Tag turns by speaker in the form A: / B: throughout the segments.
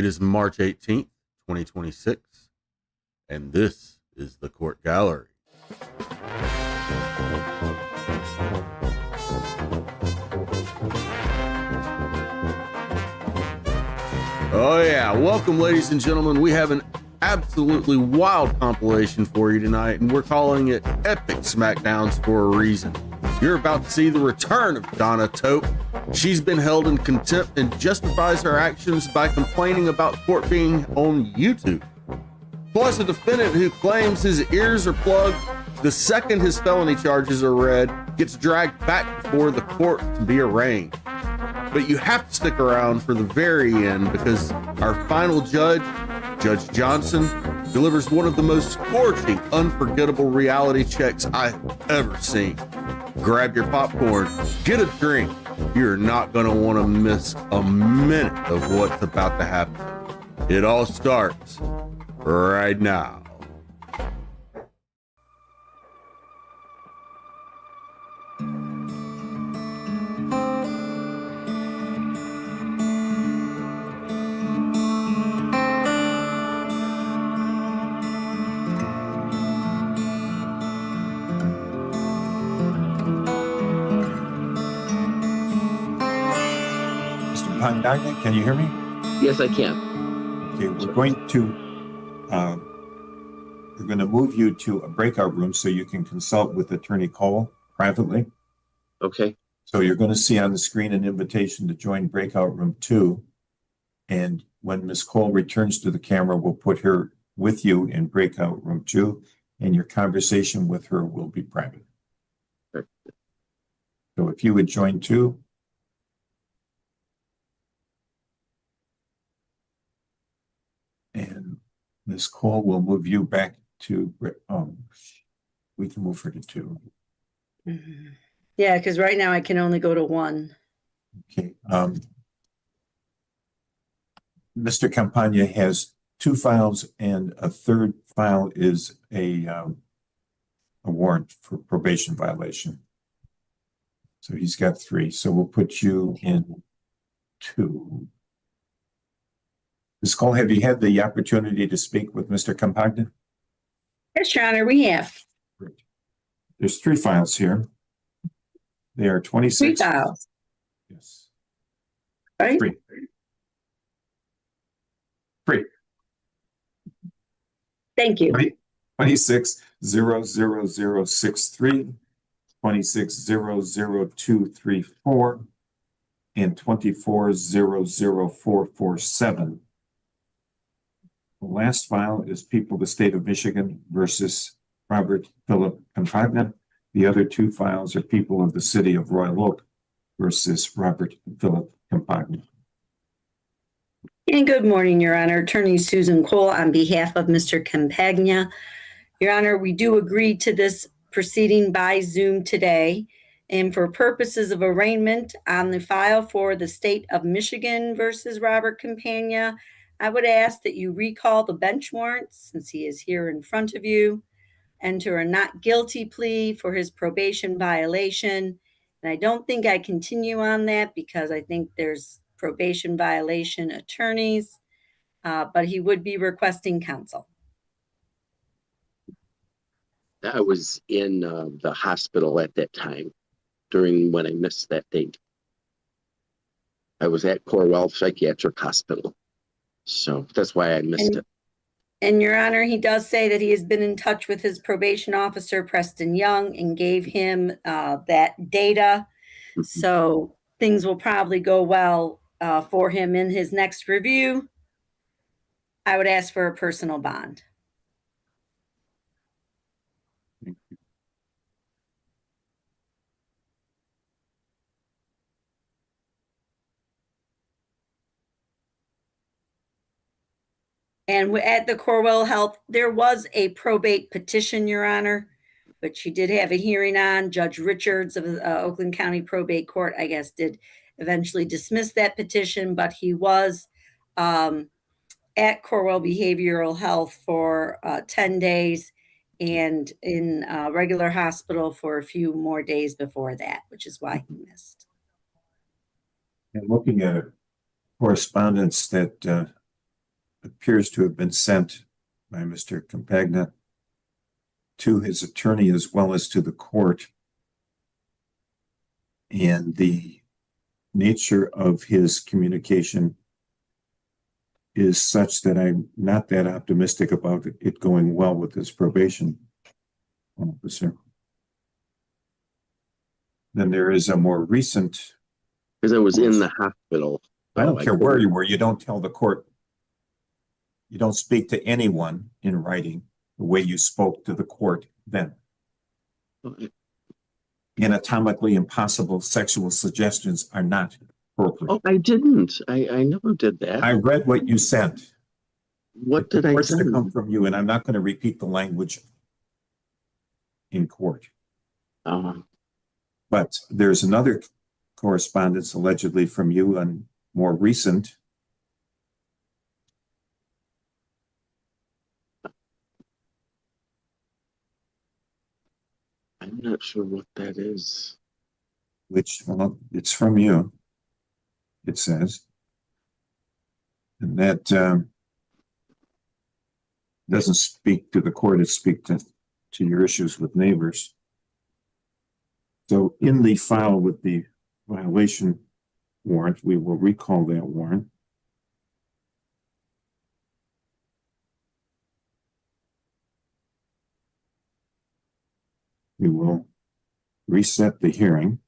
A: It is March 18th, 2026, and this is the Court Gallery. Oh yeah, welcome ladies and gentlemen. We have an absolutely wild compilation for you tonight, and we're calling it Epic Smackdowns for a reason. You're about to see the return of Donna Tope. She's been held in contempt and justifies her actions by complaining about court being on YouTube. Plus, a defendant who claims his ears are plugged the second his felony charges are read gets dragged back before the court to be arraigned. But you have to stick around for the very end because our final judge, Judge Johnson, delivers one of the most scorching, unforgettable reality checks I've ever seen. Grab your popcorn, get a drink. You're not going to want to miss a minute of what's about to happen. It all starts right now.
B: Can you hear me?
C: Yes, I can.
B: Okay, we're going to move you to a breakout room so you can consult with Attorney Cole privately.
C: Okay.
B: So you're going to see on the screen an invitation to join breakout room 2. And when Ms. Cole returns to the camera, we'll put her with you in breakout room 2, and your conversation with her will be private.
C: Okay.
B: So if you would join 2. And Ms. Cole will move you back to, we can move her to 2.
D: Mm-hmm. Yeah, because right now I can only go to 1.
B: Okay. Mr. Campagna has 2 files, and a third file is a warrant for probation violation. So he's got 3. So we'll put you in 2. Ms. Cole, have you had the opportunity to speak with Mr. Campagna?
D: Yes, Your Honor, we have.
B: Great. There's 3 files here. They are 26.
D: 3 files.
B: Yes.
D: Right?
B: 3. 3.
D: Thank you.
B: 26-00063, 26-00234, and 24-00447. The last file is People of the State of Michigan versus Robert Philip Campagna. The other 2 files are People of the City of Royal Oak versus Robert Philip Campagna.
D: And good morning, Your Honor. Attorney Susan Cole on behalf of Mr. Campagna. Your Honor, we do agree to this proceeding by Zoom today. And for purposes of arraignment on the file for the State of Michigan versus Robert Campagna, I would ask that you recall the bench warrant since he is here in front of you, enter a not guilty plea for his probation violation. And I don't think I continue on that because I think there's probation violation attorneys, but he would be requesting counsel.
C: I was in the hospital at that time during when I missed that date. I was at Corwell Psychiatric Hospital. So that's why I missed it.
D: And Your Honor, he does say that he has been in touch with his probation officer, Preston Young, and gave him that data. Mm-hmm. So things will probably go well for him in his next review. I would ask for a personal bond. And at the Corwell Health, there was a probate petition, Your Honor, which he did have a hearing on. Judge Richards of Oakland County Probate Court, I guess, did eventually dismiss that petition, but he was at Corwell Behavioral Health for 10 days and in regular hospital for a few more days before that, which is why he missed.
B: And looking at correspondence that appears to have been sent by Mr. Campagna to his attorney as well as to the court. And the nature of his communication is such that I'm not that optimistic about it going well with this probation officer. Then there is a more recent.
C: Because I was in the hospital.
B: I don't care where you were. You don't tell the court. You don't speak to anyone in writing the way you spoke to the court then. Anatomically impossible sexual suggestions are not appropriate.
C: Oh, I didn't. I never did that.
B: I read what you sent.
C: What did I
B: It's
C: send?
B: to come from you, and I'm not going to repeat the language in court. But there's another correspondence allegedly from you and more recent.
C: I'm not sure what that is.
B: Which, well, it's from you, it says. And that doesn't speak to the court, it speaks to your issues with neighbors. So in the file with the violation warrant, we will recall that warrant. We will reset the hearing.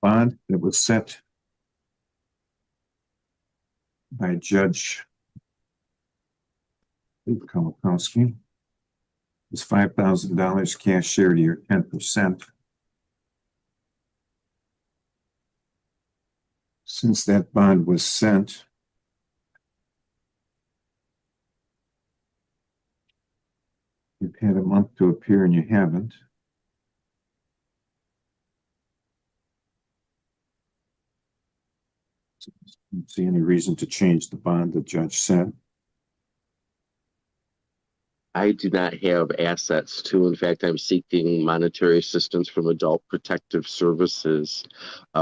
B: Bond that was set by Judge Kolakowski is $5,000 cash share to your 10%. Since that bond was sent, you've had a month to appear and you haven't. I don't see any reason to change the bond the judge said.
C: I do not have assets to. In fact, I'm seeking monetary assistance from Adult Protective Services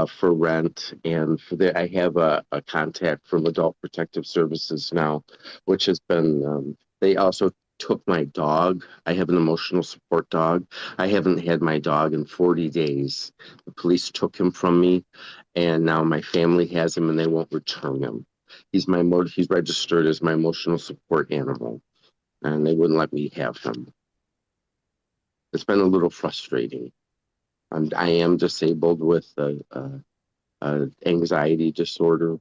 C: for rent. And for that, I have a contact from Adult Protective Services now, which has been, they also took my dog. I have an emotional support dog. I haven't had my dog in 40 days. The police took him from me, and now my family has him and they won't return him. He's registered as my emotional support animal, and they wouldn't let me have him. It's been a little frustrating. I am disabled with anxiety disorder,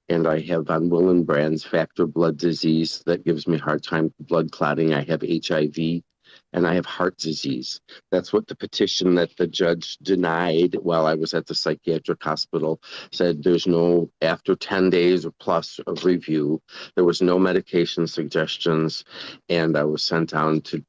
C: and I have von Willebrand's factor blood disease that gives me a hard time blood clotting. I have HIV, and I have heart disease. That's what the petition that the judge denied while I was at the psychiatric hospital said. There's no, after 10 days or plus of review, there was no medication suggestions, and I was sent down to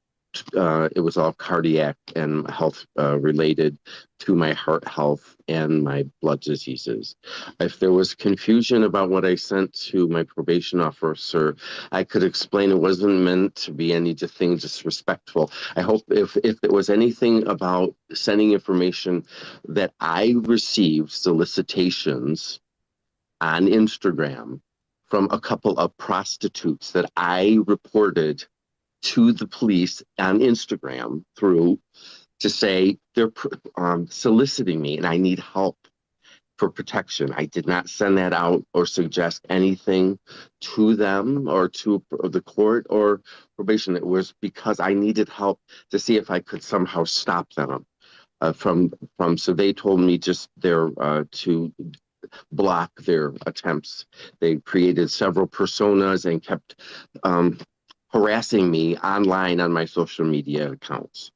C: it was all cardiac and health related to my heart health and my blood diseases. If there was confusion about what I sent to my probation officer, I could explain it wasn't meant to be anything disrespectful. I hope if there was anything about sending information that I received solicitations on Instagram from a couple of prostitutes that I reported to the police on Instagram through to say they're soliciting me and I need help for protection. I did not send that out or suggest anything to them or to the court or probation. It was because I needed help to see if I could somehow stop them from so they told me just to block their attempts. They created several personas and kept harassing me online on my social media accounts.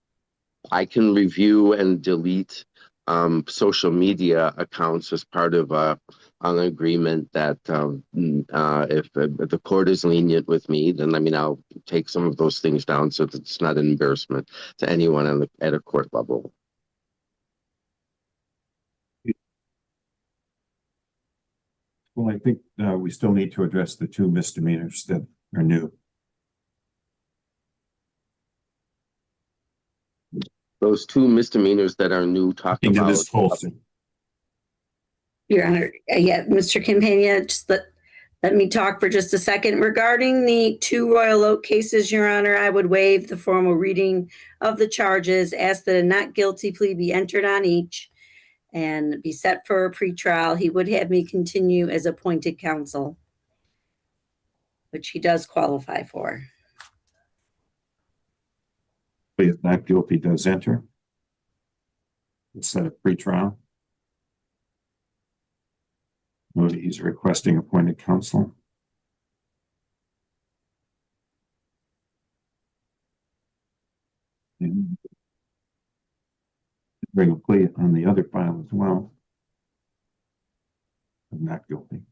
C: I can review and delete social media accounts as part of an agreement that if the court is lenient with me, then I'll take some of those things down so that it's not an embarrassment to anyone at a court level.
B: Well, I think we still need to address the 2 misdemeanors that are new.
C: Those two misdemeanors that are new talk
B: Into
C: about.
B: this whole thing.
D: Your Honor, yeah, Mr. Campagna, just let me talk for just a second. Regarding the two Royal Oak cases, Your Honor, I would waive the formal reading of the charges, ask that a not guilty plea be entered on each, and be set for a pretrial. He would have me continue as appointed counsel, which he does qualify for.
B: If not guilty does enter. It's set a pretrial. Note he's requesting appointed counsel. And bring a plea on the other file as well. I'm not guilty.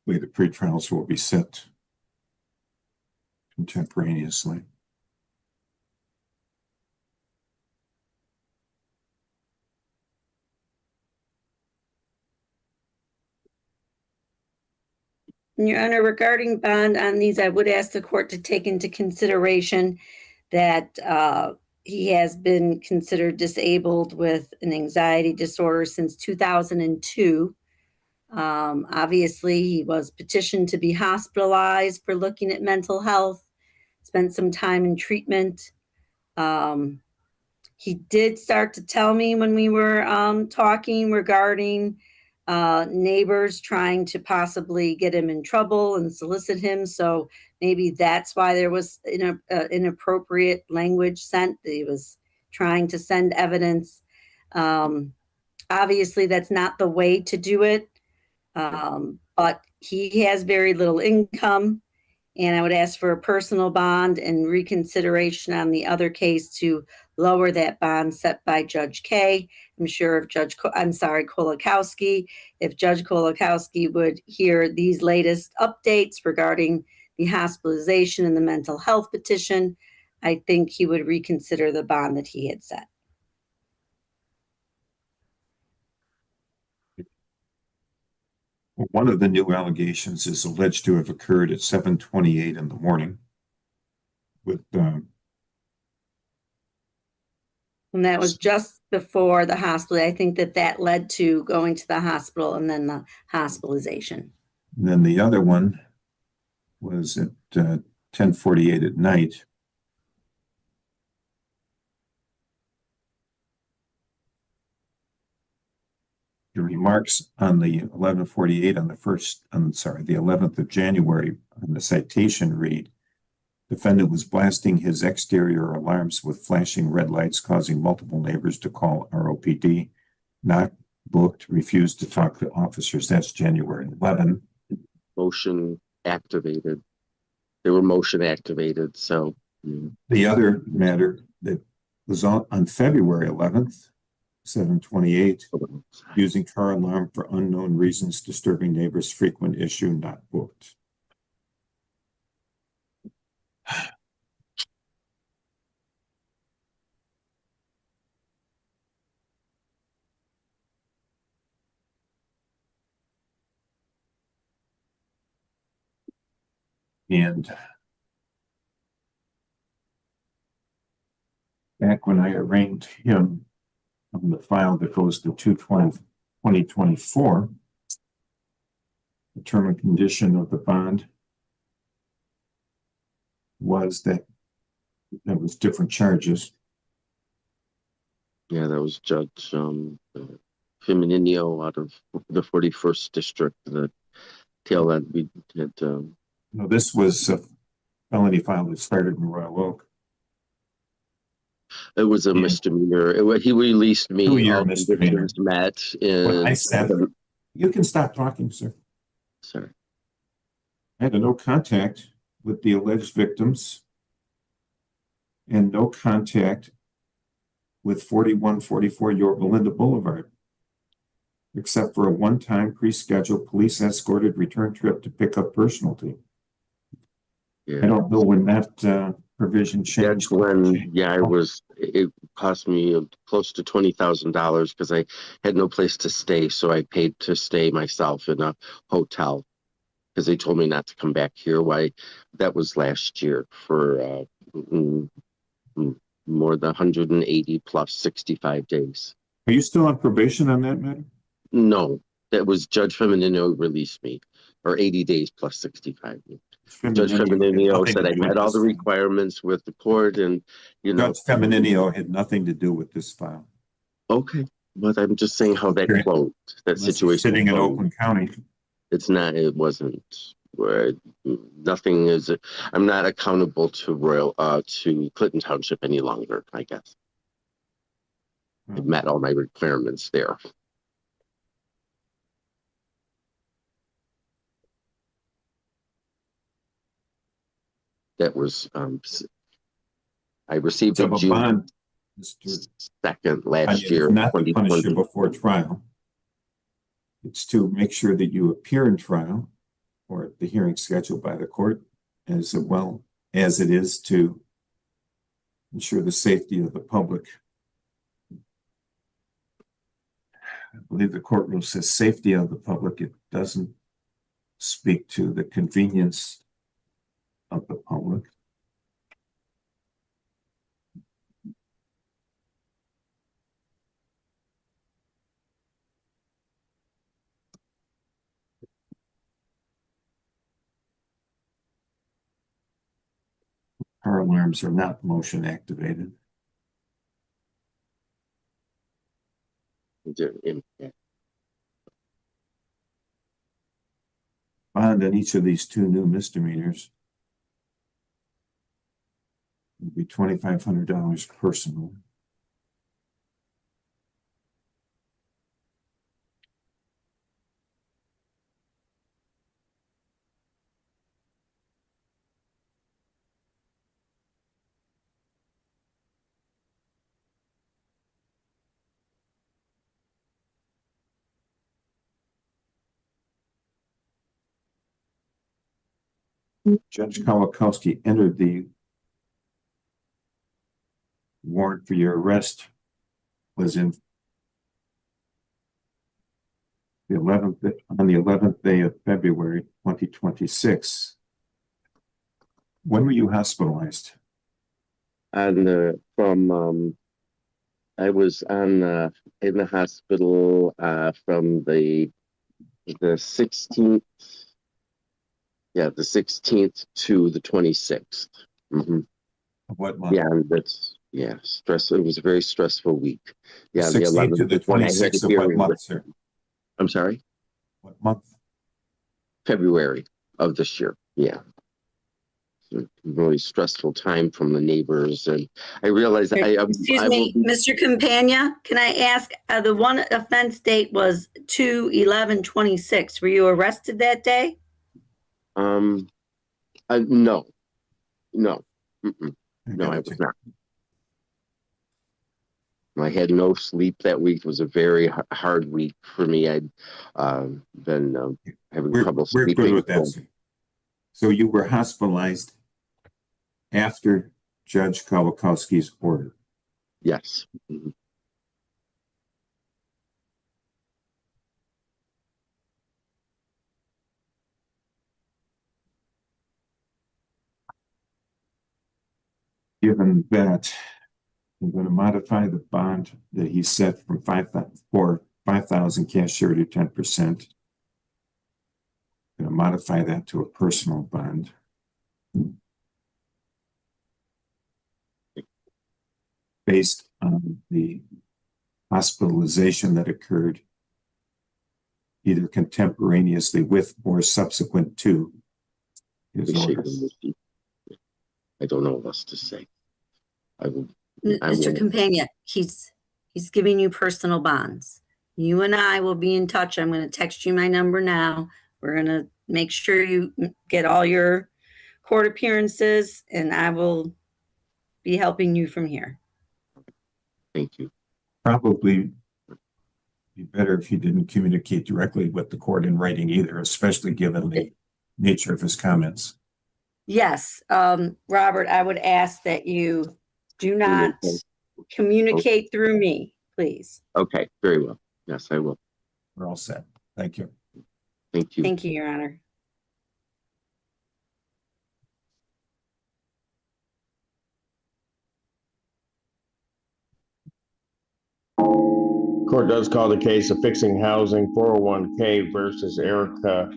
B: The pretrials will be set contemporaneously.
D: Your Honor, regarding bond on these, I would ask the court to take into consideration that he has been considered disabled with an anxiety disorder since 2002. Obviously, he was petitioned to be hospitalized for looking at mental health, spent some time in treatment. He did start to tell me when we were talking regarding neighbors trying to possibly get him in trouble and solicit him. So maybe that's why there was inappropriate language sent. That he was trying to send evidence. Obviously, that's not the way to do it. But he has very little income, and I would ask for a personal bond and reconsideration on the other case to lower that bond set by Judge Kay. I'm sure if Kolakowski, if Judge Kolakowski would hear these latest updates regarding the hospitalization and the mental health petition, I think he would reconsider the bond that he had set.
B: One of the new allegations is alleged to have occurred at 7:28 in the morning with
D: And that was just before the hospital. I think that led to going to the hospital and then the hospitalization.
B: and then the other one was at 10:48 at night. The remarks on the 11:48 on the 11th of January on the citation read, defendant was blasting his exterior alarms with flashing red lights, causing multiple neighbors to call ROPD, not booked, refused to talk to officers. That's January 11.
C: Motion activated. They were motion activated. So
B: The other matter that was on February 11th, 7:28, using car alarm for unknown reasons, disturbing neighbors, frequent issue, not booked. And back when I arraigned him on the file that goes to 2/20/2024, the term and condition of the bond was that there was different charges.
C: yeah, that was Judge Feminino out of the 41st district. The tail that we had.
B: No, this was a felony file that started in Royal Oak.
C: It was a
B: Yeah.
C: misdemeanor. He released me.
B: 2-year
C: all
B: misdemeanor.
C: convictions met
B: What I
C: in.
B: said, you can stop talking, sir.
C: Sorry.
B: I had no contact with the alleged victims and no contact with 4144 York Belinda Boulevard, except for a one-time pre-scheduled police escorted return trip to pick up personality. I
C: Yeah,
B: don't know when that provision changed.
C: that's when, yeah, it cost me close to $20,000 because I had no place to stay. So I paid to stay myself in a hotel because they told me not to come back here. Why? That was last year for mm, mm, more than 180 plus 65 days.
B: Are you still on probation on that matter?
C: No, that was Judge Feminino released me, or 80 days plus 65. Judge Feminino said I met all the requirements with the court, and
B: Judge Feminino had nothing to do with this file.
C: okay, but I'm just saying how that closed, that situation.
B: Sitting in
C: closed.
B: Oakland County.
C: It's not, it wasn't, where nothing is, I'm not accountable to Clinton Township any longer, I guess. I've met all my requirements there. That was, I received
B: So
C: it
B: a
C: June
B: bond, Mr.
C: 2nd last year.
B: Not to punish you
C: 2020.
B: before trial. It's to make sure that you appear in trial or at the hearing scheduled by the court, as well as it is to ensure the safety of the public. I believe the court rule says safety of the public. It doesn't speak to the convenience of the public. Our alarms are not motion activated. Bond on each of these two new misdemeanors would be $2,500 personal. Judge Kawakowski entered the warrant for your arrest was in the 11th, on the 11th day of February 2026. When were you hospitalized?
C: I was in the hospital from the 16th. Yeah, the 16th to the 26th. Mm-hmm.
B: What month?
C: Yeah, stressful. It was a very stressful week. Yeah,
B: the 16th to the 26th of what month, sir?
C: I'm sorry?
B: What month?
C: February of this year. Yeah. Really stressful time from the neighbors, and I realized
D: Excuse me, Mr. Campagna, can I ask, the one offense date was 2/11/26. Were you arrested that day?
C: No. Mm-mm. No, I was not. I had no sleep that week. It was a very hard week for me. I'd been having trouble sleeping.
B: We're good with that, sir. So you were hospitalized after Judge Kawakowski's order?
C: Yes. Mm-hmm.
B: Given that, I'm going to modify the bond that he set from 5,000 cash surety to 10%. I'm going to modify that to a personal bond. Based on the hospitalization that occurred either contemporaneously with or subsequent to his order.
C: I don't know what else to say.
D: Mr. Campagna, he's giving you personal bonds. You and I will be in touch. I'm going to text you my number now. We're going to make sure you get all your court appearances, and I will be helping you from here.
C: Thank you.
B: Probably be better if he didn't communicate directly with the court in writing either, especially given the nature of his comments.
D: Yes, Robert, I would ask that you do not communicate through me, please.
C: Okay, very well. Yes, I will.
B: We're all set. Thank you.
C: Thank you.
D: Thank you, Your Honor.
E: Court does call the case of Fixing Housing 401k versus Erica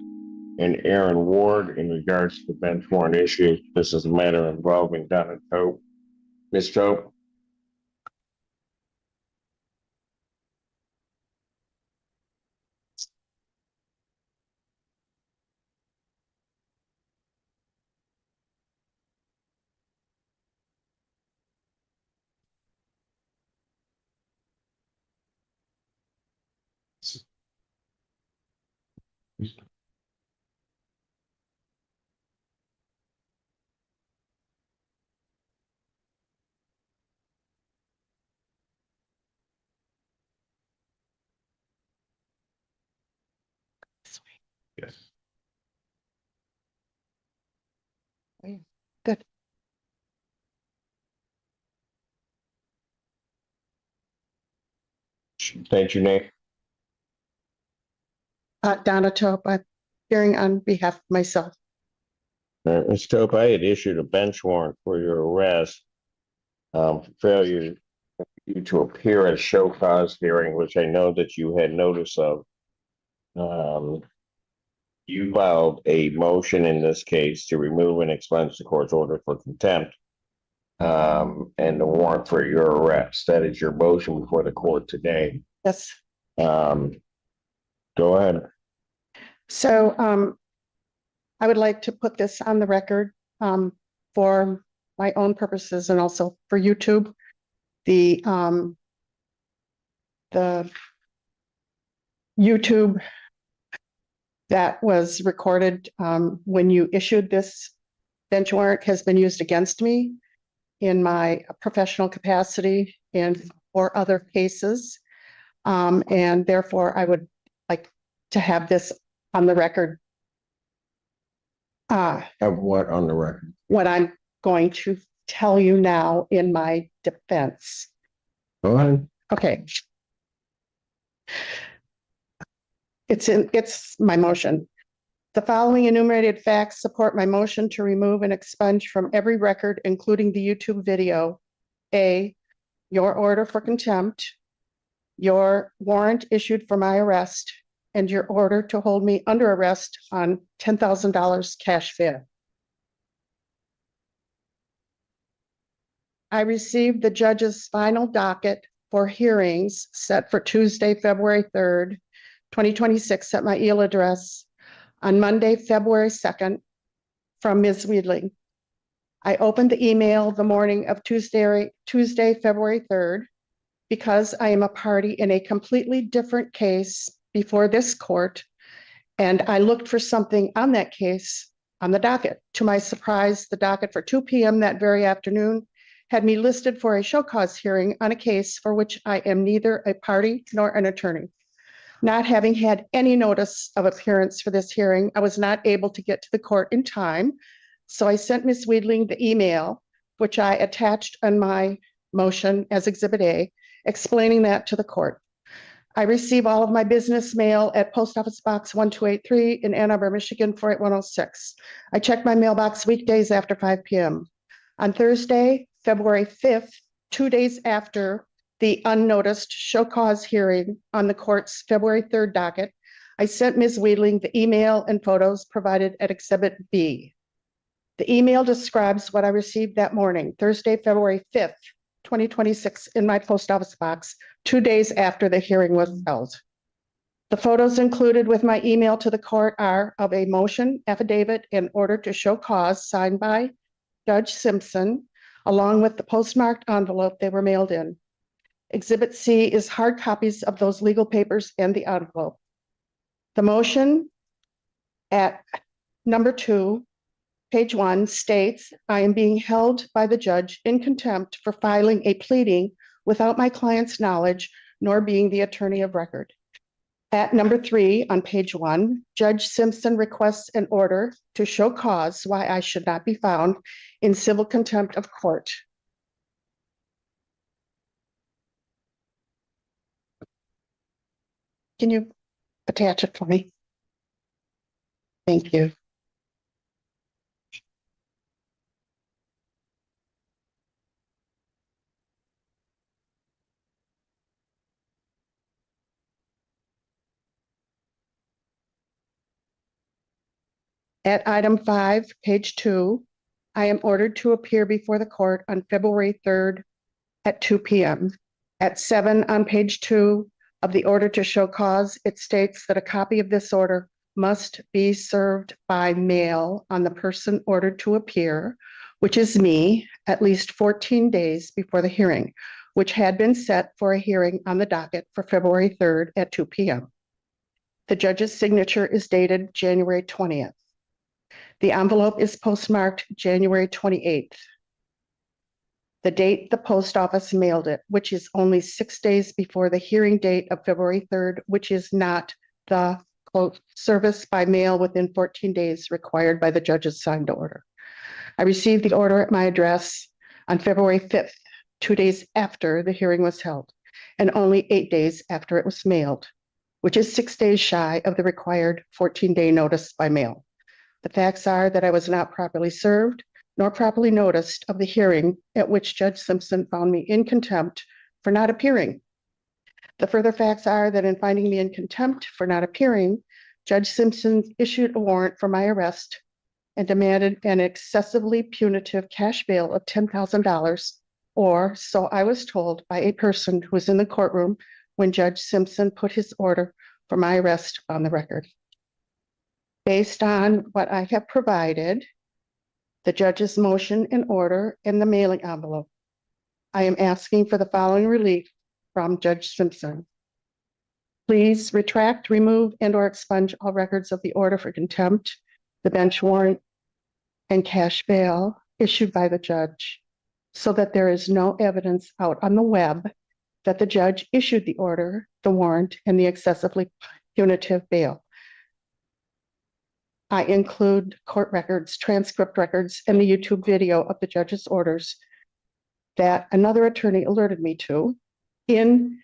E: and Aaron Ward in regards to the bench warrant issue. This is a matter involving Donna Tope. Ms. Tope. Yes.
F: Good.
E: State your name.
F: Donna Tope, I'm appearing on behalf of myself.
E: Ms. Tope, I had issued a bench warrant for your arrest for failure you to appear at a show cause hearing, which I know that you had notice of. You filed a motion in this case to remove and expunge the court's order for contempt and the warrant for your arrest. That is your motion before the court today.
F: Yes.
E: Go ahead.
F: So I would like to put this on the record for my own purposes and also for YouTube. The YouTube that was recorded when you issued this bench warrant has been used against me in my professional capacity and for other cases. And therefore, I would like to have this on the record.
E: Have what on the record?
F: What I'm going to tell you now in my defense.
E: Go ahead.
F: Okay. It's my motion. The following enumerated facts support my motion to remove and expunge from every record, including the YouTube video. A, your order for contempt, your warrant issued for my arrest, and your order to hold me under arrest on $10,000 cash bail. I received the judge's final docket for hearings set for Tuesday, February 3rd, 2026 at my email address on Monday, February 2nd from Ms. Weedling. I opened the email the morning of Tuesday, February 3rd, because I am a party in a completely different case before this court, and I looked for something on that case on the docket. To my surprise, the docket for 2 p.m. that very afternoon had me listed for a show cause hearing on a case for which I am neither a party nor an attorney. Not having had any notice of appearance for this hearing, I was not able to get to the court in time. So I sent Ms. Weedling the email, which I attached on my motion as Exhibit A, explaining that to the court. I receive all of my business mail at Post Office Box 1283 in Ann Arbor, Michigan, 48106. I check my mailbox weekdays after 5 p.m. On Thursday, February 5th, 2 days after the unnoticed show cause hearing on the court's February 3rd docket, I sent Ms. Weedling the email and photos provided at Exhibit B. The email describes what I received that morning, Thursday, February 5th, 2026, in my post office box, 2 days after the hearing was held. The photos included with my email to the court are of a motion affidavit in order to show cause signed by Judge Simpson, along with the postmarked envelope they were mailed in. Exhibit C is hard copies of those legal papers and the envelope. The motion at number 2, page 1, states, I am being held by the judge in contempt for filing a pleading without my client's knowledge, nor being the attorney of record. At number 3 on page 1, Judge Simpson requests an order to show cause why I should not be found in civil contempt of court. Can you attach it for me? Thank you. At item 5, page 2, I am ordered to appear before the court on February 3rd at 2 p.m. At 7 on page 2 of the order to show cause, it states that a copy of this order must be served by mail on the person ordered to appear, which is me, at least 14 days before the hearing, which had been set for a hearing on the docket for February 3rd at 2 p.m. The judge's signature is dated January 20th. The envelope is postmarked January 28th. The date the post office mailed it, which is only 6 days before the hearing date of February 3rd, which is not the quote, service by mail within 14 days required by the judge's signed order. I received the order at my address on February 5th, 2 days after the hearing was held, and only 8 days after it was mailed, which is 6 days shy of the required 14-day notice by mail. The facts are that I was not properly served nor properly noticed of the hearing at which Judge Simpson found me in contempt for not appearing. The further facts are that in finding me in contempt for not appearing, Judge Simpson issued a warrant for my arrest and demanded an excessively punitive cash bail of $10,000, or so I was told by a person who was in the courtroom when Judge Simpson put his order for my arrest on the record. Based on what I have provided, the judge's motion and order in the mailing envelope, I am asking for the following relief from Judge Simpson. Please retract, remove, and/or expunge all records of the order for contempt, the bench warrant, and cash bail issued by the judge, so that there is no evidence out on the web that the judge issued the order, the warrant, and the excessively punitive bail. I include court records, transcript records, and the YouTube video of the judge's orders that another attorney alerted me to in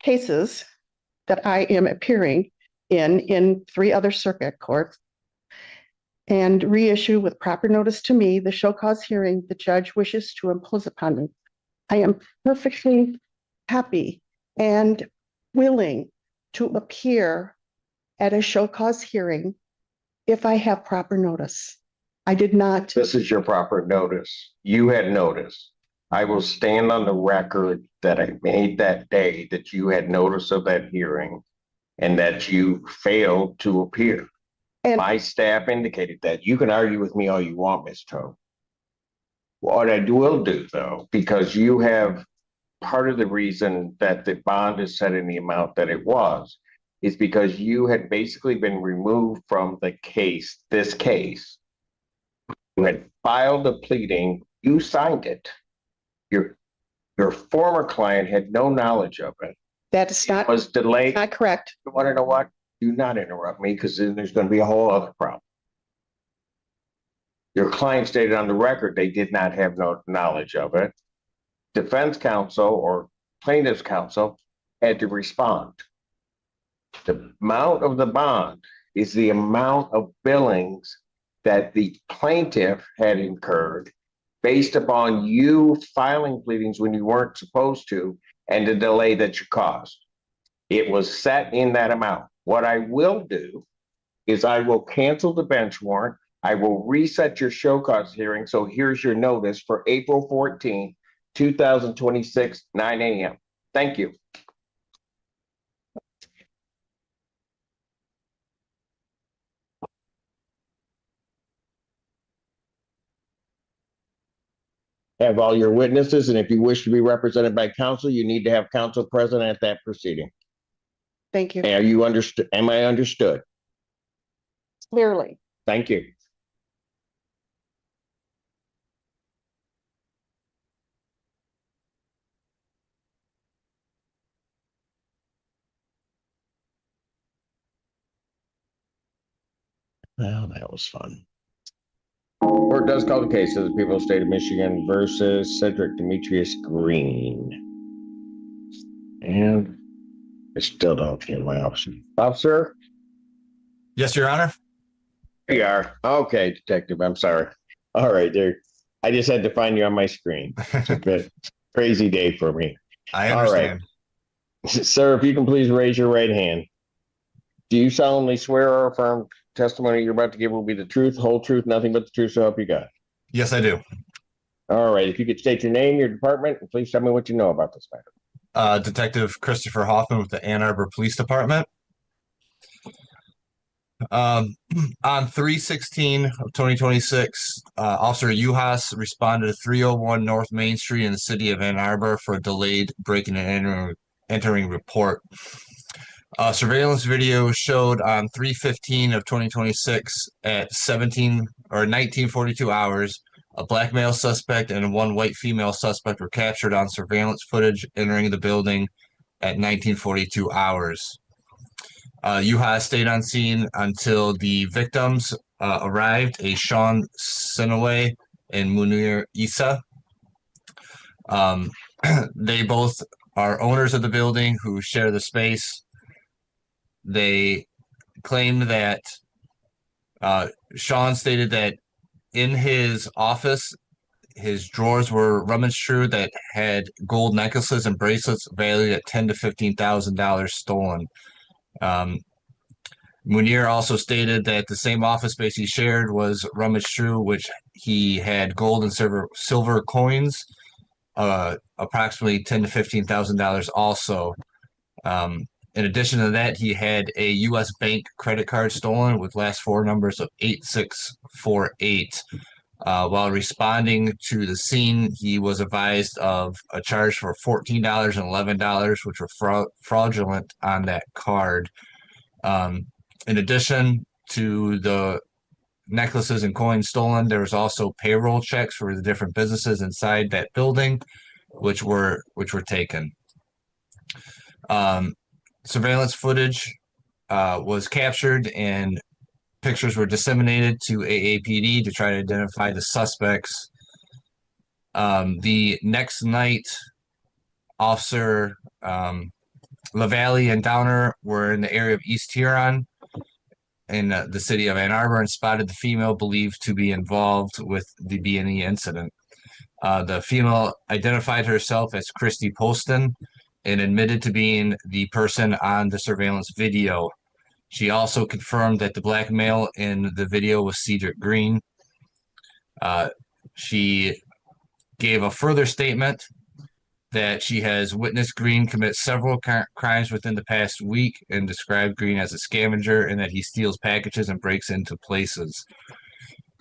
F: cases that I am appearing in 3 other circuit courts, and reissue with proper notice to me the show cause hearing the judge wishes to impose upon me. I am perfectly happy and willing to appear at a show cause hearing if I have proper notice. I did not.
E: This is your proper notice. You had notice. I will stand on the record that I made that day that you had notice of that hearing and that you failed to appear.
F: And
E: my staff indicated that. You can argue with me all you want, Ms. Tope. What I will do, though, because you have part of the reason that the bond is set in the amount that it was, is because you had basically been removed from the case, this case. You had filed a pleading, you signed it. Your former client had no knowledge of it.
F: that is not,
E: Was delayed.
F: not correct.
E: You want to know what? Do not interrupt me, because then there's going to be a whole other problem. Your client stated on the record they did not have no knowledge of it. Defense counsel or plaintiff's counsel had to respond. The amount of the bond is the amount of billings that the plaintiff had incurred based upon you filing pleadings when you weren't supposed to and the delay that you caused. It was set in that amount. What I will do is I will cancel the bench warrant. I will reset your show cause hearing. So here's your notice for April 14th, 2026, 9 a.m. Thank you. Have all your witnesses, and if you wish to be represented by counsel, you need to have counsel present at that proceeding.
F: Thank you.
E: Are you understood? Am I understood?
F: Clearly.
E: Thank you. Well, that was fun. Court does call the case of the people of the state of Michigan versus Cedric Demetrius Green. And I still don't get my option. Officer?
G: Yes, Your Honor.
E: There you are. Okay, detective. I'm sorry. All right, there. I just had to find you on my screen. It's a bit crazy day for me.
G: I
E: All
G: understand.
E: right. Sir, if you can please raise your right hand. Do you solemnly swear or affirm testimony you're about to give will be the truth, whole truth, nothing but the truth, so help you God?
G: Yes, I do.
E: All right. If you could state your name, your department, and please tell me what you know about this matter.
G: Detective Christopher Hoffman with the Ann Arbor Police Department. On 3/16 of 2026, Officer Uhas responded to 301 North Main Street in the city of Ann Arbor for a delayed breaking and entering report. Surveillance video showed on 3/15 of 2026 at 19:42 hours, a black male suspect and one white female suspect were captured on surveillance footage entering the building at 19:42 hours. Uhas stayed on scene until the victims arrived, a Sean Sinaway and Munir Issa. They both are owners of the building who share the space. They claimed that Sean stated that in his office, his drawers were rummaged through that had gold necklaces and bracelets valued at $10,000 to $15,000 stolen. Munir also stated that the same office space he shared was rummaged through, which he had gold and silver coins, approximately $10,000 to $15,000 also. In addition to that, he had a U.S. bank credit card stolen with last four numbers of 8648. While responding to the scene, he was advised of a charge for $14 and $11, which were fraudulent on that card. In addition to the necklaces and coins stolen, there was also payroll checks for the different businesses inside that building, which were taken. Surveillance footage was captured and pictures were disseminated to AAPD to try to identify the suspects. The next night, Officer LaValle and Downer were in the area of East Huron in the city of Ann Arbor and spotted the female believed to be involved with the B&E incident. The female identified herself as Christy Poston and admitted to being the person on the surveillance video. She also confirmed that the black male in the video was Cedric Green. She gave a further statement that she has witnessed Green commit several crimes within the past week and described Green as a scavenger and that he steals packages and breaks into places.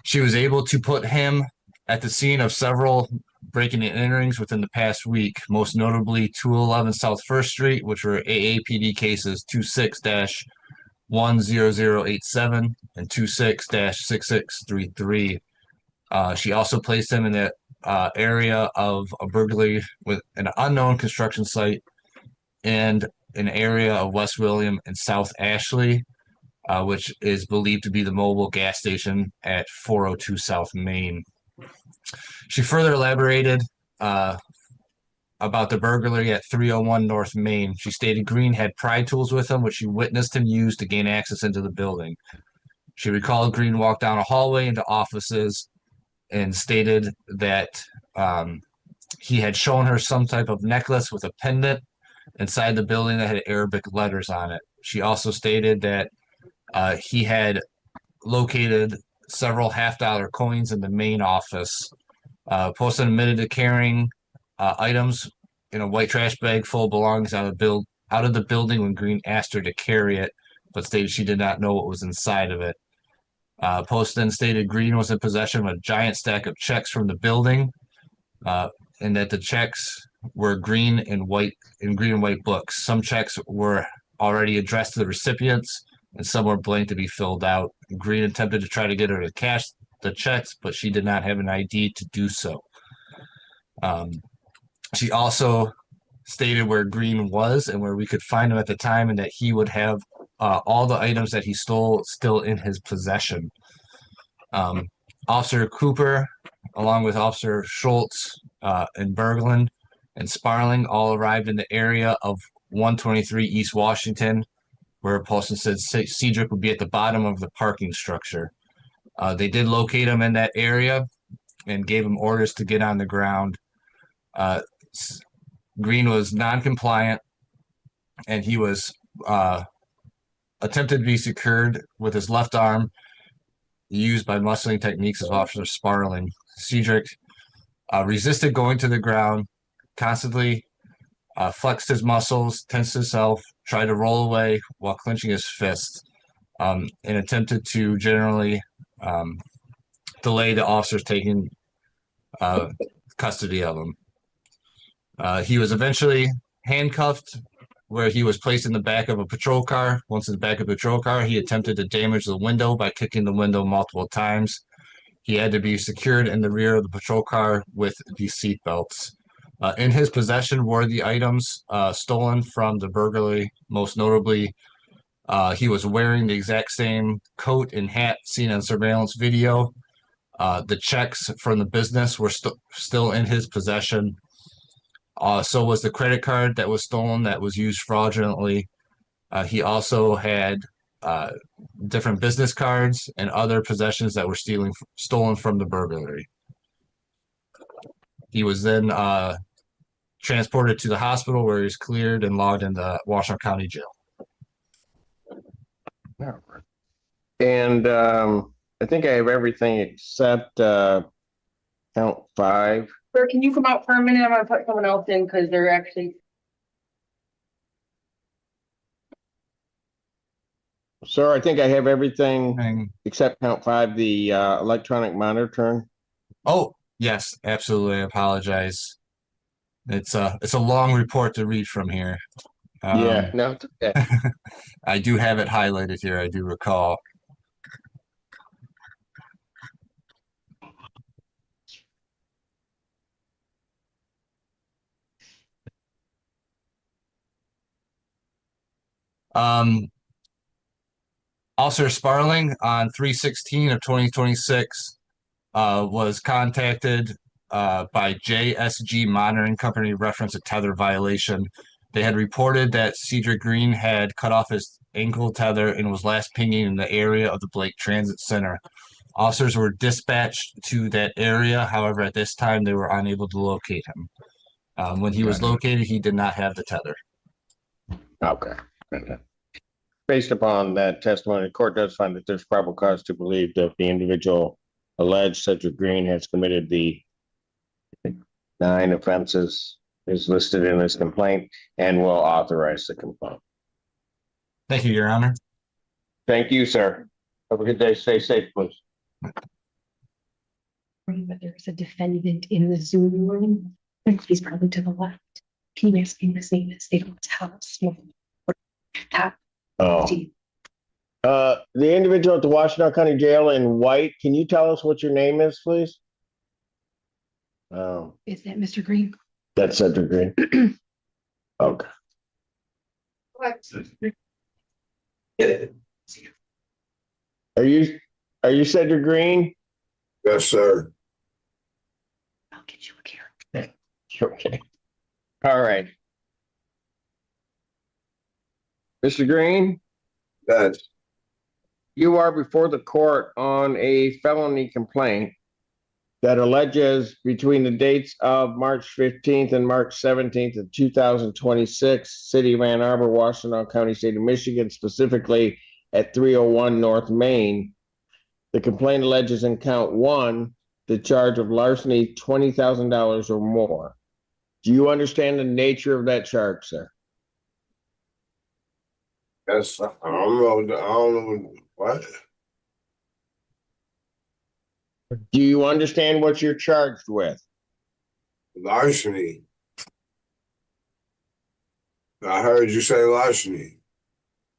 G: She was able to put him at the scene of several breaking and enterings within the past week, most notably 211 South 1st Street, which were AAPD cases 26-10087 and 26-6633. She also placed him in the area of a burglary with an unknown construction site and an area of West William and South Ashley, which is believed to be the mobile gas station at 402 South Main. She further elaborated about the burglary at 301 North Main. She stated Green had pry tools with him, which she witnessed him use to gain access into the building. She recalled Green walked down a hallway into offices and stated that he had shown her some type of necklace with a pendant inside the building that had Arabic letters on it. She also stated that he had located several $50 coins in the main office. Poston admitted to carrying items in a white trash bag full of belongings out of the building when Green asked her to carry it, but stated she did not know what was inside of it. Poston stated Green was in possession of a giant stack of checks from the building, and that the checks were green and white books. Some checks were already addressed to the recipients, and some were blank to be filled out. Green attempted to try to get her to cash the checks, but she did not have an ID to do so. She also stated where Green was and where we could find him at the time, and that he would have all the items that he stole still in his possession. Officer Cooper, along with Officer Schultz and Berglund and Sparling, all arrived in the area of 123 East Washington, where Paulson said Cedric would be at the bottom of the parking structure. They did locate him in that area and gave him orders to get on the ground. Green was non-compliant, and he was attempted to be secured with his left arm, used by muscling techniques of Officer Sparling. Cedric resisted going to the ground, constantly flexed his muscles, tensed himself, tried to roll away while clenching his fists, and attempted to generally delay the officers taking custody of him. He was eventually handcuffed, where he was placed in the back of a patrol car. Once in the back of a patrol car, he attempted to damage the window by kicking the window multiple times. He had to be secured in the rear of the patrol car with the seat belts. In his possession were the items stolen from the burglary. Most notably, he was wearing the exact same coat and hat seen on surveillance video. The checks from the business were still in his possession. So was the credit card that was stolen that was used fraudulently. He also had different business cards and other possessions that were stolen from the burglary. He was then transported to the hospital, where he was cleared and logged in the Washington County Jail.
E: And I think I have everything except count 5.
H: Sir, can you come out for a minute? I'm gonna put someone else in because they're actually.
E: Sir, I think I have everything
G: And,
E: except count 5, the electronic monitoring.
G: oh, yes, absolutely. I apologize. It's a long report to read from here.
E: Yeah, no, it's okay.
G: I do have it highlighted here, I do recall. Officer Sparling on 3/16 of 2026 was contacted by JSG Monitoring Company, reference a tether violation. They had reported that Cedric Green had cut off his ankle tether and was last pinging in the area of the Blake Transit Center. Officers were dispatched to that area. However, at this time, they were unable to locate him. When he was located, he did not have the tether.
E: Okay. Based upon that testimony, the court does find that there's probable cause to believe that the individual alleged, Cedric Green, has committed the 9 offenses is listed in this complaint and will authorize the complaint.
G: Thank you, Your Honor.
E: Thank you, sir. Have a good day. Stay safe, please.
I: But there's a defendant in the Zoom room, and he's probably to the left. Can you ask him his name is? They don't tell us.
E: Oh. The individual at the Washington County Jail in white, can you tell us what your name is, please? Oh,
I: Is that Mr. Green?
E: that's Cedric Green. Okay. Are you Cedric Green?
J: Yes, sir.
I: I'll get you a character.
E: Okay. All right. Mr. Green,
J: Yes.
E: you are before the court on a felony complaint that alleges between the dates of March 15th and March 17th of 2026, City of Ann Arbor, Washington County, State of Michigan, specifically at 301 North Main. The complaint alleges in count 1 the charge of larceny $20,000 or more. Do you understand the nature of that charge, sir?
J: Yes. I don't know what.
E: Do you understand what you're charged with?
J: Larceny. I heard you say larceny.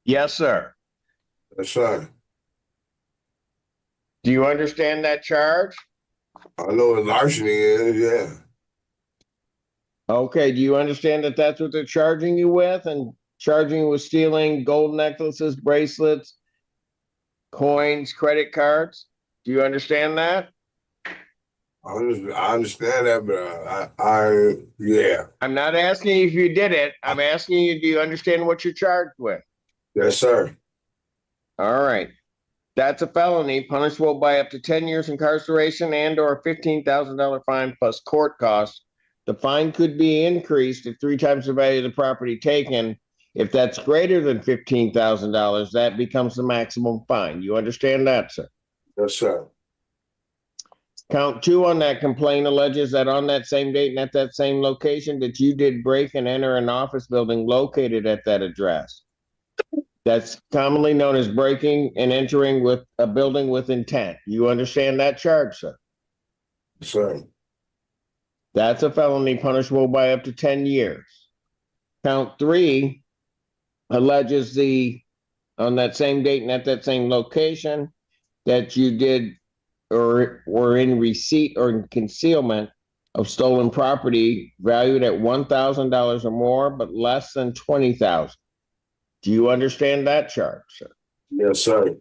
E: Yes, sir.
J: Yes, sir.
E: Do you understand that charge?
J: I know what larceny is, yeah.
E: Okay, do you understand that that's what they're charging you with? And charging with stealing gold necklaces, bracelets, coins, credit cards. Do you understand that?
J: I understand that, but yeah.
E: I'm not asking you if you did it. I'm asking you, do you understand what you're charged with?
J: Yes, sir.
E: All right. That's a felony punishable by up to 10 years incarceration and or a $15,000 fine plus court costs. The fine could be increased to 3 times the value of the property taken. If that's greater than $15,000, that becomes the maximum fine. You understand that, sir?
J: Yes, sir.
E: Count 2 on that complaint alleges that on that same date and at that same location that you did break and enter an office building located at that address. That's commonly known as breaking and entering with a building with intent. You understand that charge, sir?
J: Yes, sir.
E: That's a felony punishable by up to 10 years. Count 3 alleges on that same date and at that same location that you did or were in receipt or in concealment of stolen property valued at $1,000 or more, but less than $20,000. Do you understand that charge, sir?
J: Yes, sir.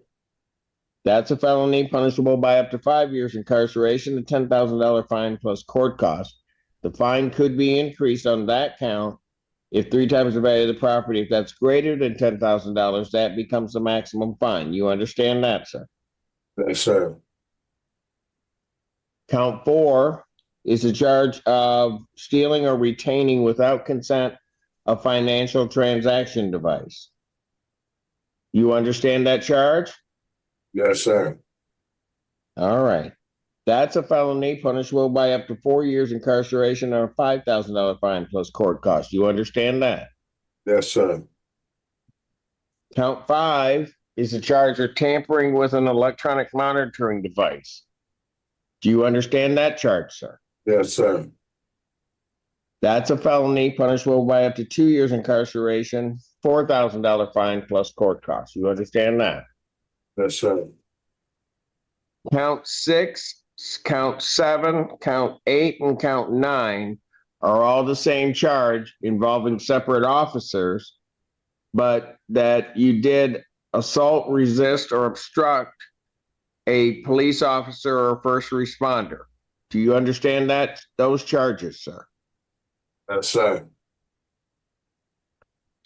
E: That's a felony punishable by up to 5 years incarceration, a $10,000 fine plus court costs. The fine could be increased on that count if 3 times the value of the property. If that's greater than $10,000, that becomes the maximum fine. You understand that, sir?
J: Yes, sir.
E: Count 4 is a charge of stealing or retaining without consent a financial transaction device. You understand that charge?
J: Yes, sir.
E: All right. That's a felony punishable by up to 4 years incarceration or a $5,000 fine plus court costs. You understand that?
J: Yes, sir.
E: Count 5 is a charge of tampering with an electronic monitoring device. Do you understand that charge, sir?
J: Yes, sir.
E: That's a felony punishable by up to 2 years incarceration, $4,000 fine plus court costs. You understand that?
J: Yes, sir.
E: Count 6, count 7, count 8, and count 9 are all the same charge involving separate officers, but that you did assault, resist, or obstruct a police officer or first responder. Do you understand those charges, sir?
J: Yes, sir.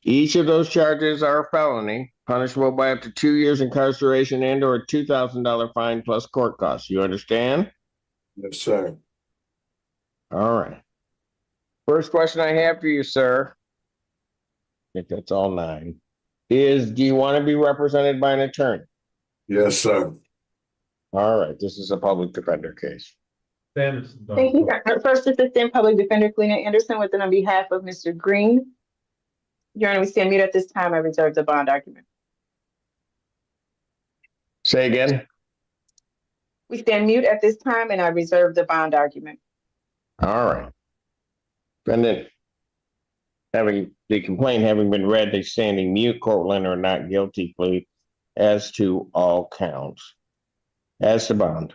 E: Each of those charges are a felony, punishable by up to 2 years incarceration and or a $2,000 fine plus court costs. You understand?
J: Yes, sir.
E: All right. First question I have for you, sir, I think that's all 9, is do you want to be represented by an attorney?
J: Yes, sir.
E: All right. This is a public defender case.
H: Thank you. Our First Assistant Public Defender Clena Anderson with and on behalf of Mr. Green. Your Honor, we stand mute at this time. I reserve the bond argument.
E: Say again.
H: We stand mute at this time and I reserve the bond argument.
E: All right. Defendant, having the complaint having been read, they standing mute, court will enter a not guilty plea as to all counts. As to bond.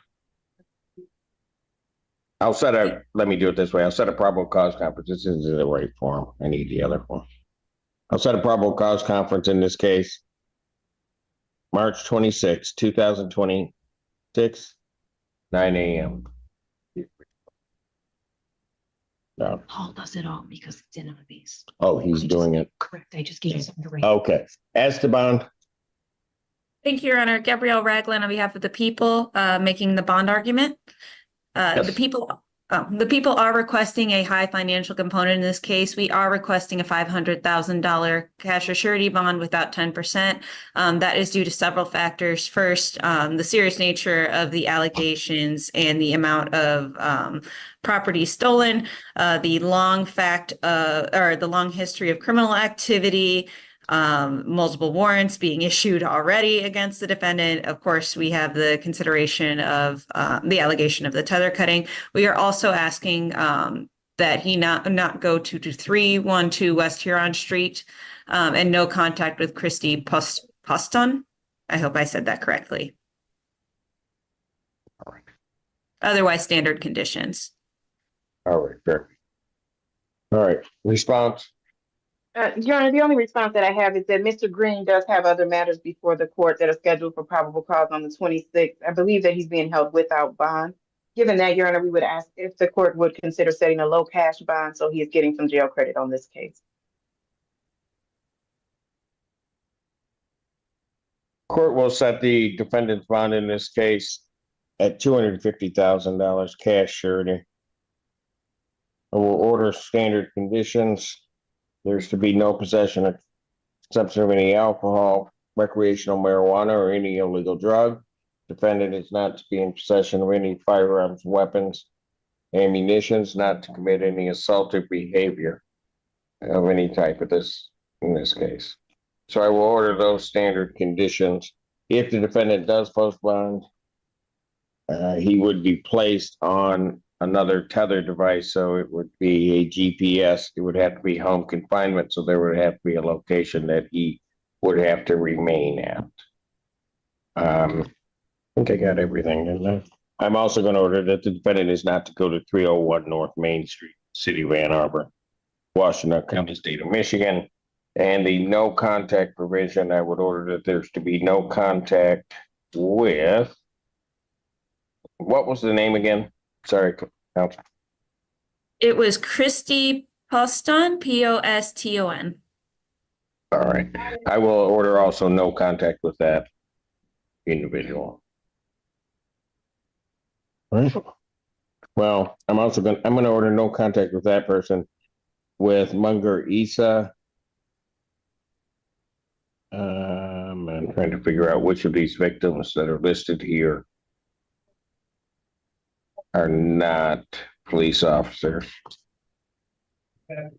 E: Let me do it this way. I'll set a probable cause conference. This isn't the right form. I need the other form. I'll set a probable cause conference in this case, March 26, 2026, 9 a.m. No.
I: Paul does it all because it's in a base.
E: Oh, he's doing it.
I: Correct. I just gave you something to write.
E: Okay. As to bond.
K: Thank you, Your Honor. Gabrielle Ragland on behalf of the people making the bond argument.
E: Yes.
K: The people are requesting a high financial component in this case. We are requesting a $500,000 cash or surety bond without 10%. That is due to several factors. First, the serious nature of the allegations and the amount of property stolen, the long history of criminal activity, multiple warrants being issued already against the defendant. Of course, we have the consideration of the allegation of the tether cutting. We are also asking that he not go to 312 West Huron Street and no contact with Christy Poston. I hope I said that correctly.
E: All right.
K: Otherwise, standard conditions.
E: All right. Fair. All right. Response.
H: Your Honor, the only response that I have is that Mr. Green does have other matters before the court that are scheduled for probable cause on the 26th. I believe that he's being held without bond. Given that, Your Honor, we would ask if the court would consider setting a low cash bond so he is getting some jail credit on this case.
E: Court will set the defendant's bond in this case at $250,000 cash surety. I will order standard conditions. There's to be no possession or consumption of any alcohol, recreational marijuana, or any illegal drug. Defendant is not to be in possession of any firearms, weapons, ammunitions, not to commit any assaultive behavior of any type of this, in this case. So I will order those standard conditions. If the defendant does post bond, he would be placed on another tether device, so it would be a GPS. It would have to be home confinement, so there would have to be a location that he would have to remain at. I think I got everything in there. I'm also going to order that the defendant is not to go to 301 North Main Street, City of Ann Arbor, Washington County, State of Michigan. And the no contact provision, I would order that there's to be no contact with, what was the name again? Sorry, Counsel.
K: It was Christy Poston, Poston.
E: All right. I will order also no contact with that individual. All right. Well, I'm going to order no contact with that person with Munger Isa. I'm trying to figure out which of these victims that are listed here are not police officers. And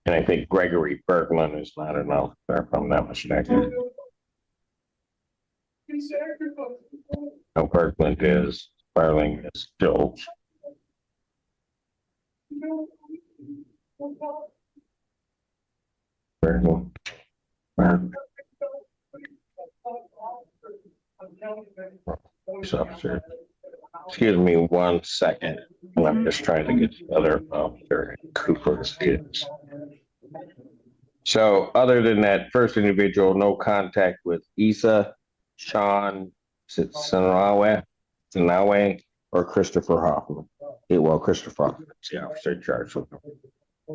E: I think Gregory Berglund is not an officer, if I'm not mistaken. No, Berglund is, Sparling is Joe. Berglund. Police officer. Excuse me 1 second. I'm just trying to get the other officer Cooper's kids. So other than that first individual, no contact with Isa, Sean Sanawe, or Christopher Hoffman. Well, Christopher Hoffman is the officer charged with them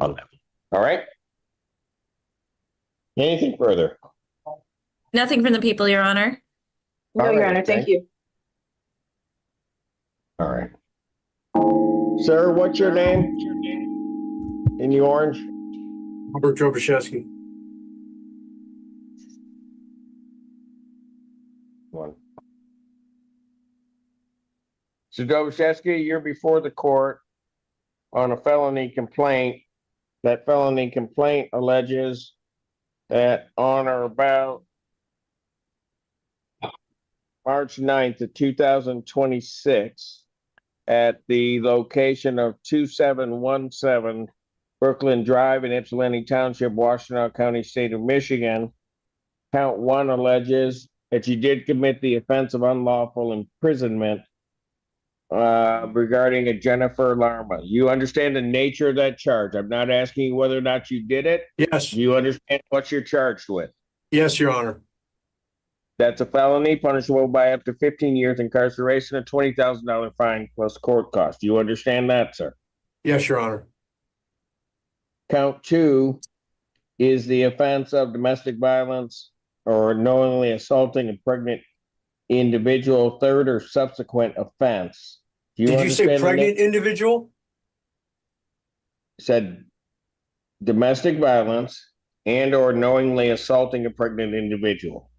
E: on them. All right. Anything further?
K: Nothing from the people, Your Honor.
H: No, Your Honor, thank you.
E: All right. Sir, what's your name? In the orange?
J: Robert Drobashevsky.
E: One. So Drobashevsky, you're before the court on a felony complaint. That felony complaint alleges that on or about March 9th of 2026, at the location of 2717 Brooklyn Drive in Ypsilanti Township, Washington County, State of Michigan, count 1 alleges that you did commit the offense of unlawful imprisonment regarding a Jennifer Larma. You understand the nature of that charge? I'm not asking you whether or not you did it.
J: Yes.
E: Do you understand what you're charged with?
J: Yes, Your Honor.
E: That's a felony punishable by up to 15 years incarceration, a $20,000 fine plus court costs. Do you understand that, sir?
J: Yes, Your Honor.
E: Count 2 is the offense of domestic violence or knowingly assaulting a pregnant individual, third or subsequent offense. Do
J: Did you say pregnant individual?
E: Said domestic violence and or knowingly assaulting a pregnant individual.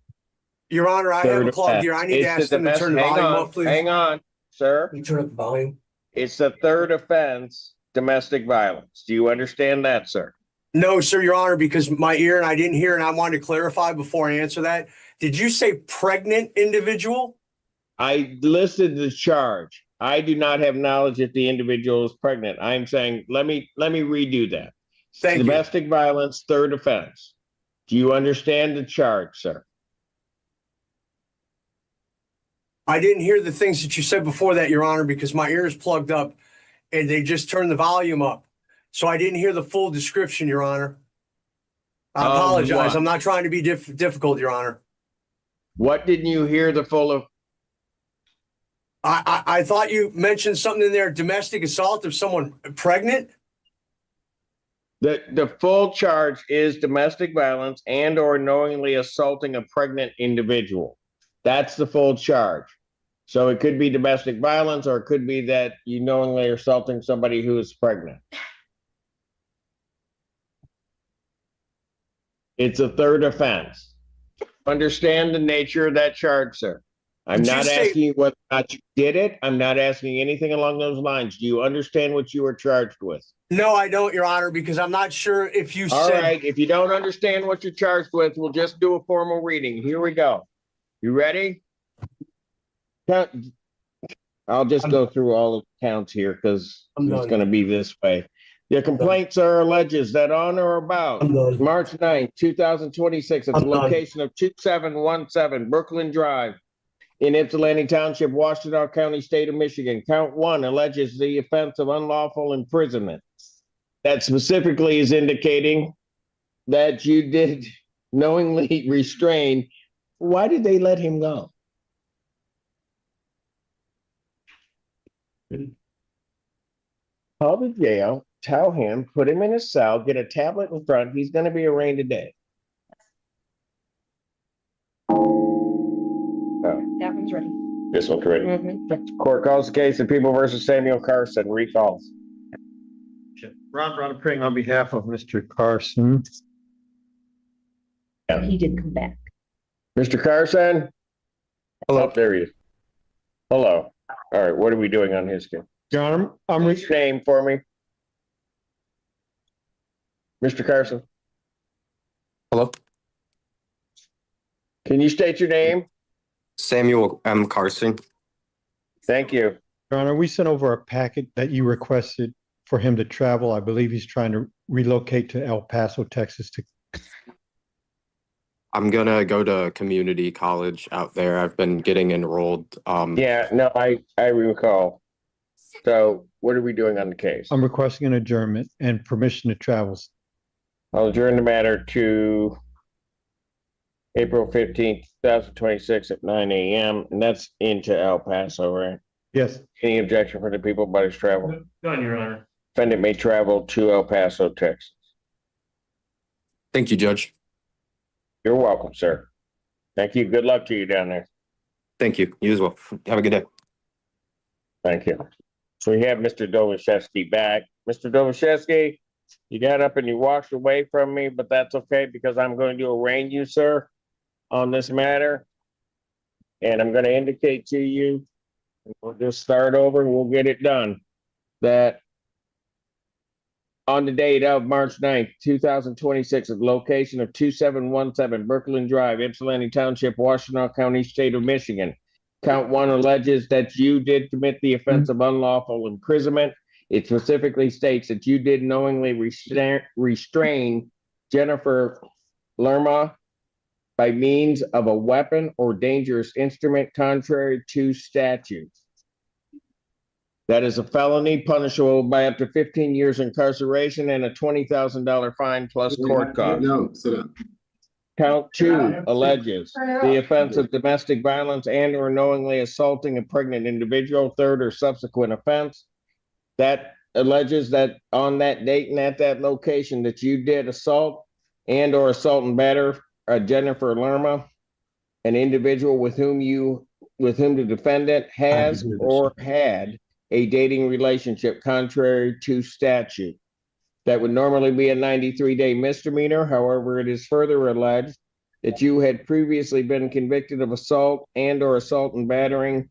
J: Your Honor, I have a clock here. I need to ask them to turn the volume up, please.
E: Hang on, sir.
J: Can you turn up the volume?
E: It's the third offense, domestic violence. Do you understand that, sir?
J: No, sir, Your Honor, because my ear and I didn't hear, and I wanted to clarify before I answer that. Did you say pregnant individual?
E: I listed the charge. I do not have knowledge that the individual is pregnant. I'm saying, let me redo that.
J: Thank you.
E: Domestic violence, third offense. Do you understand the charge, sir?
J: I didn't hear the things that you said before that, Your Honor, because my ear is plugged up and they just turned the volume up. so I didn't hear the full description, Your Honor. I
E: Of
J: apologize.
E: what?
J: I'm not trying to be difficult, Your Honor.
E: What didn't you hear the full of?
J: I thought you mentioned something in there, domestic assault of someone pregnant.
E: The full charge is domestic violence and or knowingly assaulting a pregnant individual. That's the full charge. So it could be domestic violence, or it could be that you knowingly are assaulting somebody who is pregnant. It's a third offense. Understand the nature of that charge, sir. I'm
J: Did you
E: not
J: say-
E: asking you whether or not you did it. I'm not asking anything along those lines. Do you understand what you were charged with?
J: No, I don't, Your Honor, because I'm not sure if you
E: All
J: said.
E: right, if you don't understand what you're charged with, we'll just do a formal reading. Here we go. You ready? I'll just go through all of the counts here because
J: I'm
E: it's
J: done.
E: going to be this way. The complaints are alleges that on or about
J: I'm done.
E: March 9th, 2026, at the
J: I'm done.
E: location of 2717 Brooklyn Drive in Ypsilanti Township, Washington County, State of Michigan. Count 1 alleges the offense of unlawful imprisonment. That specifically is indicating that you did knowingly restrain. Why did they let him go? Call the jail, tell him, put him in his cell, get a tablet in front. He's going to be arraigned today.
I: That one's ready.
E: This one's ready. Court calls the case of People versus Samuel Carson. Recalls.
L: Ron Pring on behalf of Mr. Carson.
I: He did come back.
E: Mr. Carson?
L: Hello.
E: Oh, there he is. Hello. All right, what are we doing on his case?
L: Your Honor, I'm
E: What's your name for me? Mr. Carson?
M: Hello,
E: Can you state your name?
M: Samuel M. Carson.
E: Thank you.
L: Your Honor, we sent over a packet that you requested for him to travel. I believe he's trying to relocate to El Paso, Texas to
M: I'm gonna go to community college out there. I've been getting enrolled.
E: Yeah, no, I recall. So what are we doing on the case?
L: I'm requesting an adjournment and permission to travel.
E: I'll adjourn the matter to April 15th, 2026 at 9 a.m. And that's into El Paso, right?
L: Yes,
E: Any objection from the people about his travel?
L: done, Your Honor.
E: Defendant may travel to El Paso, Texas.
M: Thank you, Judge.
E: You're welcome, sir. Thank you. Good luck to you down there.
M: Thank you. You as well. Have a good day.
E: Thank you. So we have Mr. Dovashevsky back. Mr. Dovashevsky, you got up and you walked away from me, but that's okay because I'm going to arraign you, sir, on this matter. And I'm going to indicate to you, and we'll just start over and we'll get it done, that on the date of March 9th, 2026, at the location of 2717 Brooklyn Drive, Ypsilanti Township, Washington County, State of Michigan. Count 1 alleges that you did commit the offense of unlawful imprisonment. It specifically states that you did knowingly restrain Jennifer Lerma by means of a weapon or dangerous instrument contrary to statute. That is a felony punishable by up to 15 years incarceration and a $20,000 fine plus court costs.
N: No, sit down.
E: Count 2 alleges the offense of domestic violence and or knowingly assaulting a pregnant individual, third or subsequent offense. That alleges that on that date and at that location that you did assault and or assault and batter Jennifer Lerma, an individual with whom the defendant has or had a dating relationship contrary to statute. That would normally be a 93-day misdemeanor. However, it is further alleged that you had previously been convicted of assault and or assault and battering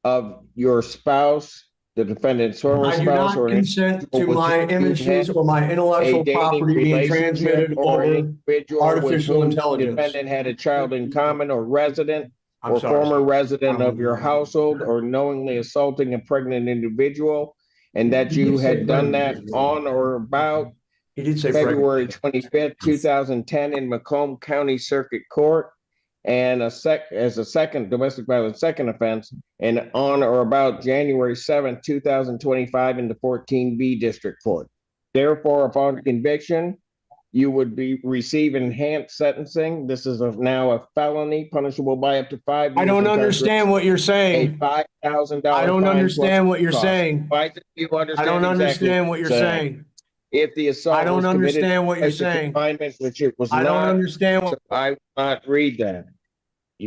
E: of your spouse, the defendant's former
J: I do
E: spouse,
J: not
E: or an
J: consent to
E: individual
J: my
E: with whom you
J: images
E: had
J: or my
E: a
J: intellectual
E: dating
J: property being
E: relationship
J: transmitted
E: or an
J: over
E: individual
J: artificial
E: with whom
J: intelligence.
E: The defendant had a child in common or resident
J: I'm
E: or
J: sorry,
E: former
J: sir.
E: resident of your household, or knowingly assaulting a pregnant individual, and that
J: He
E: you
J: did say
E: had done that
J: pregnant.
E: on or about
J: He did say
E: February
J: pregnant.
E: 25th, 2010 in Macomb County Circuit Court, and as a second domestic violence second offense, and on or about January 7th, 2025 in the 14B District Court. Therefore, upon conviction, you would receive enhanced sentencing. This is now a felony punishable by up to 5 years.
J: I don't understand what you're
E: A
J: saying.
E: $5,000.
J: I don't understand what you're saying.
E: Why do you understand?
J: I don't
E: exactly
J: understand what you're saying.
E: If the assault
J: I don't
E: was committed
J: understand what you're
E: in place of
J: saying.
E: confinement, which it was
J: I don't
E: not,
J: understand what.
E: so I will not read that.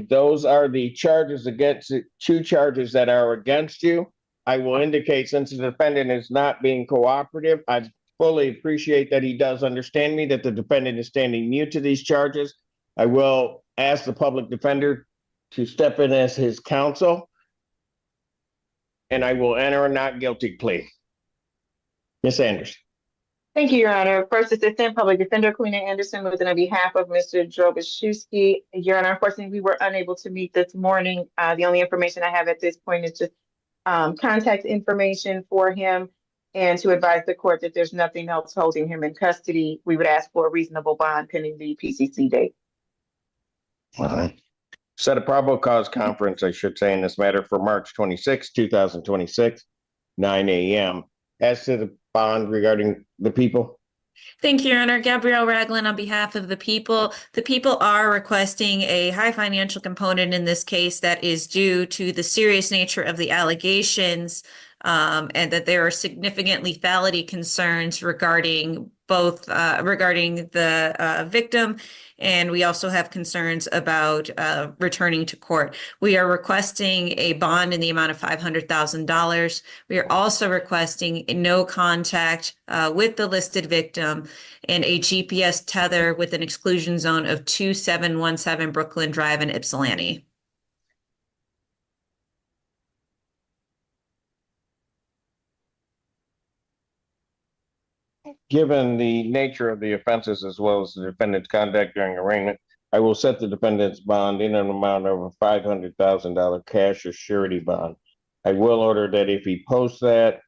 E: Those are the charges against, 2 charges that are against you. I will indicate, since the defendant is not being cooperative, I fully appreciate that he does understand me, that the defendant is standing mute to these charges. I will ask the public defender to step in as his counsel, and I will enter a not guilty plea. Ms. Anderson.
H: Thank you, Your Honor. First Assistant Public Defender Queena Anderson, with on behalf of Mr. Drobashewski. Your Honor, unfortunately, we were unable to meet this morning. The only information I have at this point is just contact information for him and to advise the court that there's nothing else holding him in custody. We would ask for a reasonable bond pending the PCC date.
E: All right. Set a probable cause conference, I should say, in this matter for March 26, 2026, 9 a.m. As to the bond regarding the people.
K: Thank you, Your Honor. Gabrielle Ragland on behalf of the people. The people are requesting a high financial component in this case that is due to the serious nature of the allegations, and that there are significant lethality concerns regarding both regarding the victim, and we also have concerns about returning to court. We are requesting a bond in the amount of $500,000. We are also requesting no contact with the listed victim and a GPS tether with an exclusion zone of 2717 Brooklyn Drive in Ypsilanti.
E: Given the nature of the offenses as well as the defendant's conduct during arraignment, I will set the defendant's bond in an amount of a $500,000 cash or surety bond. I will order that if he posts that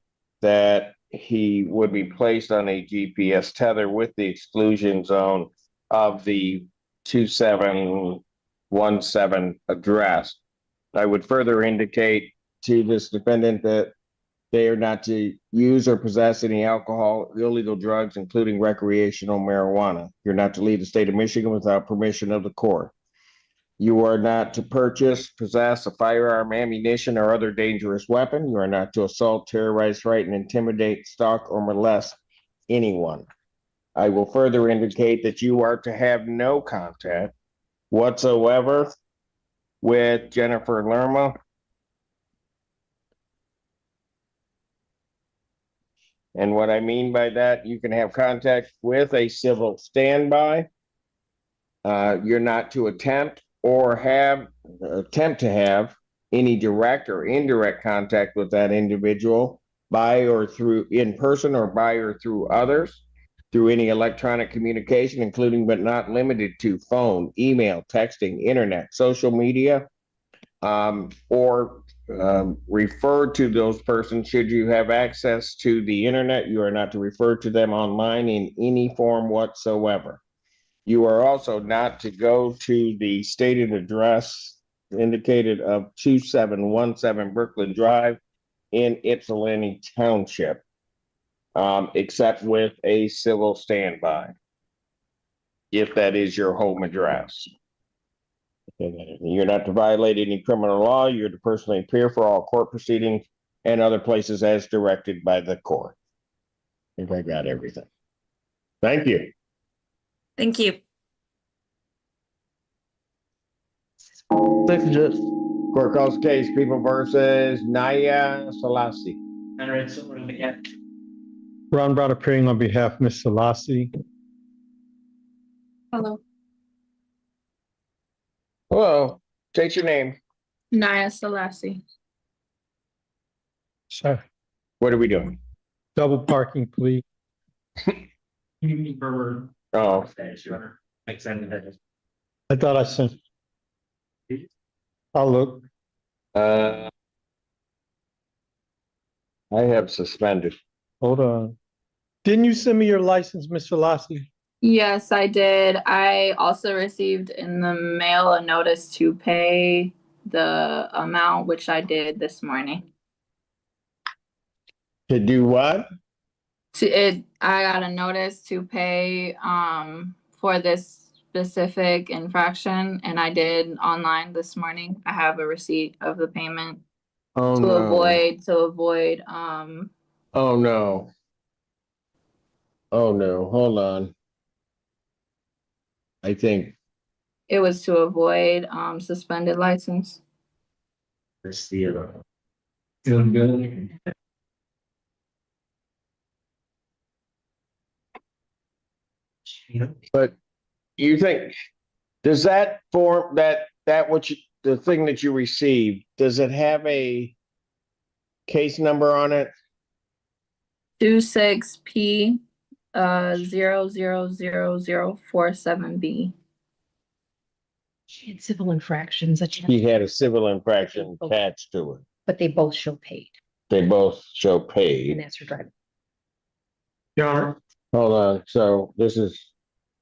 E: he would be placed on a GPS tether with the exclusion zone of the 2717 address. I would further indicate to this defendant that they are not to use or possess any alcohol, illegal drugs, including recreational marijuana. You're not to leave the state of Michigan without permission of the court. You are not to purchase, possess a firearm, ammunition, or other dangerous weapon. You are not to assault, terrorize, frighten, intimidate, stalk, or molest anyone. I will further indicate that you are to have no contact whatsoever with Jennifer Lerma, and what I mean by that, you can have contact with a civil standby. You're not to attempt to have any direct or indirect contact with that individual by or through in person or by or through others, through any electronic communication, including but not limited to phone, email, texting, internet, social media, or refer to those persons should you have access to the internet. You are not to refer to them online in any form whatsoever. You are also not to go to the stated address indicated of 2717 Brooklyn Drive in Ypsilanti Township, except with a civil standby, if that is your home address. You're not to violate any criminal law. You're to personally appear for all court proceedings and other places as directed by the court. I think I got everything. Thank you.
K: Thank you.
E: Thank you, Judge. Court calls the case People versus Naya Selassie.
L: Ron Brown appearing on behalf of Ms. Selassie.
N: Hello,
E: Hello, state your name.
N: Naya Selassie.
L: Sorry.
E: What are we doing?
L: Double parking, please.
E: Oh,
L: I thought I sent. I'll look.
E: I have suspended.
L: Hold on. Didn't you send me your license, Mr. Lassie?
N: Yes, I did. I also received in the mail a notice to pay the amount, which I did this morning.
E: To do what?
N: I got a notice to pay for this specific infraction, and I did online this morning. I have a receipt of the payment
E: Oh,
N: to
E: no.
N: avoid
E: Oh, no. Oh, no. Hold on. I think.
N: it was to avoid suspended license.
G: Feeling good?
E: But you think, does that form, the thing that you received, does it have a case number on it?
N: 26P 000047B.
I: She had civil infractions that
E: He had a civil infraction attached to it.
I: but they both show paid,
E: They both show
I: and
E: paid.
I: that's her driving.
G: Your Honor.
E: Hold on, so this is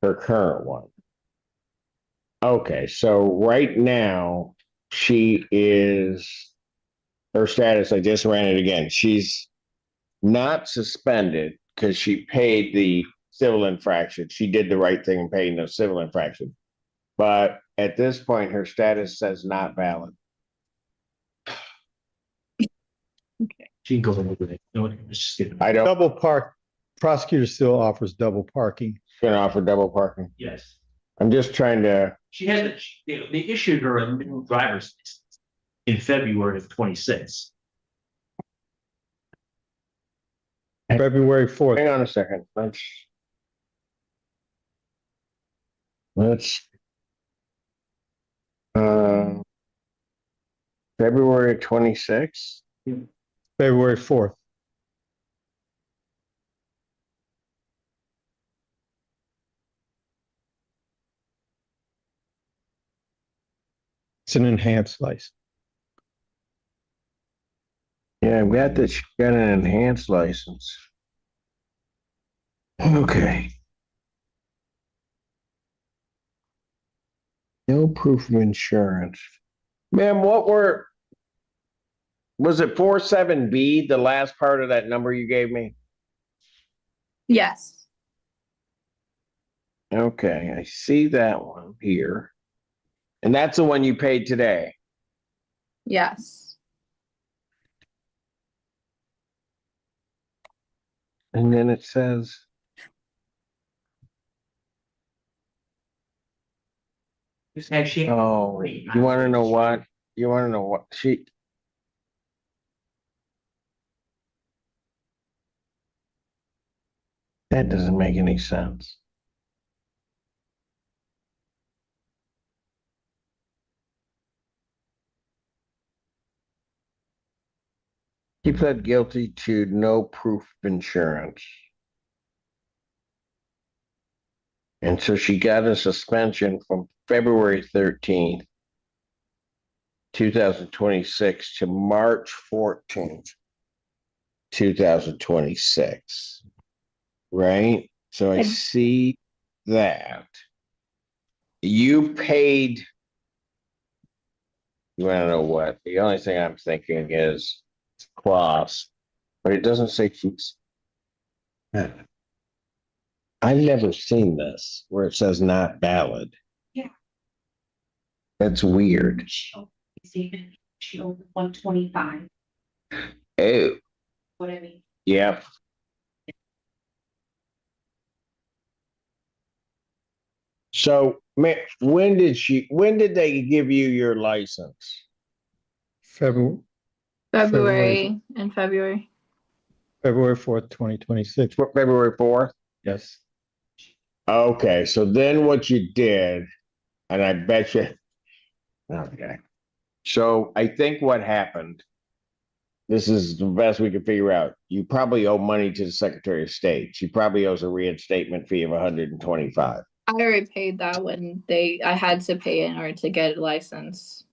E: her current one. Okay, so right now, her status, I just ran it again. She's not suspended because she paid the civil infraction. She did the right thing and paid the civil infraction. But at this point, her status says not valid.
G: She can go over it. No, just get it.
E: I don't
L: Double park, prosecutor still offers double parking.
E: gonna offer double parking.
G: Yes.
E: I'm just trying to,
G: She had, they issued her a new driver's license in February of 26.
L: February 4th.
E: hang on a second. Let's February 26th.
L: February 4th. It's an enhanced license.
E: Yeah, I'm glad that she got an enhanced license. Okay. No proof of insurance. Ma'am, was it 47B, the last part of that number you gave me?
N: Yes.
E: Okay, I see that one here. And that's the one you paid today.
N: Yes.
E: And then it says. Oh, you want to know what? You want to know what that doesn't make any sense. He pled guilty to no proof of insurance. And so she got a suspension from February 13th, 2026 to March 14th, 2026. Right? So I see that. You paid, you want to know what? The only thing I'm thinking is clause, but it doesn't say she's. I've never seen this where it says not valid.
I: Yeah.
E: That's weird.
I: She owed 125.
E: Oh,
I: What I mean.
E: yeah. So, when did they give you your license?
L: February
N: February.
L: 4th, 2026.
E: February 4th?
L: Yes.
E: Okay, so then what you did, and I bet you, okay. So I think what happened, this is the best we could figure out. You probably owe money to the Secretary of State. She probably owes a reinstatement fee of 125.
N: I already paid that when I had to pay in order to get a license.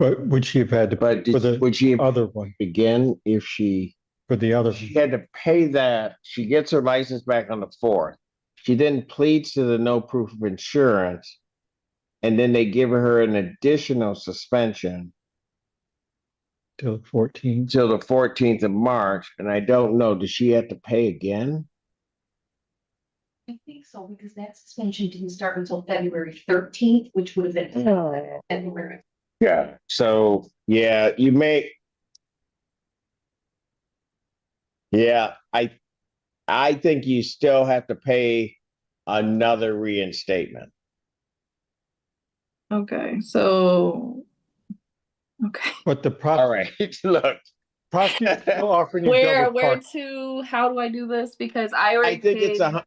L: But would she have had to pay for the
E: would she
L: other one?
E: Again, if she
L: For the other.
E: she had to pay that, she gets her license back on the 4th. She then pleads to the no proof of insurance, and then they give her an additional suspension
L: till 14.
E: till the 14th of March, and I don't know, does she have to pay again?
I: I think so, because that suspension didn't start until February 13th, which would have been February.
E: Yeah. So, yeah, you may. Yeah, I think you still have to pay another reinstatement.
N: Okay, so, okay.
L: But the
E: All right, look.
L: prosecutor's still offering you
N: Where
L: double park.
N: to, how do I do this? Because I already
E: I think
N: paid.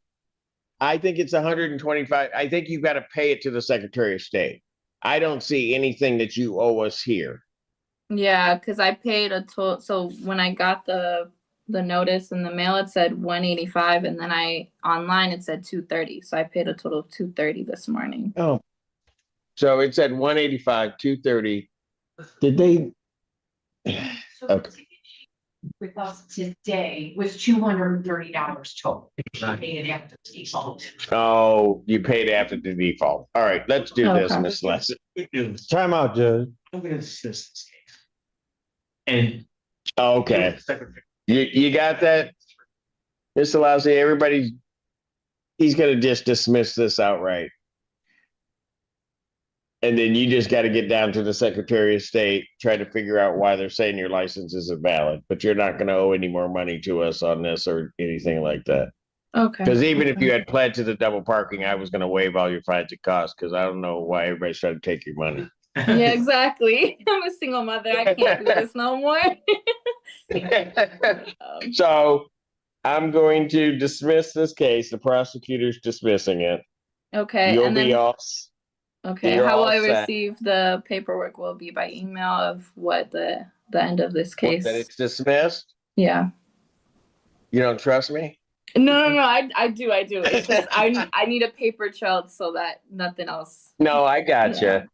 E: I think it's 125. I think you've got to pay it to the Secretary of State. I don't see anything that you owe us here.
N: Yeah, because I paid a total, so when I got the notice in the mail, it said 185, and then online it said 230. So I paid a total of 230 this morning.
E: Oh. So it said 185, 230. Did they? Okay.
I: With us today was $230 total. I paid it after the default.
E: Oh, you paid after the default. All right, let's do this,
N: Okay.
E: Miss Leslie.
L: Time out, Judge.
O: I'm gonna dismiss this case. And.
E: Okay, you got that, Mr. Lousy? He's gonna just dismiss this outright. And then you just got to get down to the Secretary of State, try to figure out why they're saying your license isn't valid, but you're not going to owe any more money to us on this or anything like that.
N: Okay.
E: Because even if you had pled to the double parking, I was going to waive all your fines and costs because I don't know why everybody's trying to take your money.
N: Yeah, exactly. I'm a single mother. I can't do this no more.
E: So I'm going to dismiss this case. The prosecutor's dismissing it.
N: Okay.
E: You'll
N: and
E: be
N: then,
E: off.
N: okay.
E: you're
N: How will
E: all
N: I
E: set.
N: receive the paperwork? Will it be by email of what the end of this case?
E: That it's dismissed?
N: Yeah.
E: You don't trust me?
N: No. I do. It's just I need a paper trail so that nothing else.
E: No, I gotcha.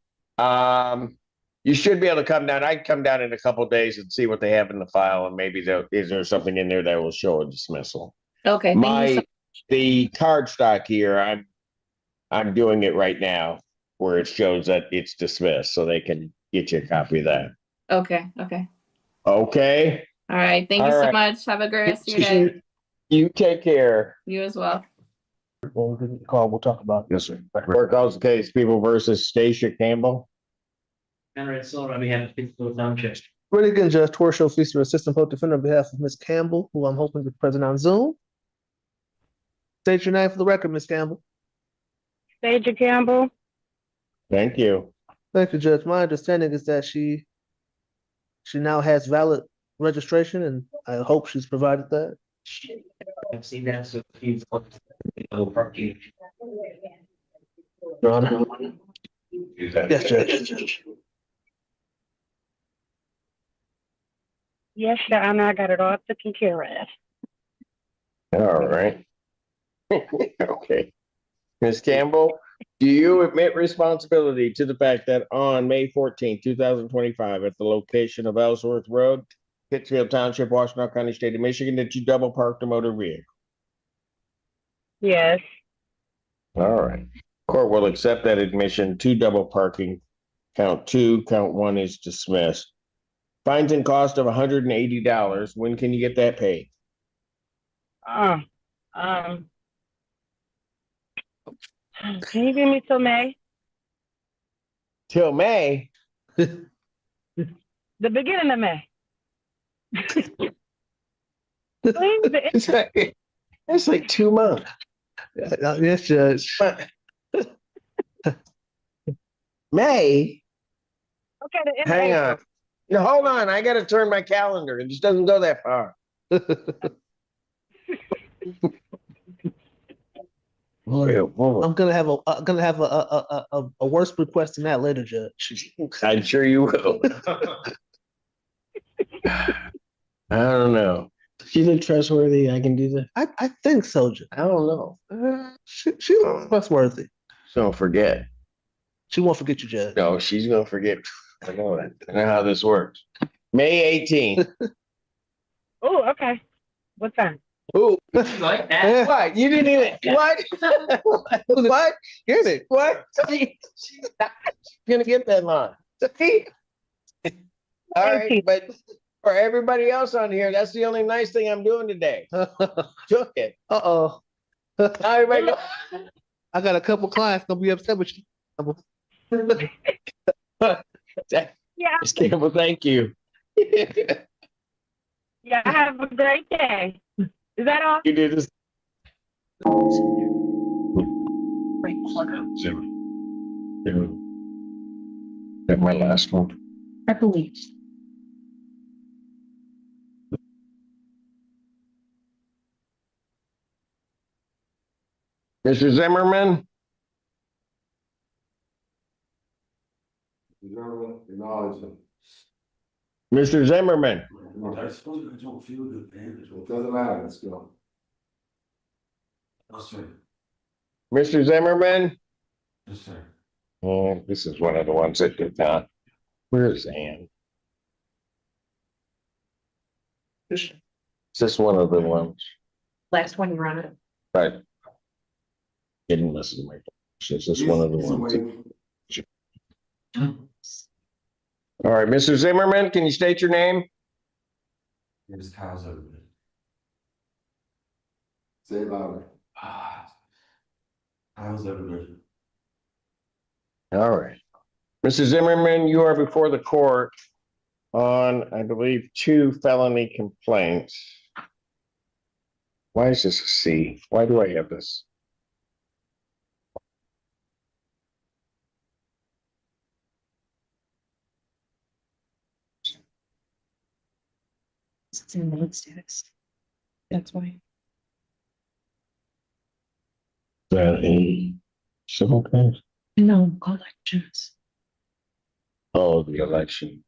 E: You should be able to come down. I can come down in a couple days and see what they have in the file, and maybe is there something in there that will show a dismissal.
N: Okay. Thank you so
E: The card stock here, I'm doing it right now where it shows that it's dismissed, so they can get you a copy of that.
N: Okay.
E: Okay.
N: All right. Thank you
E: All
N: so
E: right.
N: much. Have a great rest of your day.
E: You take care.
N: You as well.
O: We'll give you a call, we'll talk about.
E: Yes, sir. Court calls the case, People versus Stacia Campbell.
O: Conrad Silver on behalf of Pittsfield Township.
P: Really good, Judge Torshall, Feaster, Assistant Public Defender, on behalf of Ms. Campbell, who I'm hoping is present on Zoom. State your name for the record, Ms. Campbell.
Q: Stacia Campbell.
E: Thank you.
P: Thank you, Judge. My understanding is that she now has valid registration, and I hope she's provided that.
O: I've seen that, so he's. Parking.
P: Your Honor. Yes, Judge.
Q: Yes, Your Honor, I got it all taken care of.
E: All right. Okay. Ms. Campbell, do you admit responsibility to the fact that on May 14, 2025, at the location of Ellsworth Road, Pittsfield Township, Washington County, State of Michigan, that you double parked a motor vehicle?
Q: Yes.
E: All right. Court will accept that admission to double parking. Count 2, count 1 is dismissed. Fines and cost of $180. When can you get that paid?
Q: Can you give me till May?
E: Till May?
Q: The beginning of May.
E: It's like 2 months.
P: Yes, Judge.
E: May?
Q: Okay, the end of
E: Hang
Q: April.
E: on. No, hold on. I got to turn my calendar. It just doesn't go that far.
P: I'm gonna have a worse request than that later, Judge.
E: I'm sure you will. I don't know. Do you think trustworthy? I can do that?
P: I think so, Judge.
E: I don't know.
P: She's trustworthy.
E: She's gonna forget.
P: She won't forget you, Judge.
E: No, she's gonna forget. I know that. I know how this works. May 18th.
Q: Oh, okay. What time?
E: Ooh.
O: Like that?
E: What? You didn't even what? What?
P: Get it?
E: What? She's not gonna get that line. All right, but for everybody else on here, that's the only nice thing I'm doing today. Took it.
P: Uh-oh.
E: Now everybody go.
P: I got a couple clients gonna be upset with you.
Q: Yeah.
E: Ms. Campbell, thank you.
Q: Yeah, have a great day. Is that all?
E: You did this.
I: Right, plug up.
E: That my last one.
I: I believe.
E: Mr. Zimmerman? Mr. Zimmerman?
R: I suppose I don't feel good, man. It doesn't matter. Let's go. Yes, sir.
E: Mr. Zimmerman?
R: Yes, sir.
E: Oh, this is one of the ones that did not. Where's Ann? Is this one of the ones?
I: Last one, Your Honor.
E: Right. Didn't listen to my. Is this one of the ones? All right, Mr. Zimmerman, can you state your name?
R: It is Kyle Zimmerman. Say it louder. Kyle Zimmerman.
E: All right. Mr. Zimmerman, you are before the court on, I believe, 2 felony complaints. Why is this a C? Why do I have this?
I: It's in loan status. That's why.
E: That a civil case?
I: No, collections.
E: Oh, the election.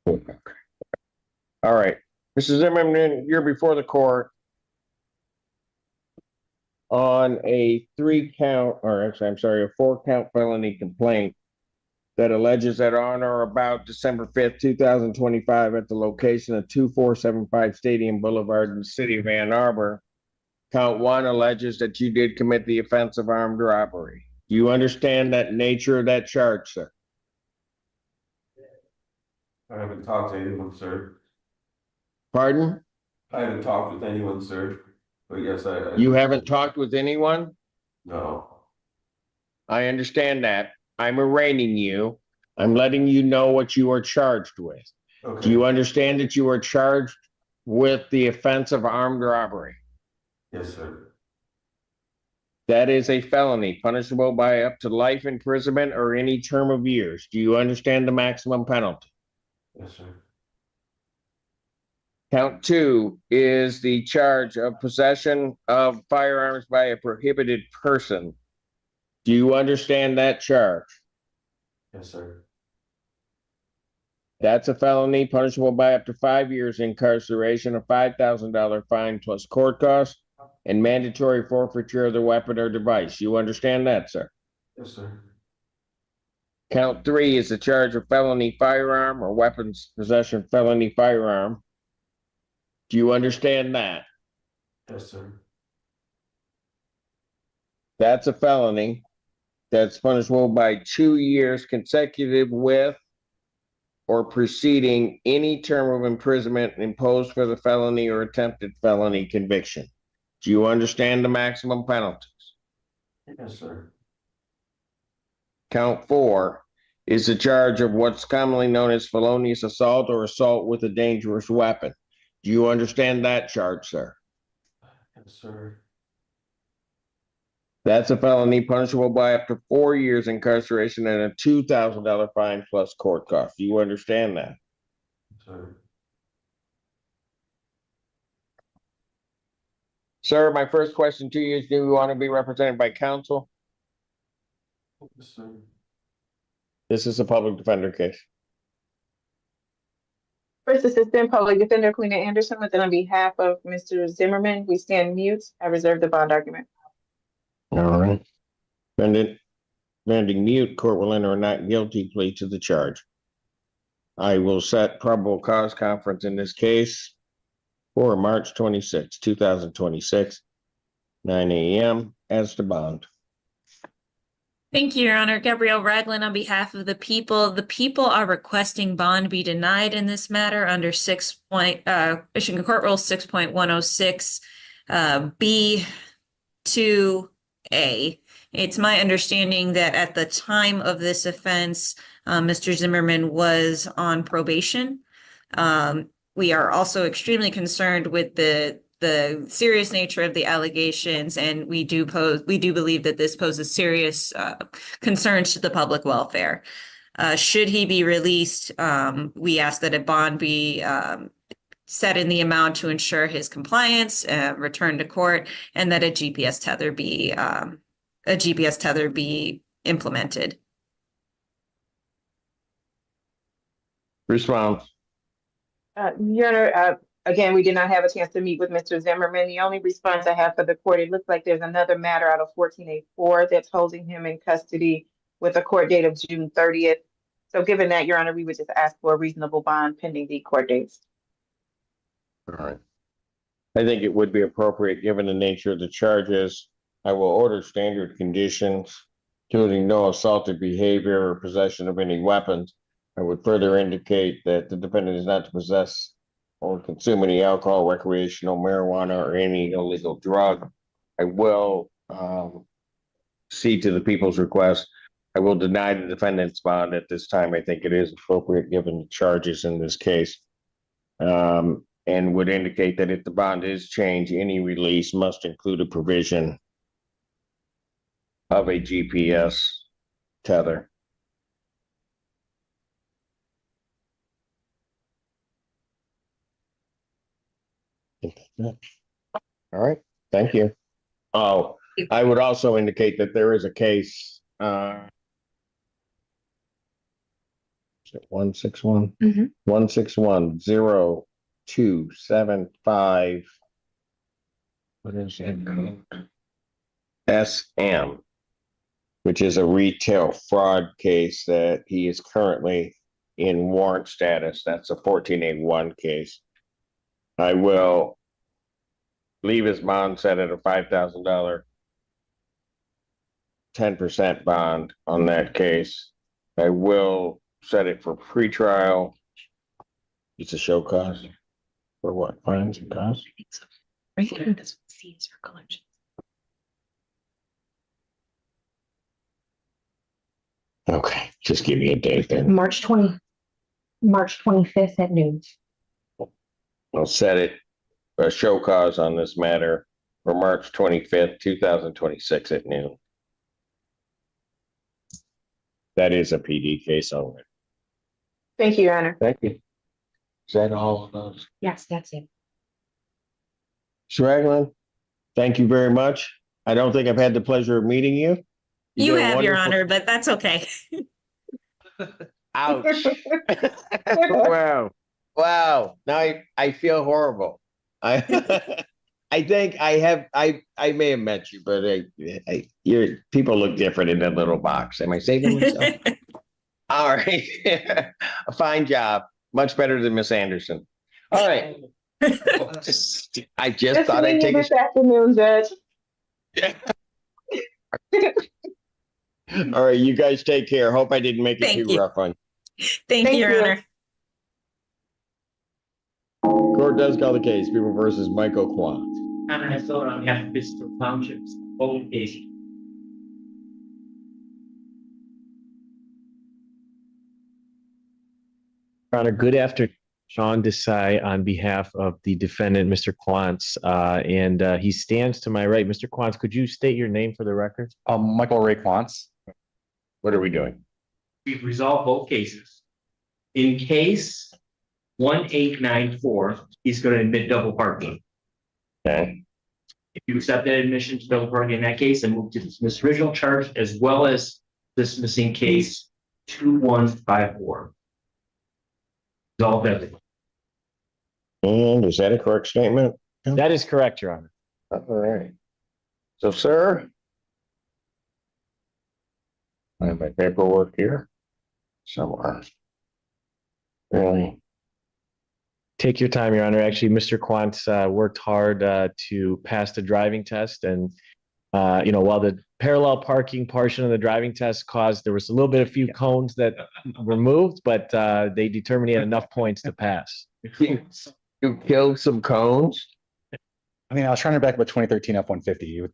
E: Okay. All right. Mr. Zimmerman, you're before the court on a 3-count, or actually, I'm sorry, a 4-count felony complaint that alleges that on or about December 5th, 2025, at the location of 2475 Stadium Boulevard in the city of Ann Arbor, count 1 alleges that you did commit the offense of armed robbery. Do you understand that nature of that charge, sir?
R: I haven't talked to anyone, sir.
E: Pardon?
R: I haven't talked with anyone, sir. But yes, I
E: You haven't talked with anyone?
R: No.
E: I understand that. I'm arraigning you. I'm letting you know what you are charged with.
R: Okay.
E: Do you understand that you are charged with the offense of armed robbery?
R: Yes, sir.
E: That is a felony punishable by up to life imprisonment or any term of years. Do you understand the maximum penalty?
R: Yes, sir.
E: Count 2 is the charge of possession of firearms by a prohibited person. Do you understand that charge?
R: Yes, sir.
E: That's a felony punishable by up to 5 years incarceration, a $5,000 fine plus court costs, and mandatory forfeiture of the weapon or device. You understand that, sir?
R: Yes, sir.
E: Count 3 is the charge of felony firearm or weapons possession felony firearm. Do you understand that?
R: Yes, sir.
E: That's a felony that's punishable by 2 years consecutive with or preceding any term of imprisonment imposed for the felony or attempted felony conviction. Do you understand the maximum penalties?
R: Yes, sir.
E: Count 4 is the charge of what's commonly known as felonious assault or assault with a dangerous weapon. Do you understand that charge, sir?
R: Yes, sir.
E: That's a felony punishable by up to 4 years incarceration and a $2,000 fine plus court costs. Do you understand that?
R: Yes, sir.
E: Sir, my first question to you is, do you want to be represented by counsel?
R: Yes, sir.
E: This is a public defender case.
H: First Assistant Public Defender Queen Anderson, with on behalf of Mr. Zimmerman, we stand mute. I reserve the bond argument.
E: All right. Defendant, standing mute, court will enter a not guilty plea to the charge. I will set probable cause conference in this case for March 26, 2026, 9 a.m. as to bond.
K: Thank you, Your Honor. Gabrielle Ragland on behalf of the people. The people are requesting bond be denied in this matter under Michigan Court Rule 6.106 B2A. It's my understanding that at the time of this offense, Mr. Zimmerman was on probation. We are also extremely concerned with the serious nature of the allegations, and we do believe that this poses serious concerns to the public welfare. Should he be released, we ask that a bond be set in the amount to ensure his compliance, return to court, and that a GPS tether be implemented.
E: Response.
H: Your Honor, again, we did not have a chance to meet with Mr. Zimmerman. The only response I have for the court, it looks like there's another matter out of 14A4 that's holding him in custody with a court date of June 30th. So given that, Your Honor, we would just ask for a reasonable bond pending the court dates.
E: All right. I think it would be appropriate, given the nature of the charges. I will order standard conditions, including no assaultive behavior or possession of any weapons. I would further indicate that the defendant is not to possess or consume any alcohol, recreational marijuana, or any illegal drug. I will cede to the people's request. I will deny the defendant's bond at this time. I think it is appropriate given the charges in this case. And would indicate that if the bond is changed, any release must include a provision of a GPS tether. All right, thank you. Oh, I would also indicate that there is a case. Is it 161? 161-0275. What is that code? SM, which is a retail fraud case that he is currently in warrant status. That's a 14A1 case. I will leave his bond set at a $5,000, 10% bond on that case. I will set it for pretrial. It's a show cause for what? Fines and costs?
I: I think so. Right here, this one sees for collections.
E: Okay, just give me a date then.
I: March 25th at noon.
E: I'll set it a show cause on this matter for March 25th, 2026 at noon. That is a PD case only.
H: Thank you, Your Honor.
E: Thank you. Is that all of those?
I: Yes, that's it.
E: Ms. Ragland, thank you very much. I don't think I've had the pleasure of meeting you.
K: You have, Your Honor, but that's okay.
E: Ouch. Wow. Now I feel horrible. I think I may have met you, but your people look different in that little box. Am I saving myself? All right. A fine job. Much better than Miss Anderson. All right. I just thought I'd take
H: this afternoon, Judge.
E: All right, you guys take care. Hope I didn't make it too rough on you.
K: Thank you, Your Honor.
E: Court does call the case. People versus Michael Kwan.
O: And I thought on behalf of Mr. Township's whole case.
S: Your Honor, good afternoon. Sean Desai on behalf of the defendant, Mr. Quantz, and he stands to my right. Mr. Quantz, could you state your name for the record?
T: Michael Ray Quantz.
E: What are we doing?
O: We've resolved both cases. In case 1894, he's going to admit double parking.
E: Okay.
O: If you accept that admission to double parking in that case and move to dismiss original charge as well as dismissing case 2154. Resolve everything.
E: And is that a correct statement?
S: That is correct, Your Honor.
E: All right. So, sir, I have my paperwork here somewhere. Really?
S: Take your time, Your Honor. Actually, Mr. Quantz worked hard to pass the driving test, and While the parallel parking portion of the driving test there was a little bit, a few cones that were moved, but they determined he had enough points to pass.
E: You killed some cones?
T: I mean, I was trying to back up a 2013 F-150 with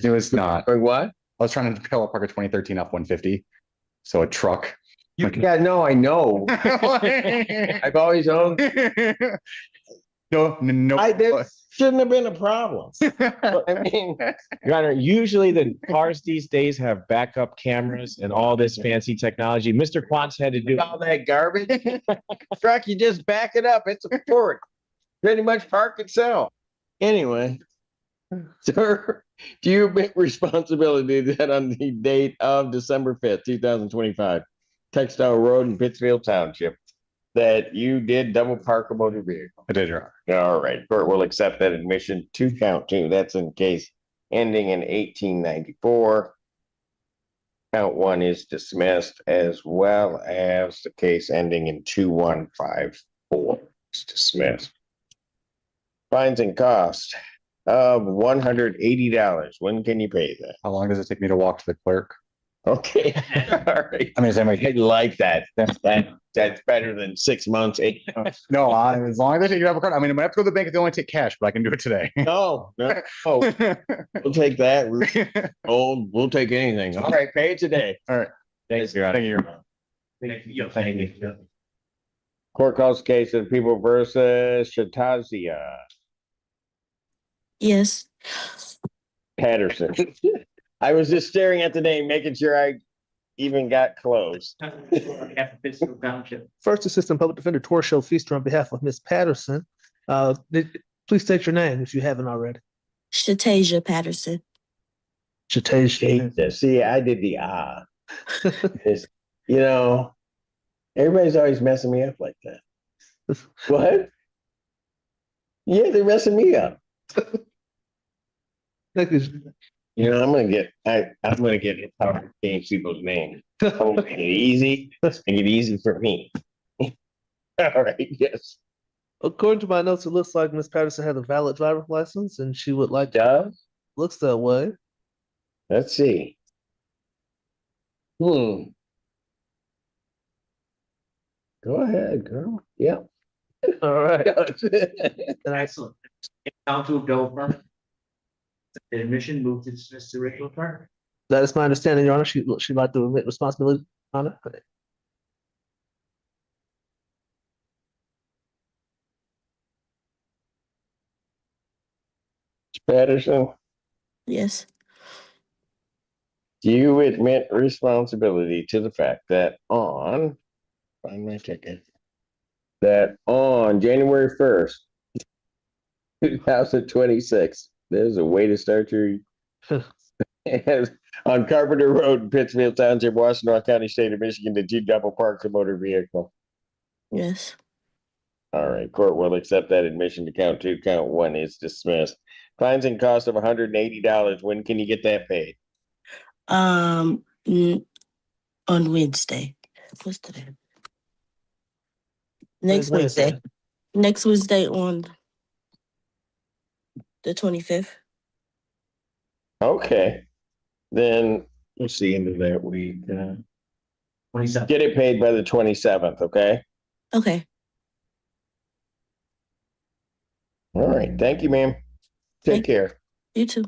T: it was not.
E: Or what?
T: I was trying to parallel park a 2013 F-150. So a truck.
E: Yeah, no, I know. I've always owned.
T: No.
E: That shouldn't have been a problem. I mean,
S: Your Honor, usually the cars these days have backup cameras and all this fancy technology. Mr. Quantz had to do
E: all that garbage. Truck, you just back it up. It's a Ford. Pretty much park itself. Anyway, sir, do you admit responsibility that on the date of December 5th, 2025, Textile Road in Pittsfield Township, that you did double park a motor vehicle?
T: I did, Your Honor.
E: All right, court will accept that admission to count 2. That's in case ending in 1894. Count 1 is dismissed, as well as the case ending in 2154 is dismissed. Fines and costs of $180. When can you pay that?
T: How long does it take me to walk to the clerk?
E: Okay. All right.
T: I mean, is anybody
E: I like that. That's better than 6 months, 8 months.
T: No, as long as I take your debit card. I mean, I'm gonna have to go to the bank if they only take cash, but I can do it today.
E: No. We'll take that. We'll take anything. All right, pay it today.
T: All right.
S: Thanks, Your Honor.
T: Thank you, Your Honor.
O: Thank you.
E: Court calls case of People versus Shatazia
U: Yes.
E: Patterson. I was just staring at the name, making sure I even got close.
P: First Assistant Public Defender Torshell Feaster on behalf of Ms. Patterson. Please state your name if you haven't already.
U: Shatasia Patterson.
P: Shatasia.
E: See, I did the everybody's always messing me up like that. What? Yeah, they're messing me up. I'm gonna get empowered to change people's names. I'm gonna make it easy. Make it easy for me. All right, yes.
P: According to my notes, it looks like Ms. Patterson has a valid driver's license and she would like
E: to.
P: Looks that way.
E: Let's see. Go ahead, girl. Yeah.
P: All right.
O: Excellent. Down to a double permit. Admission move to dismiss the original charge.
P: That is my understanding, Your Honor. She'd like to admit responsibility, Your Honor.
E: Patterson,
U: Yes.
E: do you admit responsibility to the fact that find my ticket, that on January 1st, 2026, there's a way to start your on Carpenter Road in Pittsfield Township, Washtenaw County, State of Michigan, did you double park a motor vehicle?
U: Yes.
E: All right, court will accept that admission to count 2. Count 1 is dismissed. Fines and costs of $180. When can you get that paid?
U: On Wednesday. What's today? Next Wednesday. Next Wednesday on the 25th.
E: Okay. Then we'll see into that week.
O: 27th.
E: Get it paid by the 27th, okay?
U: Okay.
E: All right. Thank you, ma'am. Take care.
U: You too.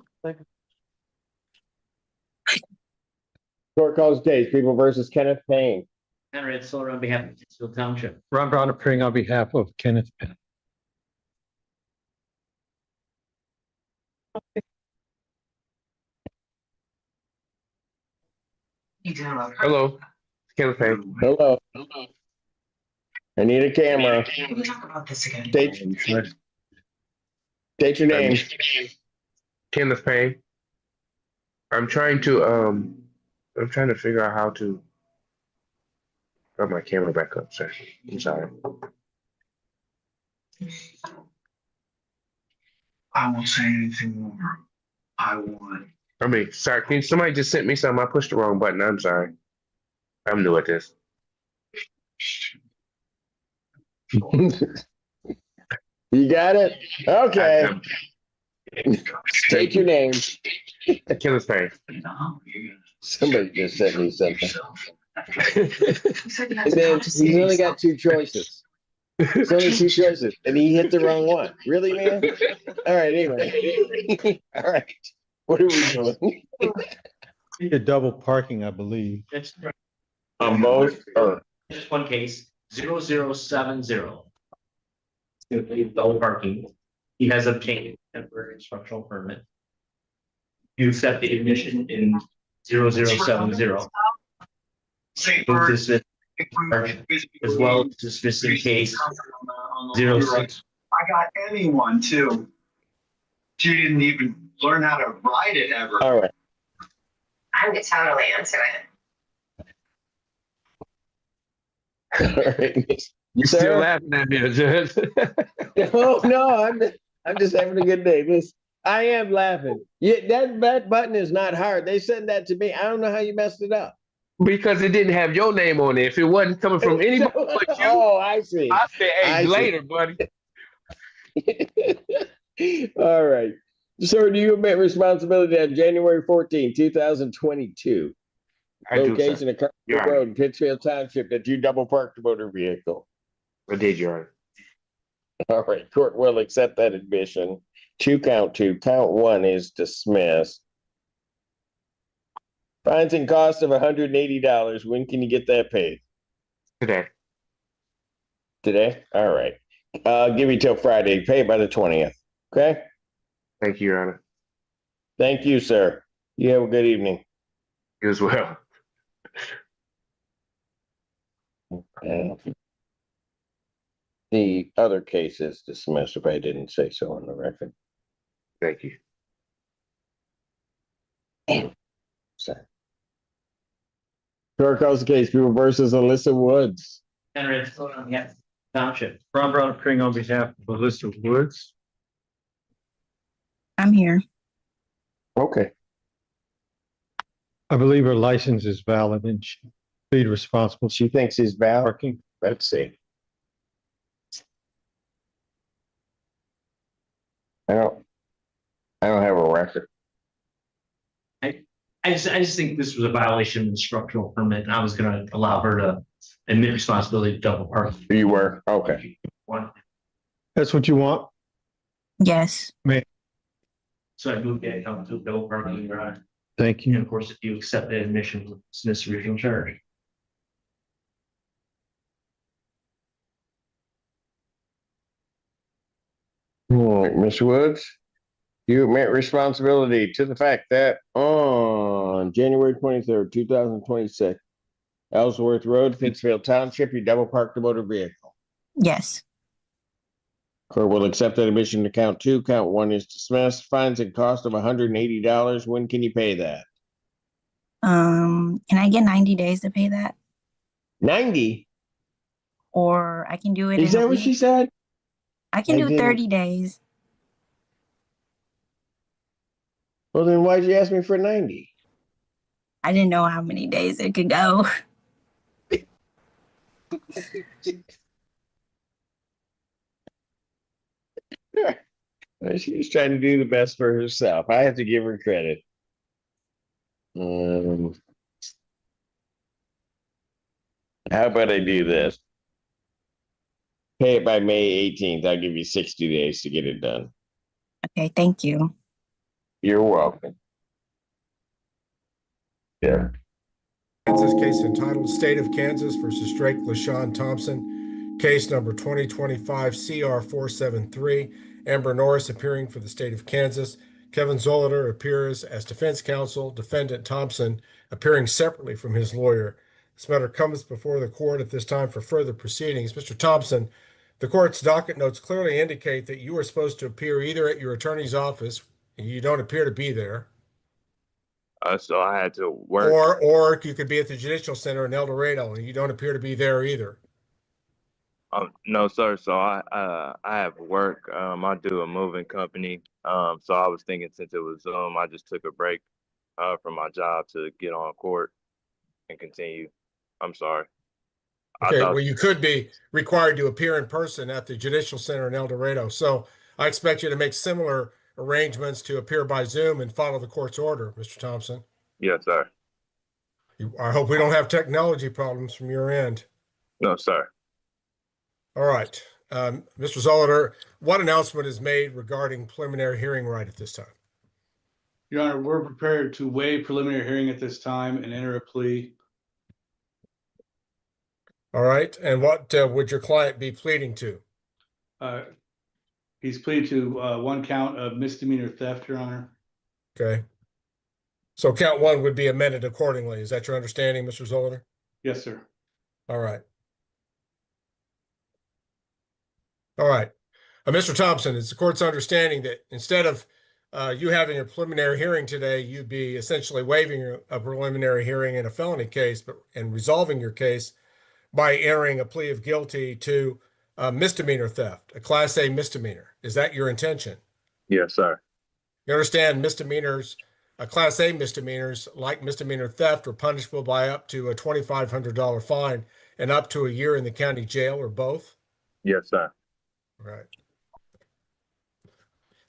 E: Court calls case, People versus Kenneth Payne.
O: Conrad Solar on behalf of Pittsfield Township.
L: Ron Brown appearing on behalf of Kenneth Payne.
E: Hello. Kenneth Payne. Hello. I need a camera.
I: We'll talk about this again.
E: State your name.
V: Kenneth Payne. I'm trying to figure out how to put my camera back up, sir. I'm sorry.
R: I won't say anything more. I want.
V: I mean, sorry, can somebody just sent me something? I pushed the wrong button. I'm sorry. I'm new at this.
E: You got it? Okay. State your name.
V: Killer's pain.
E: Somebody just sent me something. And then he's only got two choices. It's only two choices, and he hit the wrong one. Really, man? All right, anyway. All right. What are we doing?
L: A double parking, I believe.
O: That's correct.
E: On both? Or
O: Just one case, 0070. Simply double parking. He has obtained a temporary instructional permit. You accept the admission in 0070. Move to dismiss charge, as well as dismissing case 06.
A: I got anyone too. She didn't even learn how to write it ever.
E: all right.
B: I would totally answer it.
E: All right.
V: You
E: Sir?
V: still laughing at me, Judge?
E: No, I'm just having a good day. Listen, I am laughing. Yeah, that button is not hard. They sent that to me. I don't know how you messed it up.
V: Because it didn't have your name on it. If it wasn't coming from anybody but you,
E: Oh, I see.
V: I said, hey,
E: I see.
V: later, buddy.
E: All right. Sir, do you admit responsibility on January 14, 2022?
V: I do,
E: Location
V: sir.
E: of Carter
V: Your Honor.
E: Road in Pittsfield Township that you double parked the motor vehicle.
V: I did, Your Honor.
E: All right, court will accept that admission. Count two. Count one is dismissed. Fines and cost of $180. When can you get that paid?
V: Today.
E: Today? All right. I'll give you till Friday. Pay it by the 20th. Okay?
V: Thank you, Your Honor.
E: Thank you, sir. You have a good evening.
V: You as well.
E: The other case is dismissed if I didn't say so on the record.
V: Thank you.
E: Sorry. Clerk calls the case, People versus Alyssa Woods.
O: Henry, it's on behalf of the township.
L: Ron Brown appearing on behalf of Alyssa Woods.
U: I'm here.
E: Okay.
L: I believe her license is valid and she be responsible.
E: She thinks he's valid.
L: Parking.
E: Let's see. I don't have a record.
O: I just think this was a violation of the instructional permit, and I was gonna allow her to admit responsibility to double park.
E: You were? Okay.
O: One.
L: That's what you want?
U: Yes.
O: So I moved that down to double parking, Your Honor.
L: Thank
O: And
L: you.
O: of course, if you accept the admission, we'll dismiss the original charge.
E: All right, Ms. Woods, you admit responsibility to the fact that on January 23rd, 2026, Ellsworth Road, Pittsfield Township, you double parked the motor vehicle.
U: Yes.
E: Court will accept that admission to count two. Count one is dismissed. Fines and cost of $180. When can you pay that?
U: Can I get 90 days to pay that?
E: 90?
U: Or I can do it
E: Is
U: in a
E: that what
U: week.
E: she said?
U: I can
E: I
U: do
E: didn't-
U: 30 days.
E: Well, then why'd you ask me for 90?
U: I didn't know how many days it could go.
E: She was trying to do the best for herself. I have to give her credit. How about I do this? Pay it by May 18th. I'll give you 60 days to get it done.
U: Okay, thank you.
E: You're welcome. Yeah.
W: Kansas case entitled State of Kansas versus Drake LaShawn Thompson, case number 2025 CR 473. Amber Norris appearing for the state of Kansas. Kevin Zoliter appears as defense counsel. Defendant Thompson appearing separately from his lawyer. This matter comes before the court at this time for further proceedings. Mr. Thompson, the court's docket notes clearly indicate that you are supposed to appear either at your attorney's office, and you don't appear to be there,
V: So I had to work.
W: or you could be at the Judicial Center in El Dorado, and you don't appear to be there either.
V: No, sir. So I have work. I do a moving company. So I was thinking since it was Zoom, I just took a break from my job to get on court and continue. I'm sorry.
W: Okay, well, you could be required to appear in person at the Judicial Center in El Dorado. So I expect you to make similar arrangements to appear by Zoom and follow the court's order, Mr. Thompson.
V: Yes, sir.
W: I hope we don't have technology problems from your end.
V: No, sir.
W: All right. Mr. Zollider, what announcement is made regarding preliminary hearing right at this time?
C: Your Honor, we're prepared to waive preliminary hearing at this time and enter a plea.
W: All right. And what would your client be pleading to?
C: He's pleaded to one count of misdemeanor theft, Your Honor.
W: Okay. So count one would be amended accordingly. Is that your understanding, Mr. Zollider?
C: Yes, sir.
W: All right. All right. Mr. Thompson, it's the court's understanding that instead of you having a preliminary hearing today, you'd be essentially waiving a preliminary hearing in a felony case and resolving your case by entering a plea of guilty to misdemeanor theft, a Class A misdemeanor. Is that your intention?
V: Yes, sir.
W: You understand misdemeanors, Class A misdemeanors like misdemeanor theft are punishable by up to a $2,500 fine and up to a year in the county jail or both?
V: Yes, sir.
W: Right.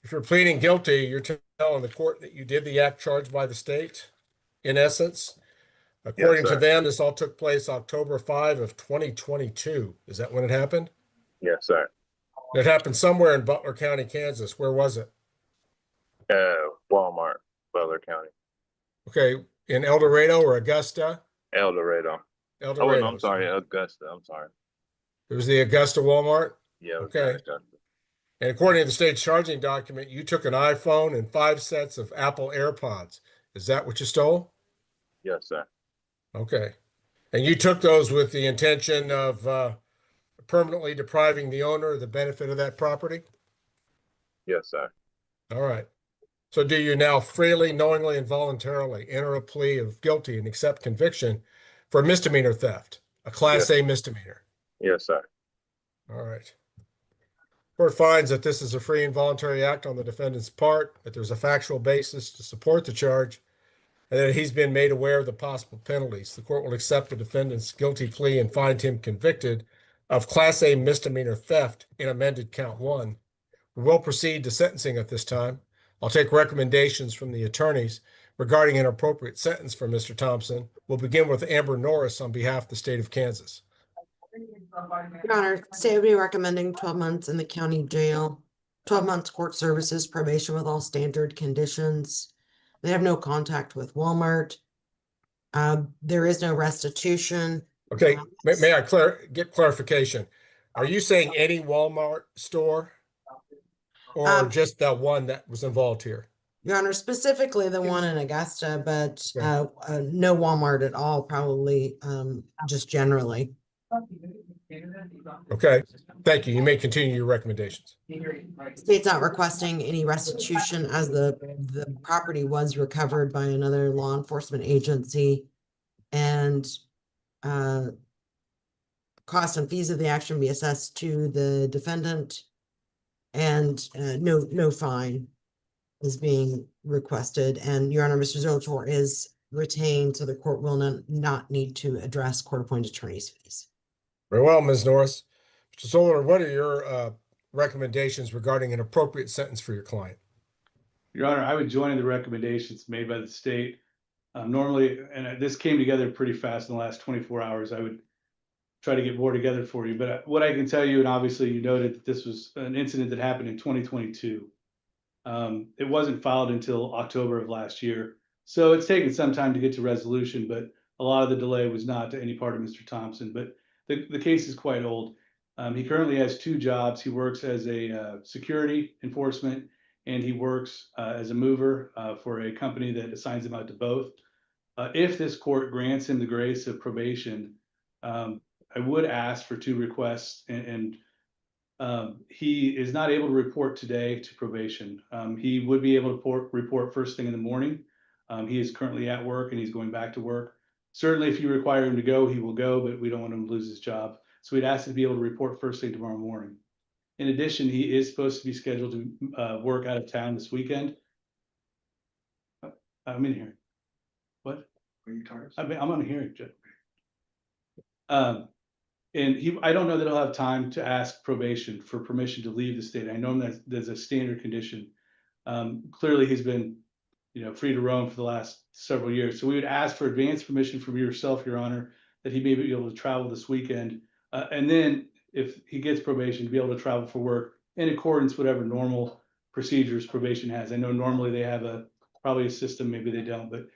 W: If you're pleading guilty, you're telling the court that you did the act charged by the state, in essence. According to them, this all took place October 5 of 2022. Is that when it happened?
V: Yes, sir.
W: It happened somewhere in Butler County, Kansas. Where was it?
V: Walmart, Butler County.
W: Okay, in El Dorado or Augusta?
V: El Dorado.
W: El Dorado.
V: Oh, no, I'm sorry, Augusta. I'm sorry.
W: It was the Augusta Walmart?
V: Yeah.
W: Okay. And according to the state's charging document, you took an iPhone and 5 sets of Apple AirPods. Is that what you stole?
V: Yes, sir.
W: Okay. And you took those with the intention of permanently depriving the owner of the benefit of that property?
V: Yes, sir.
W: All right. So do you now freely, knowingly, and voluntarily enter a plea of guilty and accept conviction for misdemeanor theft, a Class A misdemeanor?
V: Yes, sir.
W: All right. Court finds that this is a free and voluntary act on the defendant's part, that there's a factual basis to support the charge, and that he's been made aware of the possible penalties. The court will accept the defendant's guilty plea and find him convicted of Class A misdemeanor theft in amended count 1. We will proceed to sentencing at this time. I'll take recommendations from the attorneys regarding an appropriate sentence for Mr. Thompson. We'll begin with Amber Norris on behalf of the state of Kansas.
D: Your Honor, state would be recommending 12 months in the county jail, 12 months court services, probation with all standard conditions. They have no contact with Walmart. There is no restitution.
W: Okay, may I get clarification? Are you saying any Walmart store or just the one that was involved here?
D: Your Honor, specifically the one in Augusta, but no Walmart at all, probably just generally.
W: Okay, thank you. You may continue your recommendations.
D: State's not requesting any restitution as the property was recovered by another law enforcement agency, and costs and fees of the action be assessed to the defendant, and no fine is being requested. And Your Honor, Mr. Zolator is retained, so the court will not need to address court-appointed attorney's fees.
W: Very well, Ms. Norris. Mr. Zoller, what are your recommendations regarding an appropriate sentence for your client?
C: Your Honor, I would join the recommendations made by the state. Normally, and this came together pretty fast in the last 24 hours, I would try to get more together for you. But what I can tell you, and obviously you noted that this was an incident that happened in 2022. It wasn't filed until October of last year. So it's taken some time to get to resolution, but a lot of the delay was not to any part of Mr. Thompson. But the case is quite old. He currently has 2 jobs. He works as a security enforcement, and he works as a mover for a company that assigns him out to both. If this court grants him the grace of probation, I would ask for 2 requests, and he is not able to report today to probation. He would be able to report first thing in the morning. He is currently at work and he's going back to work. Certainly, if you require him to go, he will go, but we don't want him to lose his job. So we'd ask him to be able to report first thing tomorrow morning. In addition, he is supposed to be scheduled to work out of town this weekend. I'm in here. What?
W: Are you tired?
C: I'm on a hearing, Judge. And I don't know that he'll have time to ask probation for permission to leave the state. I know that there's a standard condition. Clearly, he's been, free to roam for the last several years. So we would ask for advance permission from yourself, Your Honor, that he may be able to travel this weekend. And then if he gets probation, to be able to travel for work in accordance with whatever normal procedures probation has. I know normally they have probably a system, maybe they don't, but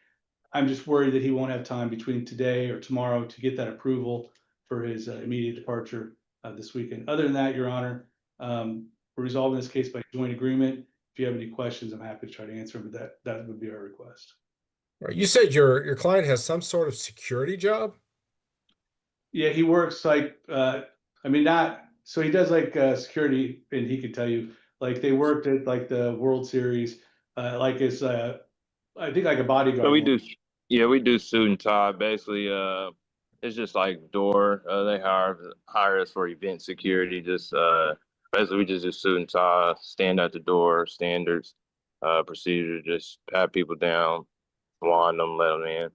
C: I'm just worried that he won't have time between today or tomorrow to get that approval for his immediate departure this weekend. Other than that, Your Honor, we're resolving this case by joint agreement. If you have any questions, I'm happy to try to answer them, but that would be our request.
W: All right, you said your client has some sort of security job?
C: Yeah, he works like, so he does like security, and he could tell you, like they worked at like the World Series, like as I think like a bodyguard.
V: So we do suit and tie. Basically, it's just like door. They hire us for event security. Just basically we just do suit and tie, stand at the door, standards, procedure, just pat people down, wand them, let them in.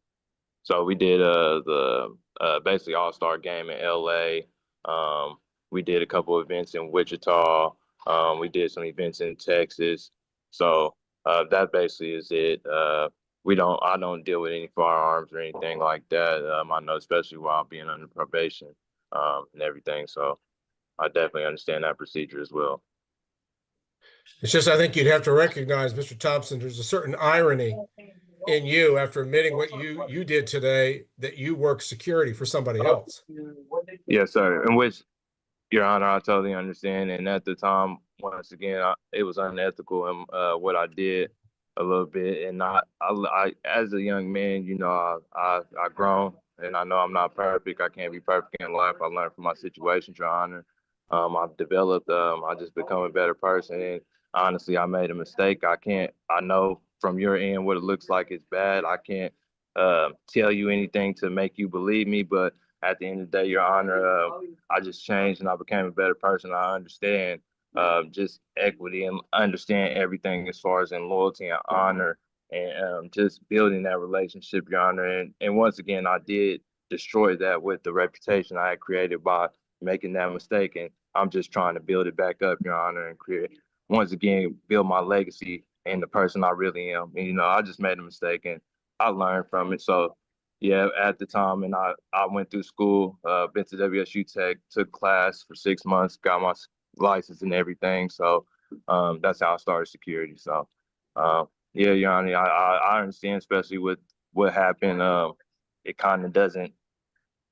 V: So we did the basically All-Star game in LA. We did a couple of events in Wichita. We did some events in Texas. So that basically is it. I don't deal with any firearms or anything like that. I know, especially while being under probation and everything. So I definitely understand that procedure as well.
W: It's just, I think you'd have to recognize, Mr. Thompson, there's a certain irony in you after admitting what you did today, that you work security for somebody else.
V: Yes, sir. In which, Your Honor, I totally understand. And at the time, once again, it was unethical in what I did a little bit. And I as a young man, I grown, and I know I'm not perfect. I can't be perfect in life. I learned from my situation, Your Honor. I've developed. I just become a better person. And honestly, I made a mistake. I know from your end what it looks like is bad. I can't tell you anything to make you believe me, but at the end of the day, Your Honor, I just changed and I became a better person. I understand just equity and understand everything as far as in loyalty and honor and just building that relationship, Your Honor. And once again, I did destroy that with the reputation I had created by making that mistake. And I'm just trying to build it back up, Your Honor, and once again, build my legacy and the person I really am. And, I just made a mistake and I learned from it. So, yeah, at the time, and I went through school, been to WSU Tech, took class for 6 months, got my license and everything. So that's how I started security. So, yeah, Your Honor, I understand, especially with what happened. It kind of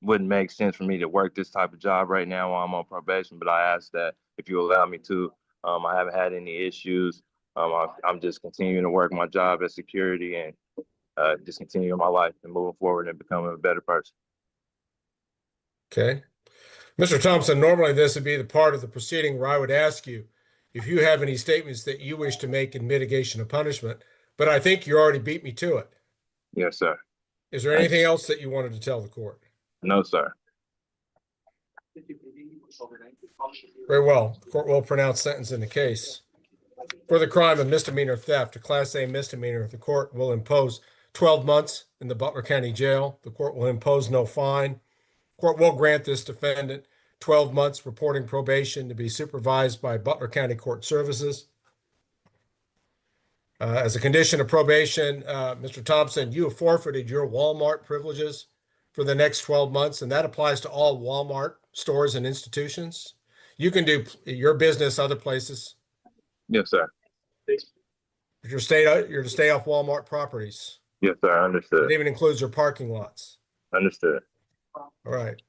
V: wouldn't make sense for me to work this type of job right now while I'm on probation, but I ask that if you allow me to. I haven't had any issues. I'm just continuing to work my job as security and just continuing my life and moving forward and becoming a better person.
W: Okay. Mr. Thompson, normally this would be the part of the proceeding where I would ask you if you have any statements that you wish to make in mitigation of punishment, but I think you already beat me to it.
V: Yes, sir.
W: Is there anything else that you wanted to tell the court?
V: No, sir.
W: Very well. The court will pronounce sentence in the case. For the crime of misdemeanor theft, a Class A misdemeanor, the court will impose 12 months in the Butler County Jail. The court will impose no fine. Court will grant this defendant 12 months reporting probation to be supervised by Butler County Court Services. As a condition of probation, Mr. Thompson, you have forfeited your Walmart privileges for the next 12 months, and that applies to all Walmart stores and institutions. You can do your business other places.
V: Yes, sir.
W: You're to stay off Walmart properties.
V: Yes, sir. Understood.
W: It even includes your parking lots.
V: Understood.
W: All right.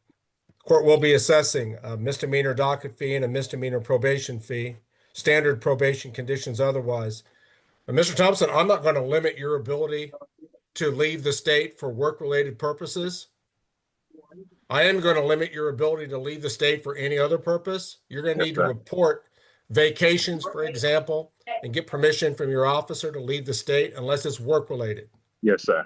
W: Court will be assessing a misdemeanor docket fee and a misdemeanor probation fee, standard probation conditions otherwise. But Mr. Thompson, I'm not going to limit your ability to leave the state for work-related purposes. I am going to limit your ability to leave the state for any other purpose. You're going to need to report vacations, for example, and get permission from your officer to leave the state unless it's work-related.
V: Yes, sir.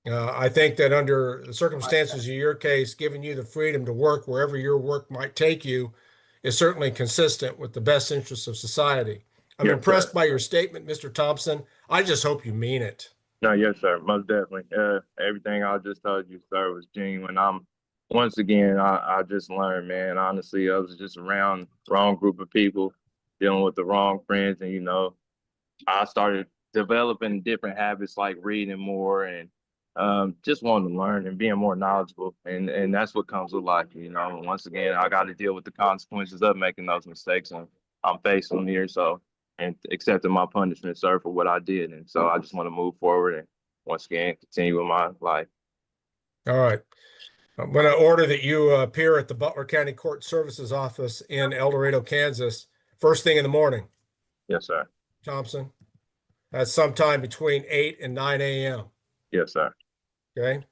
W: I think that under the circumstances of your case, giving you the freedom to work wherever your work might take you is certainly consistent with the best interests of society. I'm impressed by your statement, Mr. Thompson. I just hope you mean it.
V: No, yes, sir. Most definitely. Everything I just told you, sir, was genuine. Once again, I just learned, man. Honestly, I was just around the wrong group of people, dealing with the wrong friends, and I started developing different habits like reading more and just wanting to learn and being more knowledgeable. And that's what comes with life. You know, once again, I got to deal with the consequences of making those mistakes, and I'm facing them here. So, and accepting my punishment, sir, for what I did. And so I just want to move forward and once again continue with my life.
W: All right. I'm going to order that you appear at the Butler County Court Services Office in El Dorado, Kansas, first thing in the morning,
V: Yes, sir.
W: Thompson. That's sometime between 8 and 9 a.m.
V: Yes, sir.
W: Okay.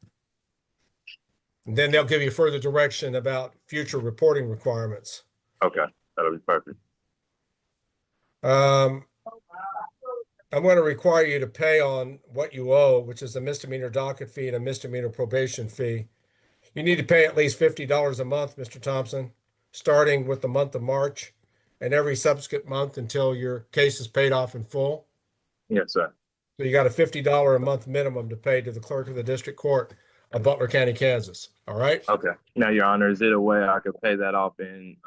W: And then they'll give you further direction about future reporting requirements.
V: Okay, that'll be perfect.
W: I'm going to require you to pay on what you owe, which is a misdemeanor docket fee and a misdemeanor probation fee. You need to pay at least $50 a month, Mr. Thompson, starting with the month of March and every subsequent month until your case is paid off in full.
V: Yes, sir.
W: So you got a $50 a month minimum to pay to the clerk of the district court of Butler County, Kansas. All right?
V: Okay. Now, Your Honor, is it a way I could pay that off in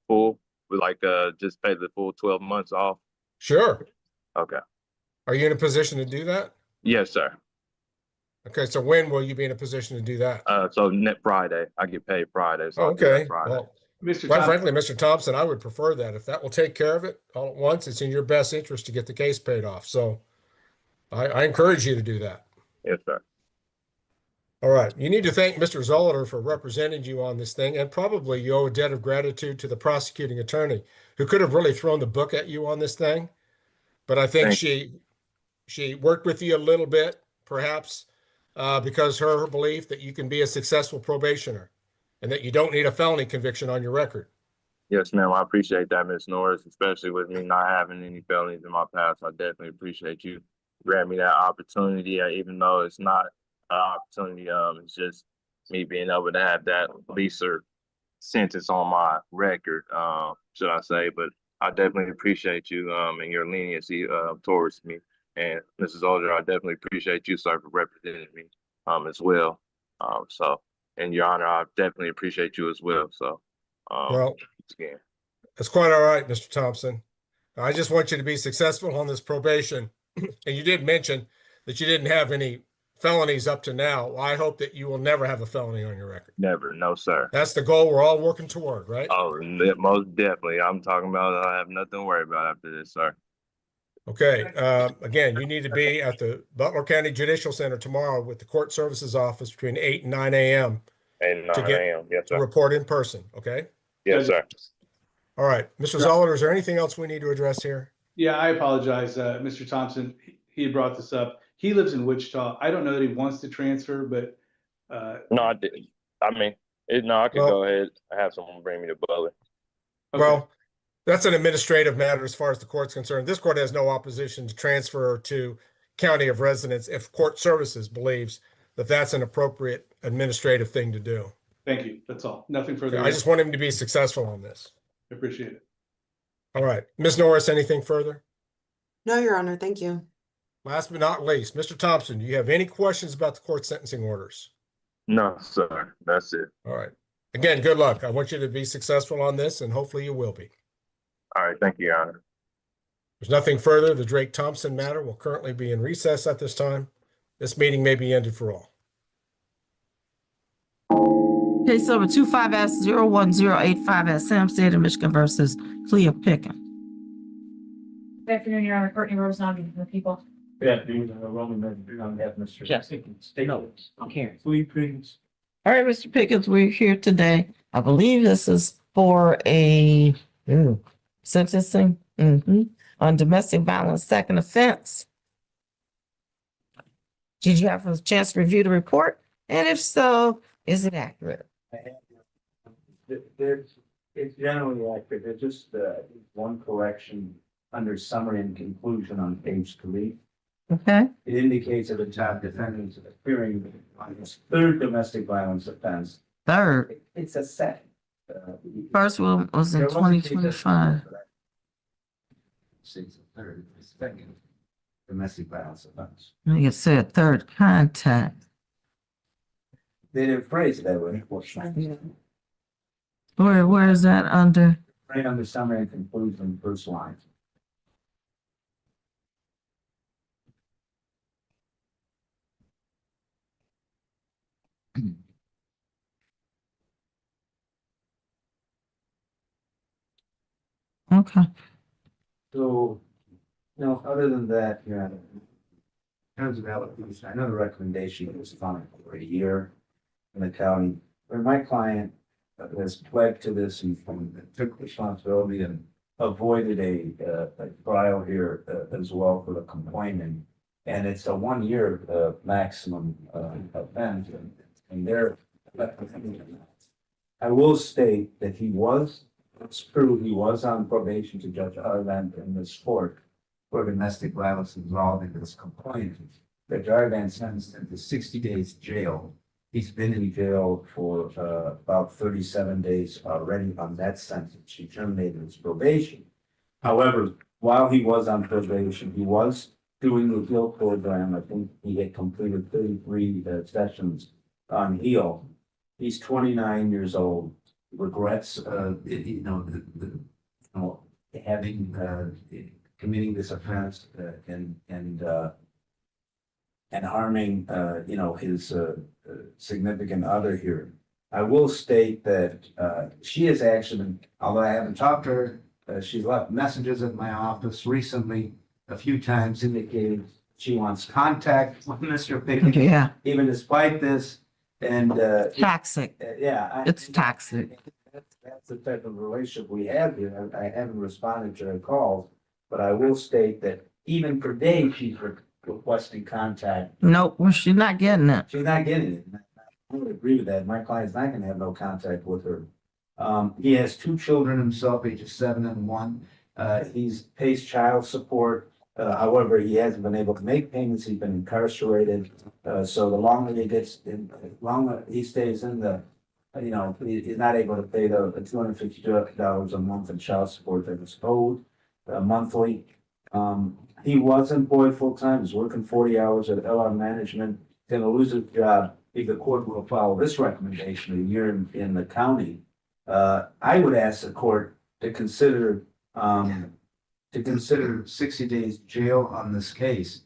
V: full? With like just pay the full 12 months off?
W: Sure.
V: Okay.
W: Are you in a position to do that?
V: Yes, sir.
W: Okay, so when will you be in a position to do that?
V: So net Friday. I get paid Friday. So
W: Oh,
V: I'll do that
W: okay.
V: Friday.
W: Well,
C: Mr.
W: quite
C: Thompson,
W: frankly, Mr. Thompson, I would prefer that. If that will take care of it all at once, it's in your best interest to get the case paid off. So I encourage you to do that.
V: Yes, sir.
W: All right. You need to thank Mr. Zolliter for representing you on this thing, and probably you owe a debt of gratitude to the prosecuting attorney who could have really thrown the book at you on this thing. But I think she worked with you a little bit, perhaps because her belief that you can be a successful probationer and that you don't need a felony conviction on your record.
V: Yes, ma'am. I appreciate that, Ms. Norris, especially with me not having any felonies in my past. I definitely appreciate you granting me that opportunity, even though it's not an opportunity. It's just me being able to have that lesser sentence on my record, should I say. But I definitely appreciate you and your leniency towards me. And Mrs. Older, I definitely appreciate you, sir, for representing me as well. So, and Your Honor, I definitely appreciate you as well. So,
W: Well,
V: again.
W: that's quite all right, Mr. Thompson. I just want you to be successful on this probation. And you did mention that you didn't have any felonies up to now. Well, I hope that you will never have a felony on your record.
V: Never, no, sir.
W: That's the goal we're all working toward, right?
V: Oh, most definitely. I'm talking about I have nothing to worry about after this, sir.
W: Okay. Again, you need to be at the Butler County Judicial Center tomorrow with the Court Services Office between 8 and 9 a.m.
V: And 9 a.m. Yes,
W: to
V: sir.
W: report in person. Okay.
V: Yes, sir.
W: All right. Mr. Zoller, is there anything else we need to address here?
C: yeah, I apologize, Mr. Thompson. He brought this up. He lives in Wichita. I don't know that he wants to transfer, but
V: No, I didn't. I mean, I could go ahead and have someone bring me to Butler.
W: Well, that's an administrative matter as far as the court's concerned. This court has no opposition to transfer to county of residence if court services believes that that's an appropriate administrative thing to do.
C: Thank you. That's all. Nothing further.
W: I just want him to be successful on this.
C: Appreciate it.
W: All right. Ms. Norris, anything further?
D: No, Your Honor, thank you.
W: Last but not least, Mr. Thompson, do you have any questions about the court sentencing orders?
V: No, sir. That's it.
W: All right. Again, good luck. I want you to be successful on this, and hopefully you will be.
V: All right. Thank you, Your Honor.
W: There's nothing further. The Drake Thompson matter will currently be in recess at this time. This meeting may be ended for all.
F: Case number 25S01085 Sam State of Michigan versus Clea Pickens.
J: Good afternoon, Your Honor. Courtney Rose, on the people.
O: Good afternoon, Roman, on behalf of Mr.
F: Yes.
O: State notes.
F: Okay.
O: Please.
F: All right, Mr. Pickens, we're here today. I believe this is for a sentencing on domestic violence second offense. Did you have a chance to review the report? And if so, is it accurate?
M: It's generally accurate. There's just one correction under summary and conclusion on page 3.
F: Okay.
M: It indicates that the child defendant is appearing on his third domestic violence offense.
F: Third.
M: It's a second.
F: First one was in 2025.
M: It's a third, second domestic violence offense.
F: Like it said, third contact.
M: They didn't phrase it that way.
F: Where is that under?
M: Right under summary and conclusion, first line.
F: Okay.
M: So, other than that, in terms of allocation, I know the recommendation was fine for a year in the county. Where my client has pled to this and took responsibility and avoided a trial here as well for the complainant. And it's a 1 year maximum offense, and they're. I will state that it's true, he was on probation to Judge Arvan in this court for domestic violence involving this complaint. Judge Arvan sentenced him to 60 days jail. He's been in jail for about 37 days already on that sentence. He terminated his probation. However, while he was on probation, he was doing the HEAL program. I think he had completed 33 sessions on HEAL. He's 29 years old. Regrets, having committing this offense and harming, his significant other here. I will state that she has actually, although I haven't talked to her, she's left messages at my office recently, a few times indicating she wants contact with Mr. Pickett.
F: Yeah.
M: Even despite this, and
F: Toxic. It's toxic.
M: That's the type of relationship we have here. I haven't responded to her calls, but I will state that even per day, she's requesting contact.
F: Nope, well, she's not getting it.
M: She's not getting it. I would agree with that. My client's not gonna have no contact with her. He has 2 children himself, ages 7 and 1. He's pays child support. However, he hasn't been able to make payments. He's been incarcerated. So the longer longer he stays in the, he's not able to pay the $250 a month in child support that is owed monthly. He was employed full-time. He's working 40 hours at LR Management. He's gonna lose his job if the court will follow this recommendation, a year in the county. I would ask the court to consider 60 days jail on this case.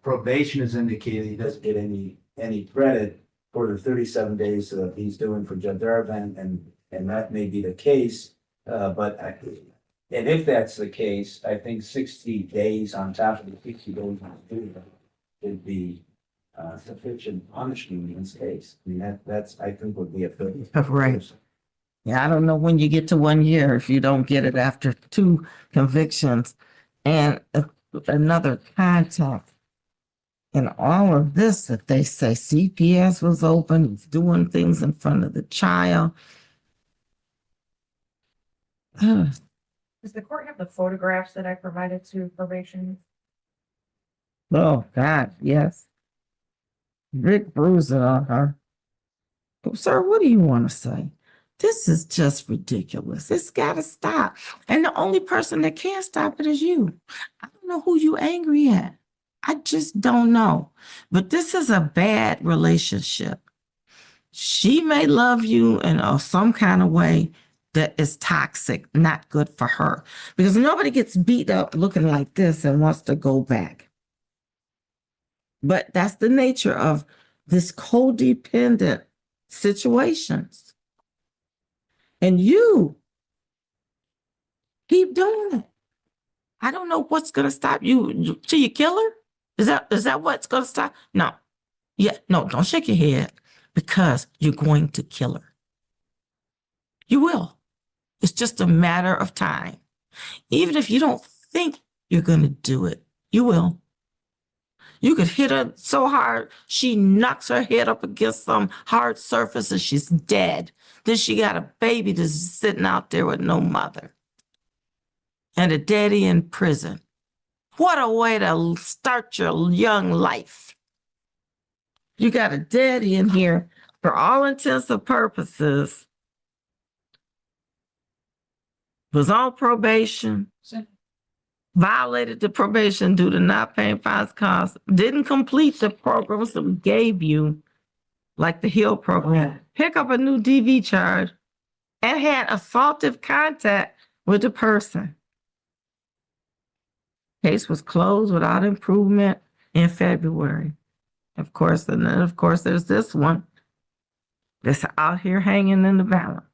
M: Probation has indicated he doesn't get any credit for the 37 days that he's doing for Judge Arvan, and that may be the case. And if that's the case, I think 60 days on top of the 60 days would be sufficient punishment in this case. I mean, that's I think would be a fair.
F: Right. Yeah, I don't know when you get to 1 year if you don't get it after 2 convictions and another contact. And all of this, that they say CPS was open, was doing things in front of the child.
J: Does the court have the photographs that I provided to probation?
F: Oh, God, yes. Big bruising on her. Sir, what do you want to say? This is just ridiculous. It's got to stop. And the only person that can stop it is you. I don't know who you angry at. I just don't know. But this is a bad relationship. She may love you in some kind of way that is toxic, not good for her. Because nobody gets beat up looking like this and wants to go back. But that's the nature of this codependent situations. And you keep doing it. I don't know what's going to stop you. Till you kill her? Is that what's going to stop? No. Yeah, no, don't shake your head because you're going to kill her. You will. It's just a matter of time. Even if you don't think you're going to do it, you will. You could hit her so hard, she knocks her head up against some hard surface and she's dead. Then she got a baby that's sitting out there with no mother. And a daddy in prison. What a way to start your young life. You got a daddy in here, for all intents and purposes, was on probation, violated the probation due to not paying fines costs, didn't complete the programs that we gave you, like the HEAL program, pick up a new DV charge, and had assaultive contact with the person. Case was closed without improvement in February. Of course, and then of course there's this one. that's out here hanging in the balance.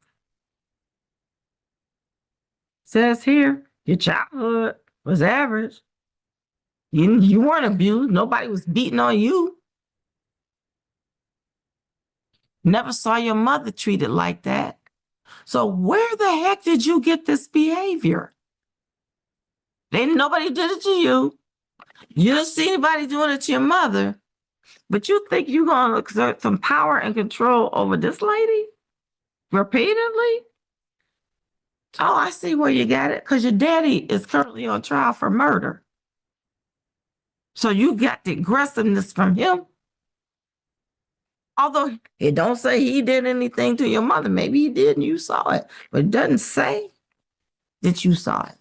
F: Says here, your childhood was average. You weren't abused. Nobody was beating on you. Never saw your mother treated like that. So where the heck did you get this behavior? Nobody did it to you. You didn't see anybody doing it to your mother, but you think you're going to exert some power and control over this lady repeatedly? Oh, I see where you got it, because your daddy is currently on trial for murder. So you got the aggressiveness from him. Although it don't say he did anything to your mother. Maybe he did and you saw it, but it doesn't say that you saw it.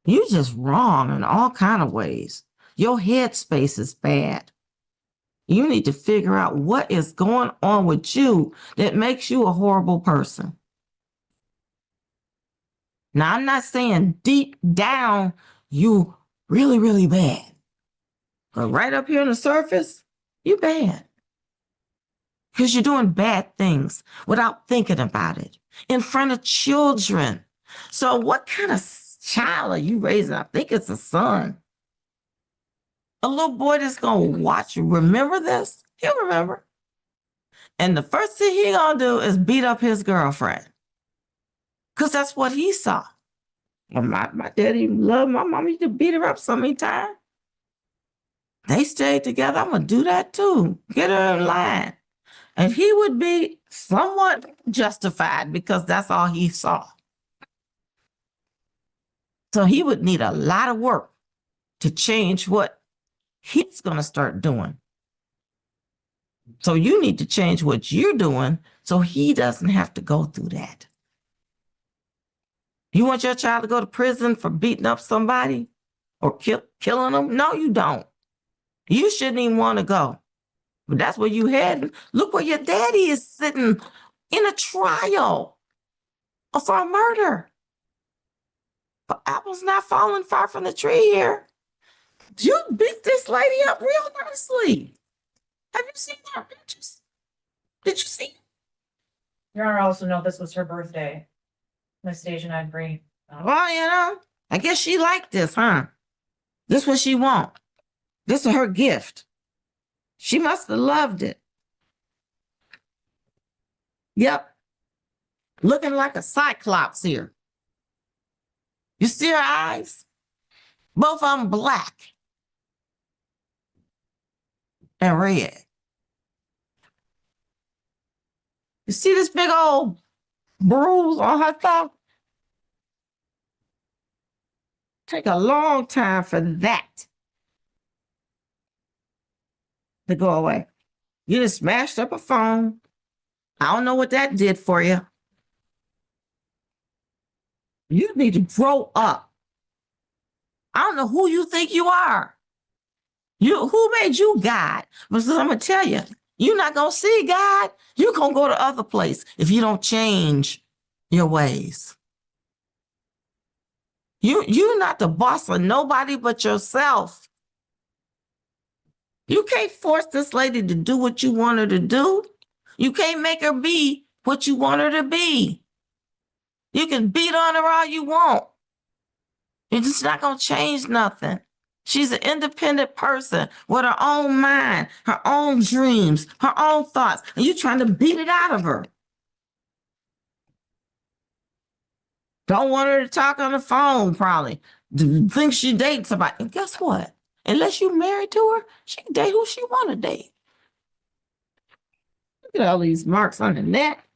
F: You're just wrong in all kind of ways. Your headspace is bad. You need to figure out what is going on with you that makes you a horrible person. Now, I'm not saying deep down you really, really bad. But right up here on the surface, you're bad. Because you're doing bad things without thinking about it in front of children. So what kind of child are you raising? I think it's a son. A little boy that's going to watch you. Remember this? He'll remember. And the first thing he going to do is beat up his girlfriend. Because that's what he saw. And my daddy loved my mom. He could beat her up so many times. They stayed together. I'm going to do that too. Get her in line. And he would be somewhat justified because that's all he saw. So he would need a lot of work to change what he's going to start doing. So you need to change what you're doing so he doesn't have to go through that. You want your child to go to prison for beating up somebody or killing them? No, you don't. You shouldn't even want to go. But that's where you heading. Look where your daddy is sitting in a trial for a murder. But apple's not falling far from the tree here. You beat this lady up real nicely. Have you seen her pictures? Did you see?
J: Your Honor, also know this was her birthday. My station I'd bring.
F: Well, you know, I guess she liked this, huh? This what she want. This is her gift. She must have loved it. Yep. Looking like a cyclops here. You see her eyes? Both of them black and red. You see this big old bruise on her thumb? Take a long time for that to go away. You just smashed up a phone. I don't know what that did for you. You need to grow up. I don't know who you think you are. Who made you God? But I'm gonna tell you, you're not gonna see God. You're gonna go to other place if you don't change your ways. You're not the boss of nobody but yourself. You can't force this lady to do what you want her to do. You can't make her be what you want her to be. You can beat on her all you want. It's just not going to change nothing. She's an independent person with her own mind, her own dreams, her own thoughts, and you're trying to beat it out of her. Don't want her to talk on the phone, probably. Think she dates somebody. And guess what? Unless you're married to her, she can date who she want to date. Look at all these marks on the neck.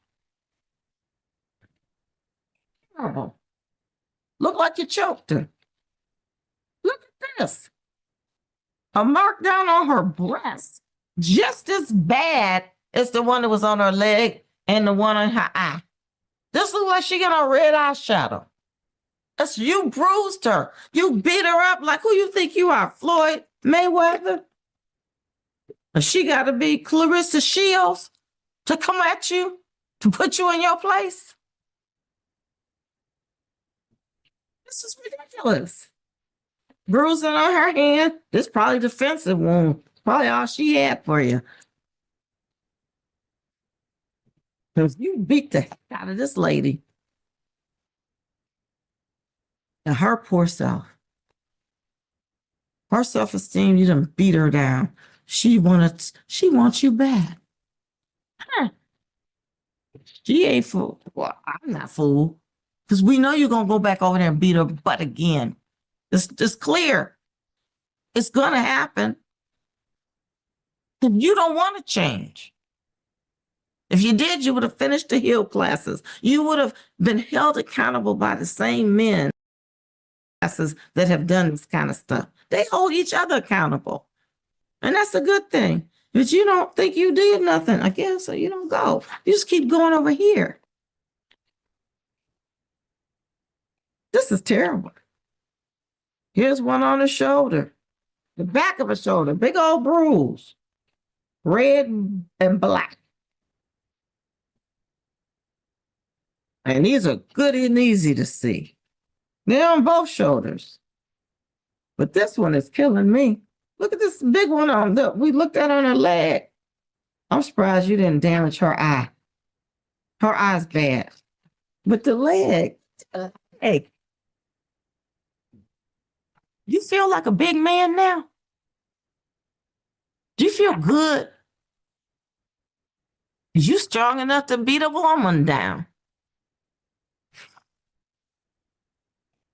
F: Oh. Look like you choked her. Look at this. A mark down on her breast. Just as bad as the one that was on her leg and the one on her eye. This looks like she got a red eyeshadow. That's you bruised her. You beat her up like who you think you are, Floyd Mayweather? And she got to be Clarissa Shields to come at you, to put you in your place? This is ridiculous. Bruising on her hand. This probably defensive wound. Probably all she had for you. Because you beat the heck out of this lady. And her poor self. Her self-esteem, you done beat her down. She wants you back. Huh. She ain't fooled. Well, I'm not fooled. Because we know you're going to go back over there and beat her butt again. It's clear. It's going to happen. You don't want to change. If you did, you would have finished the Hill classes. You would have been held accountable by the same men classes that have done this kind of stuff. They hold each other accountable. And that's a good thing. But you don't think you did nothing, I guess, so you don't go. You just keep going over here. This is terrible. Here's one on the shoulder, the back of a shoulder, big old bruise, red and black. And these are good and easy to see. They're on both shoulders. But this one is killing me. Look at this big one on the, we looked at on her leg. I'm surprised you didn't damage her eye. Her eye's bad. But the leg, hey, you feel like a big man now? Do you feel good? Is you strong enough to beat a woman down?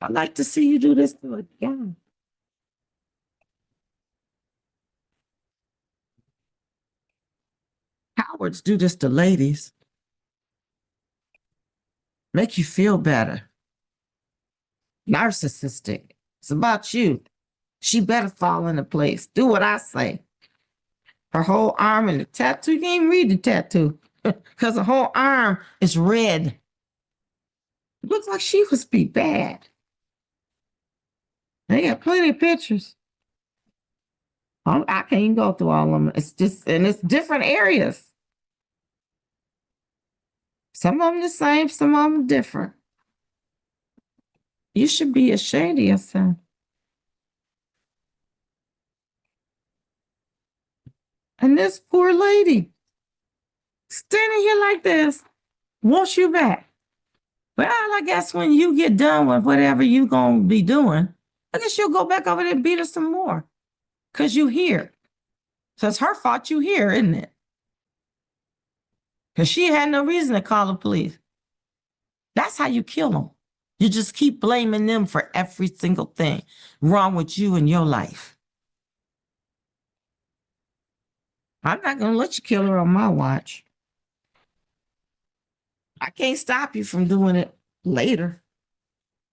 F: I'd like to see you do this to a guy. Cowards do this to ladies. Make you feel better. Narcissistic. It's about you. She better fall into place. Do what I say. Her whole arm and the tattoo, you can't even read the tattoo because the whole arm is red. It looks like she must be bad. They got plenty of pictures. I can't even go through all of them. It's just, and it's different areas. Some of them the same, some of them different. You should be ashamed of yourself. And this poor lady, standing here like this, wants you back. Well, I guess when you get done with whatever you're going to be doing, I guess you'll go back over there and beat her some more. Because you here. So it's her fault you here, isn't it? Because she had no reason to call the police. That's how you kill them. You just keep blaming them for every single thing wrong with you in your life. I'm not going to let you kill her on my watch. I can't stop you from doing it later.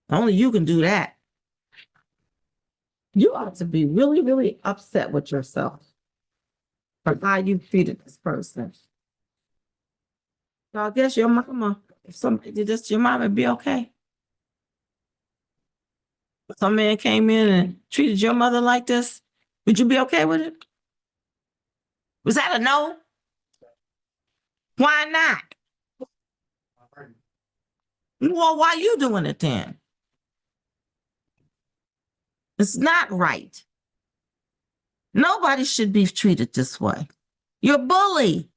F: Only you can do that. You ought to be really, really upset with yourself for how you treated this person. So I guess your mama, if somebody did this to your mama, it'd be okay. If some man came in and treated your mother like this, would you be okay with it? Was that a no? Why not? Well, why you doing it then? It's not right. Nobody should be treated this way. You're a bully.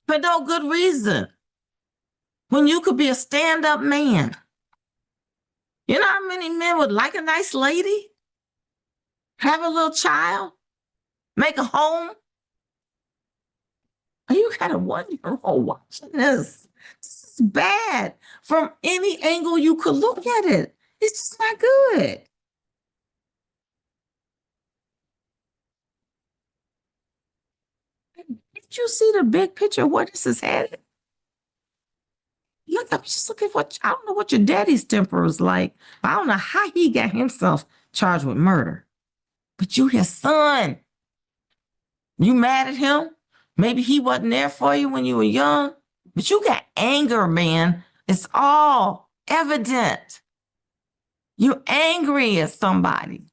F: For no good reason. When you could be a stand-up man. You know how many men would like a nice lady? Have a little child? Make a home? You got a 1-year-old watching this. This is bad. From any angle you could look at it. It's just not good. Did you see the big picture of where this is headed? Just look at what, I don't know what your daddy's temper was like. But I don't know how he got himself charged with murder. But you his son. You mad at him? Maybe he wasn't there for you when you were young. But you got anger, man. It's all evident. You're angry at somebody.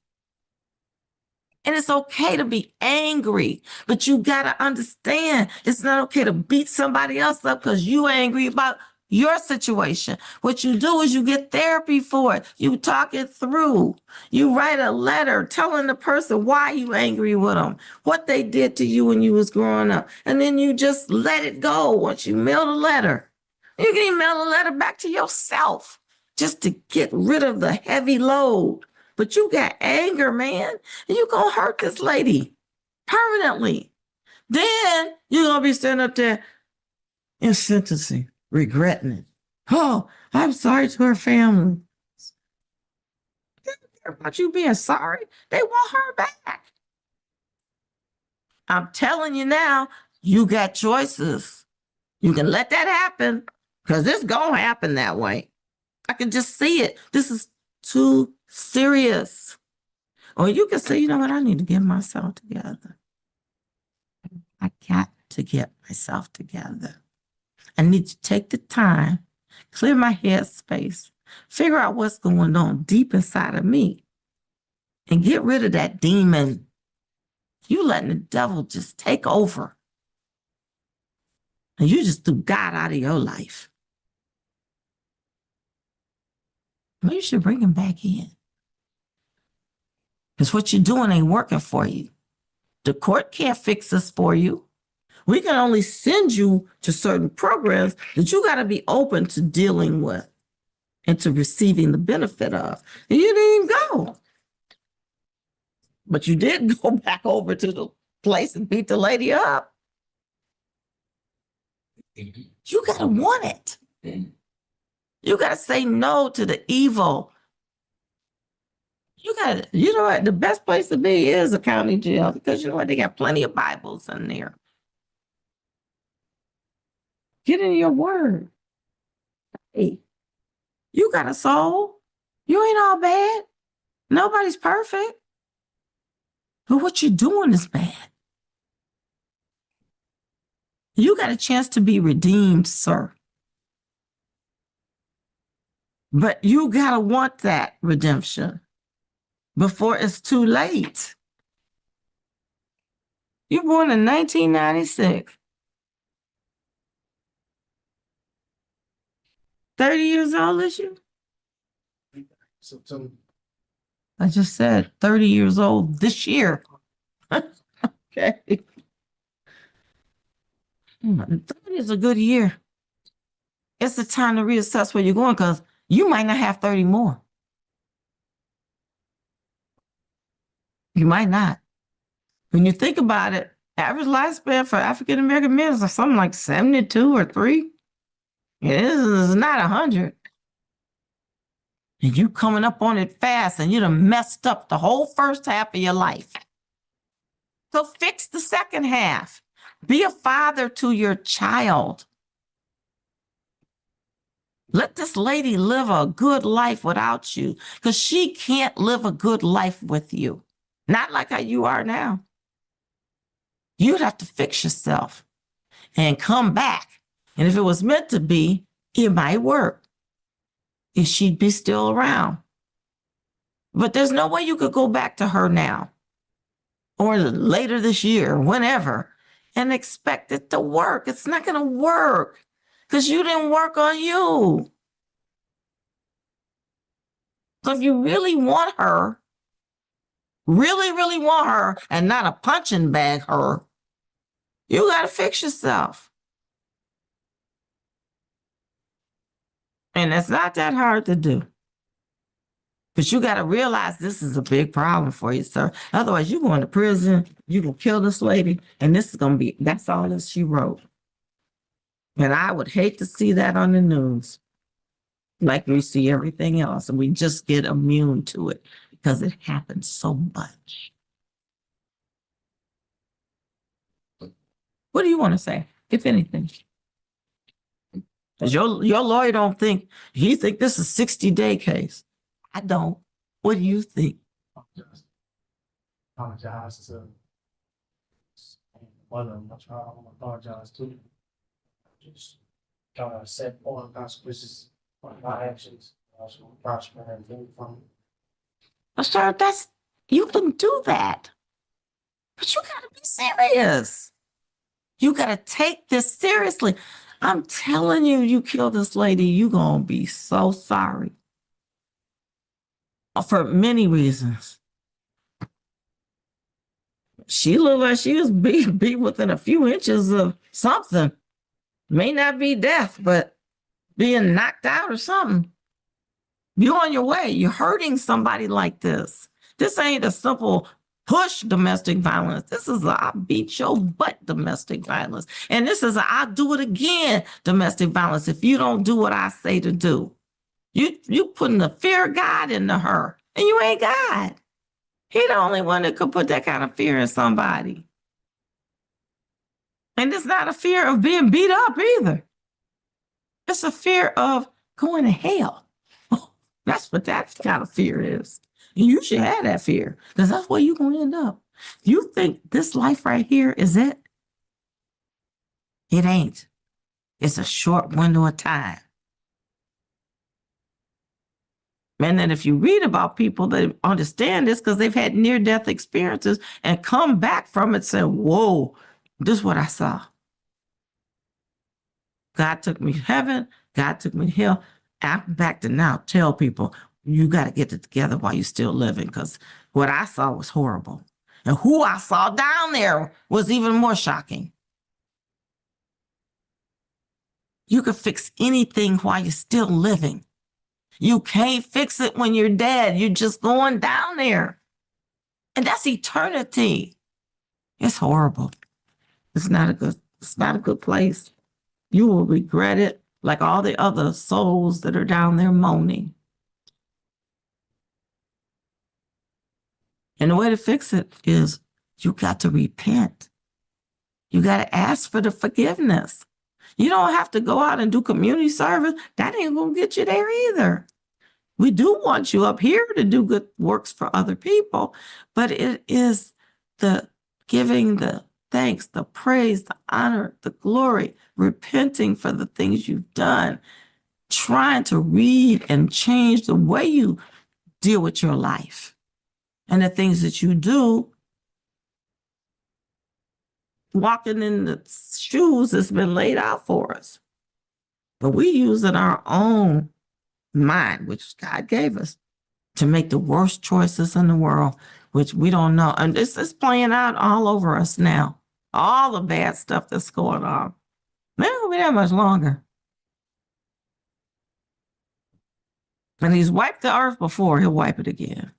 F: And it's okay to be angry, but you got to understand it's not okay to beat somebody else up because you're angry about your situation. What you do is you get therapy for it. You talk it through. You write a letter telling the person why you angry with them, what they did to you when you was growing up. And then you just let it go once you mail the letter. You can email a letter back to yourself just to get rid of the heavy load. But you got anger, man, and you're going to hurt this lady permanently. Then you're going to be standing up there in sentencing, regretting it. Oh, I'm sorry to her family. They don't care about you being sorry. They want her back. I'm telling you now, you got choices. You can let that happen because it's going to happen that way. I can just see it. This is too serious. Or you can say, you know what, I need to get myself together. I got to get myself together. I need to take the time, clear my head space, figure out what's going on deep inside of me, and get rid of that demon. You letting the devil just take over. And you just threw God out of your life. Well, you should bring him back in. Because what you're doing ain't working for you. The court can't fix this for you. We can only send you to certain programs that you got to be open to dealing with and to receiving the benefit of. And you didn't even go. But you did go back over to the place and beat the lady up. You got to want it. You got to say no to the evil. You know what? The best place to be is a county jail because you know what? They got plenty of Bibles in there. Get in your word. Hey, you got a soul. You ain't all bad. Nobody's perfect. But what you're doing is bad. You got a chance to be redeemed, sir. But you got to want that redemption before it's too late. You were born in 1996. 30 years old is you? I just said 30 years old this year. Okay. 30 is a good year. It's the time to reassess where you're going because you might not have 30 more. You might not. When you think about it, average lifespan for African-American men is something like 72 or 3. It is not 100. And you coming up on it fast and you done messed up the whole first half of your life. So fix the second half. Be a father to your child. Let this lady live a good life without you because she can't live a good life with you. Not like how you are now. You'd have to fix yourself and come back. And if it was meant to be, it might work if she'd be still around. But there's no way you could go back to her now or later this year, whenever, and expect it to work. It's not going to work because you didn't work on you. So if you really want her, really, really want her, and not a punching bag her, you got to fix yourself. And it's not that hard to do. But you got to realize this is a big problem for you, sir. Otherwise, you're going to prison, you can kill this lady, and this is going to be, that's all that she wrote. And I would hate to see that on the news. Like we see everything else, and we just get immune to it because it happens so much. What do you want to say, if anything? Because your lawyer don't think, he think this is a 60-day case. I don't. What do you think?
G: Apologize to mother of my child. I apologize to just trying to set all the consequences on my actions. Also prosper and move from it.
F: Sir, you can do that. But you gotta be serious. You gotta take this seriously. I'm telling you, you kill this lady, you gonna be so sorry. For many reasons. She looked like she was be within a few inches of something. May not be death, but being knocked out or something. You're on your way. You're hurting somebody like this. This ain't a simple push domestic violence. This is a I beat your butt domestic violence. And this is a I'll do it again domestic violence if you don't do what I say to do. You putting the fear of God into her, and you ain't God. He the only one that could put that kind of fear in somebody. And it's not a fear of being beat up either. It's a fear of going to hell. That's what that kind of fear is. And you should have that fear, because that's where you're going to end up. You think this life right here is it? It ain't. It's a short window of time. And then if you read about people that understand this because they've had near-death experiences and come back from it saying, whoa, this is what I saw. God took me to heaven. God took me to hell. I'm back to now tell people, you got to get it together while you're still living, because what I saw was horrible. And who I saw down there was even more shocking. You can fix anything while you're still living. You can't fix it when you're dead. You're just going down there. And that's eternity. It's horrible. It's not a good place. You will regret it like all the other souls that are down there moaning. And the way to fix it is you got to repent. You got to ask for the forgiveness. You don't have to go out and do community service. That ain't going to get you there either. We do want you up here to do good works for other people, but it is the giving the thanks, the praise, the honor, the glory, repenting for the things you've done, trying to read and change the way you deal with your life and the things that you do. Walking in the shoes that's been laid out for us. But we use in our own mind, which God gave us, to make the worst choices in the world, which we don't know. And this is playing out all over us now. All the bad stuff that's going on. It won't be that much longer. And he's wiped the earth before, he'll wipe it again.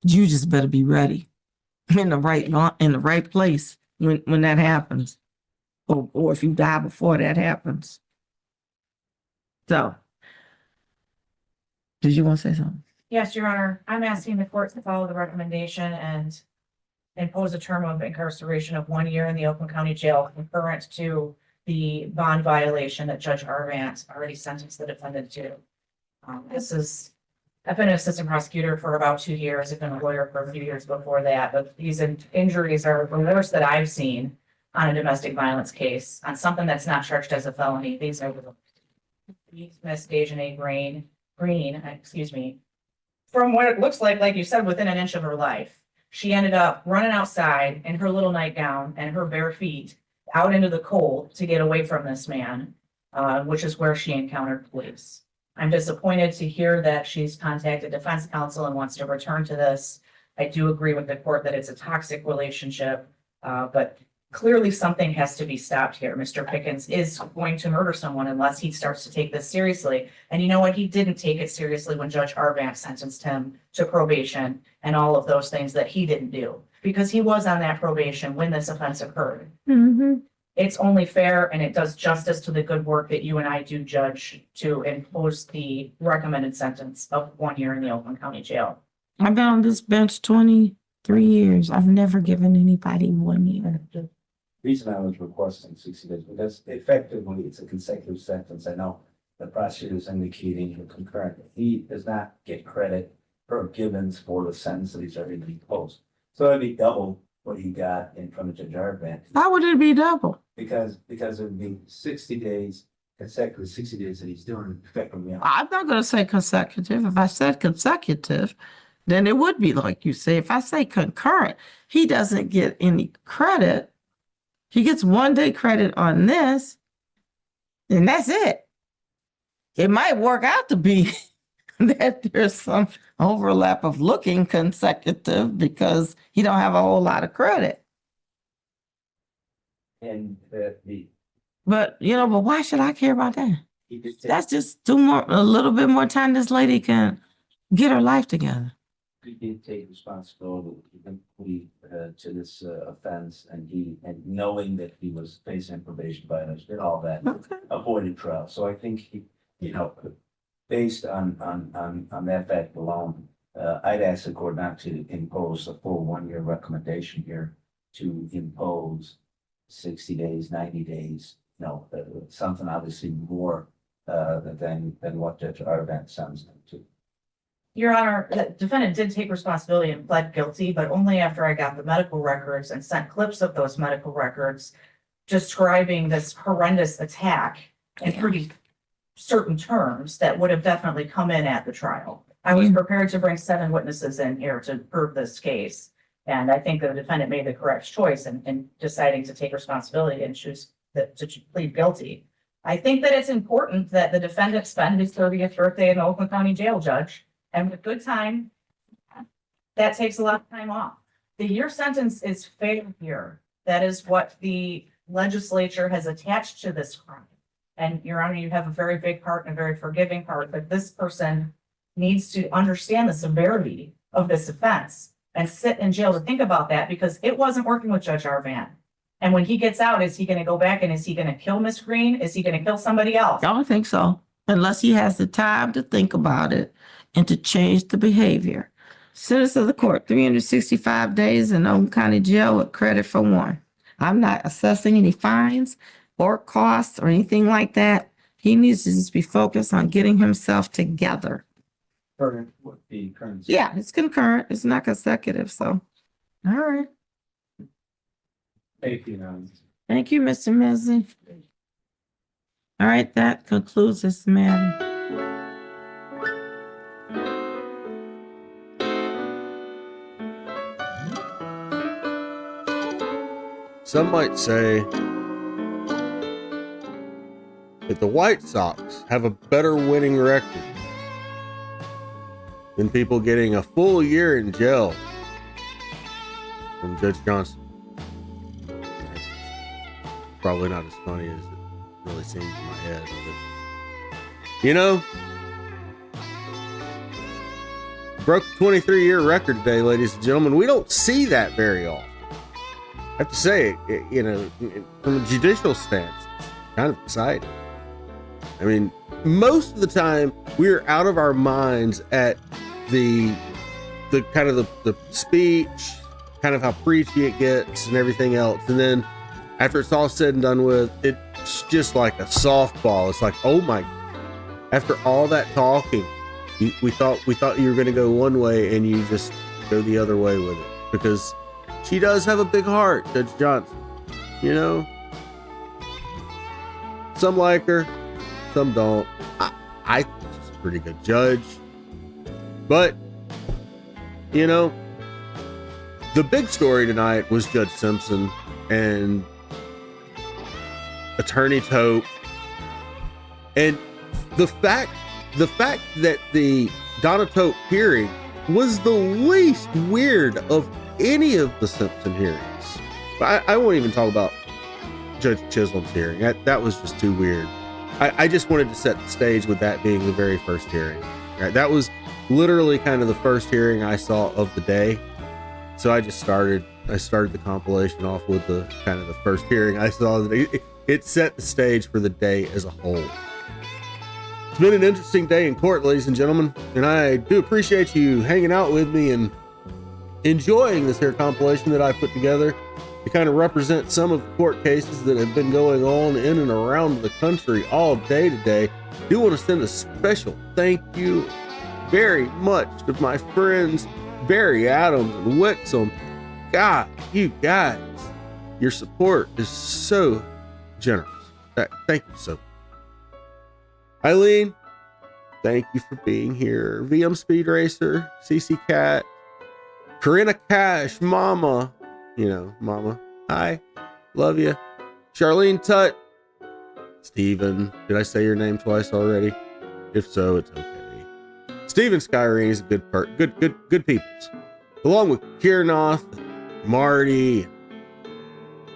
F: You just better be ready in the right place when that happens. Or if you die before that happens. So, did you want to say something?
J: Yes, Your Honor. I'm asking the court to follow the recommendation and impose a term of incarceration of 1 year in the Oakland County Jail concurrent to the bond violation that Judge Arvant already sentenced the defendant to. I've been an assistant prosecutor for about 2 years. I've been a lawyer for a few years before that, but these injuries are the worst that I've seen on a domestic violence case, on something that's not charged as a felony. These are Miss Dejanay Green, from what it looks like you said, within an inch of her life. She ended up running outside in her little nightgown and her bare feet out into the cold to get away from this man, which is where she encountered police. I'm disappointed to hear that she's contacted defense counsel and wants to return to this. I do agree with the court that it's a toxic relationship, but clearly something has to be stopped here. Mr. Pickens is going to murder someone unless he starts to take this seriously. And you know what? He didn't take it seriously when Judge Arvant sentenced him to probation and all of those things that he didn't do, because he was on that probation when this offense occurred.
F: Mm-hmm.
J: It's only fair, and it does justice to the good work that you and I do, Judge, to impose the recommended sentence of 1 year in the Oakland County Jail.
F: I've been on this bench 23 years. I've never given anybody 1 year.
M: Reason I was requesting 60 days, because effectively it's a consecutive sentence. I know the prosecutor is indicating concurrent. He does not get credit for Gibbons for the sentence that he's already imposed. So it'd be double what he got in front of Judge Arvant.
F: How would it be double?
M: Because it would be 60 days, consecutive 60 days that he's doing effectively.
F: I'm not going to say consecutive. If I said consecutive, then it would be like you say. If I say concurrent, he doesn't get any credit. He gets 1 day credit on this, And that's it. It might work out to be that there's some overlap of looking consecutive because he don't have a whole lot of credit.
M: And
F: But but why should I care about that?
M: he did take,
F: That's just a little bit more time this lady can get her life together.
M: he did take responsibility to this offense, and knowing that he was facing probation violation, did all that,
F: Okay.
M: avoided trial. So I think he, based on that fact alone, I'd ask the court not to impose a full 1 year recommendation here, to impose 60 days, 90 days, something obviously more than what Judge Arvant sends them to.
J: Your Honor, the defendant did take responsibility and pled guilty, but only after I got the medical records and sent clips of those medical records describing this horrendous attack in pretty certain terms that would have definitely come in at the trial. I was prepared to bring 7 witnesses in here to prove this case. And I think the defendant made the correct choice in deciding to take responsibility and choose to plead guilty. I think that it's important that the defendant spend his 30th birthday in the Oakland County Jail, Judge. And with good time, that takes a lot of time off. The year sentence is fair here. That is what the legislature has attached to this crime. And Your Honor, you have a very big heart and a very forgiving heart, but this person needs to understand the severity of this offense and sit in jail to think about that, because it wasn't working with Judge Arvant. And when he gets out, is he going to go back and is he going to kill Miss Green? Is he going to kill somebody else?
F: I don't think so, unless he has the time to think about it and to change the behavior. Sentence of the court, 365 days in Oakland County Jail with credit for 1. I'm not assessing any fines or costs or anything like that. He needs to just be focused on getting himself together.
M: Current with the current.
F: Yeah, it's concurrent. It's not consecutive. So, all right.
M: Thank you, Your Honor.
F: Thank you, Mr. Mezzi. All right, that concludes this matter.
H: Some might say that the White Sox have a better winning record than people getting a full year in jail from Judge Johnson. Probably not as funny as it really seems in my head. But, broke a 23-year record today, ladies and gentlemen. We don't see that very often. I have to say, from a judicial stance, it's kind of exciting. I mean, most of the time we're out of our minds at the kind of the speech, kind of how preachy it gets and everything else. And then after it's all said and done with, it's just like a softball. It's like, oh my, after all that talking, we thought you were going to go one way and you just go the other way with it, because she does have a big heart, Judge Johnson. Some like her, some don't. I think she's a pretty good judge. But, the big story tonight was Judge Simpson and Attorney Tope. And the fact that the Donna Tope hearing was the least weird of any of the Simpson hearings. I won't even talk about Judge Chisholm's hearing. That was just too weird. I just wanted to set the stage with that being the very first hearing. Right? That was literally kind of the first hearing I saw of the day. So I started the compilation off with the kind of the first hearing I saw. That it set the stage for the day as a whole. It's been an interesting day in court, ladies and gentlemen, and I do appreciate you hanging out with me and enjoying this here compilation that I put together to kind of represent some of the court cases that have been going on in and around the country all day today. I do want to send a special thank you very much to my friends Barry Adams and Wixom. God, you guys, your support is so generous. Thank you so much. Eileen, thank you for being here. VM Speed Racer, CC Cat, Corinna Cash, Mama, Mama, hi, love you. Charlene Tutt, Steven. Did I say your name twice already? If so, it's okay. Steven Skyring is a good good peoples. Along with Kiernoth, Marty,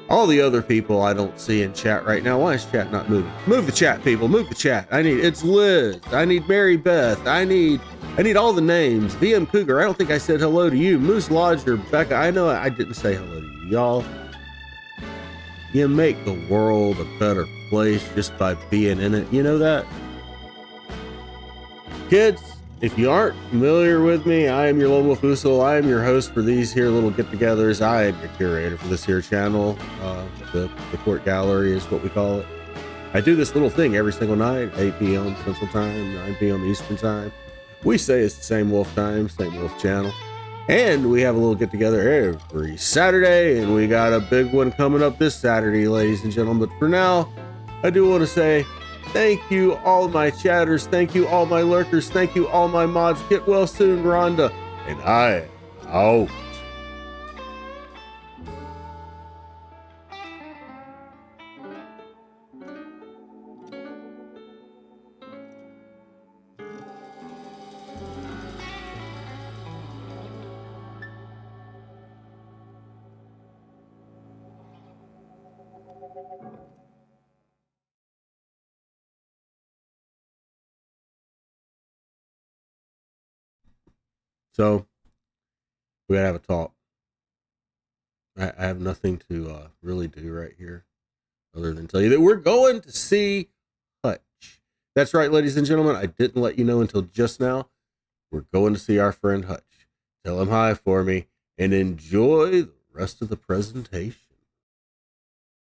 H: all the other people I don't see in chat right now. Why is chat not moving? Move the chat, people. Move the chat. It's Liz. I need Mary Beth. I need all the names. VM Cougar. I don't think I said hello to you. Moose Lodger, Becca. I know I didn't say hello to you. Y'all, you make the world a better place just by being in it. You know that? Kids, if you aren't familiar with me, I am your Lone Wolf Usul. I am your host for these here little get-togethers. I am your curator for this here channel. The Court Gallery is what we call it. I do this little thing every single night, 8 p.m. Central Time, 9 p.m. Eastern Time. We say it's the same Wolf time, same Wolf channel. And we have a little get-together every Saturday, and we got a big one coming up this Saturday, ladies and gentlemen. But for now, I do want to say thank you, all my chatters. Thank you, all my lurkers. Thank you, all my mods. Get well soon, Rhonda. And I am out. So we gotta have a talk. I have nothing to really do right here other than tell you that we're going to see Hutch. That's right, ladies and gentlemen. I didn't let you know until just now. We're going to see our friend Hutch. Tell him hi for me and enjoy the rest of the presentation.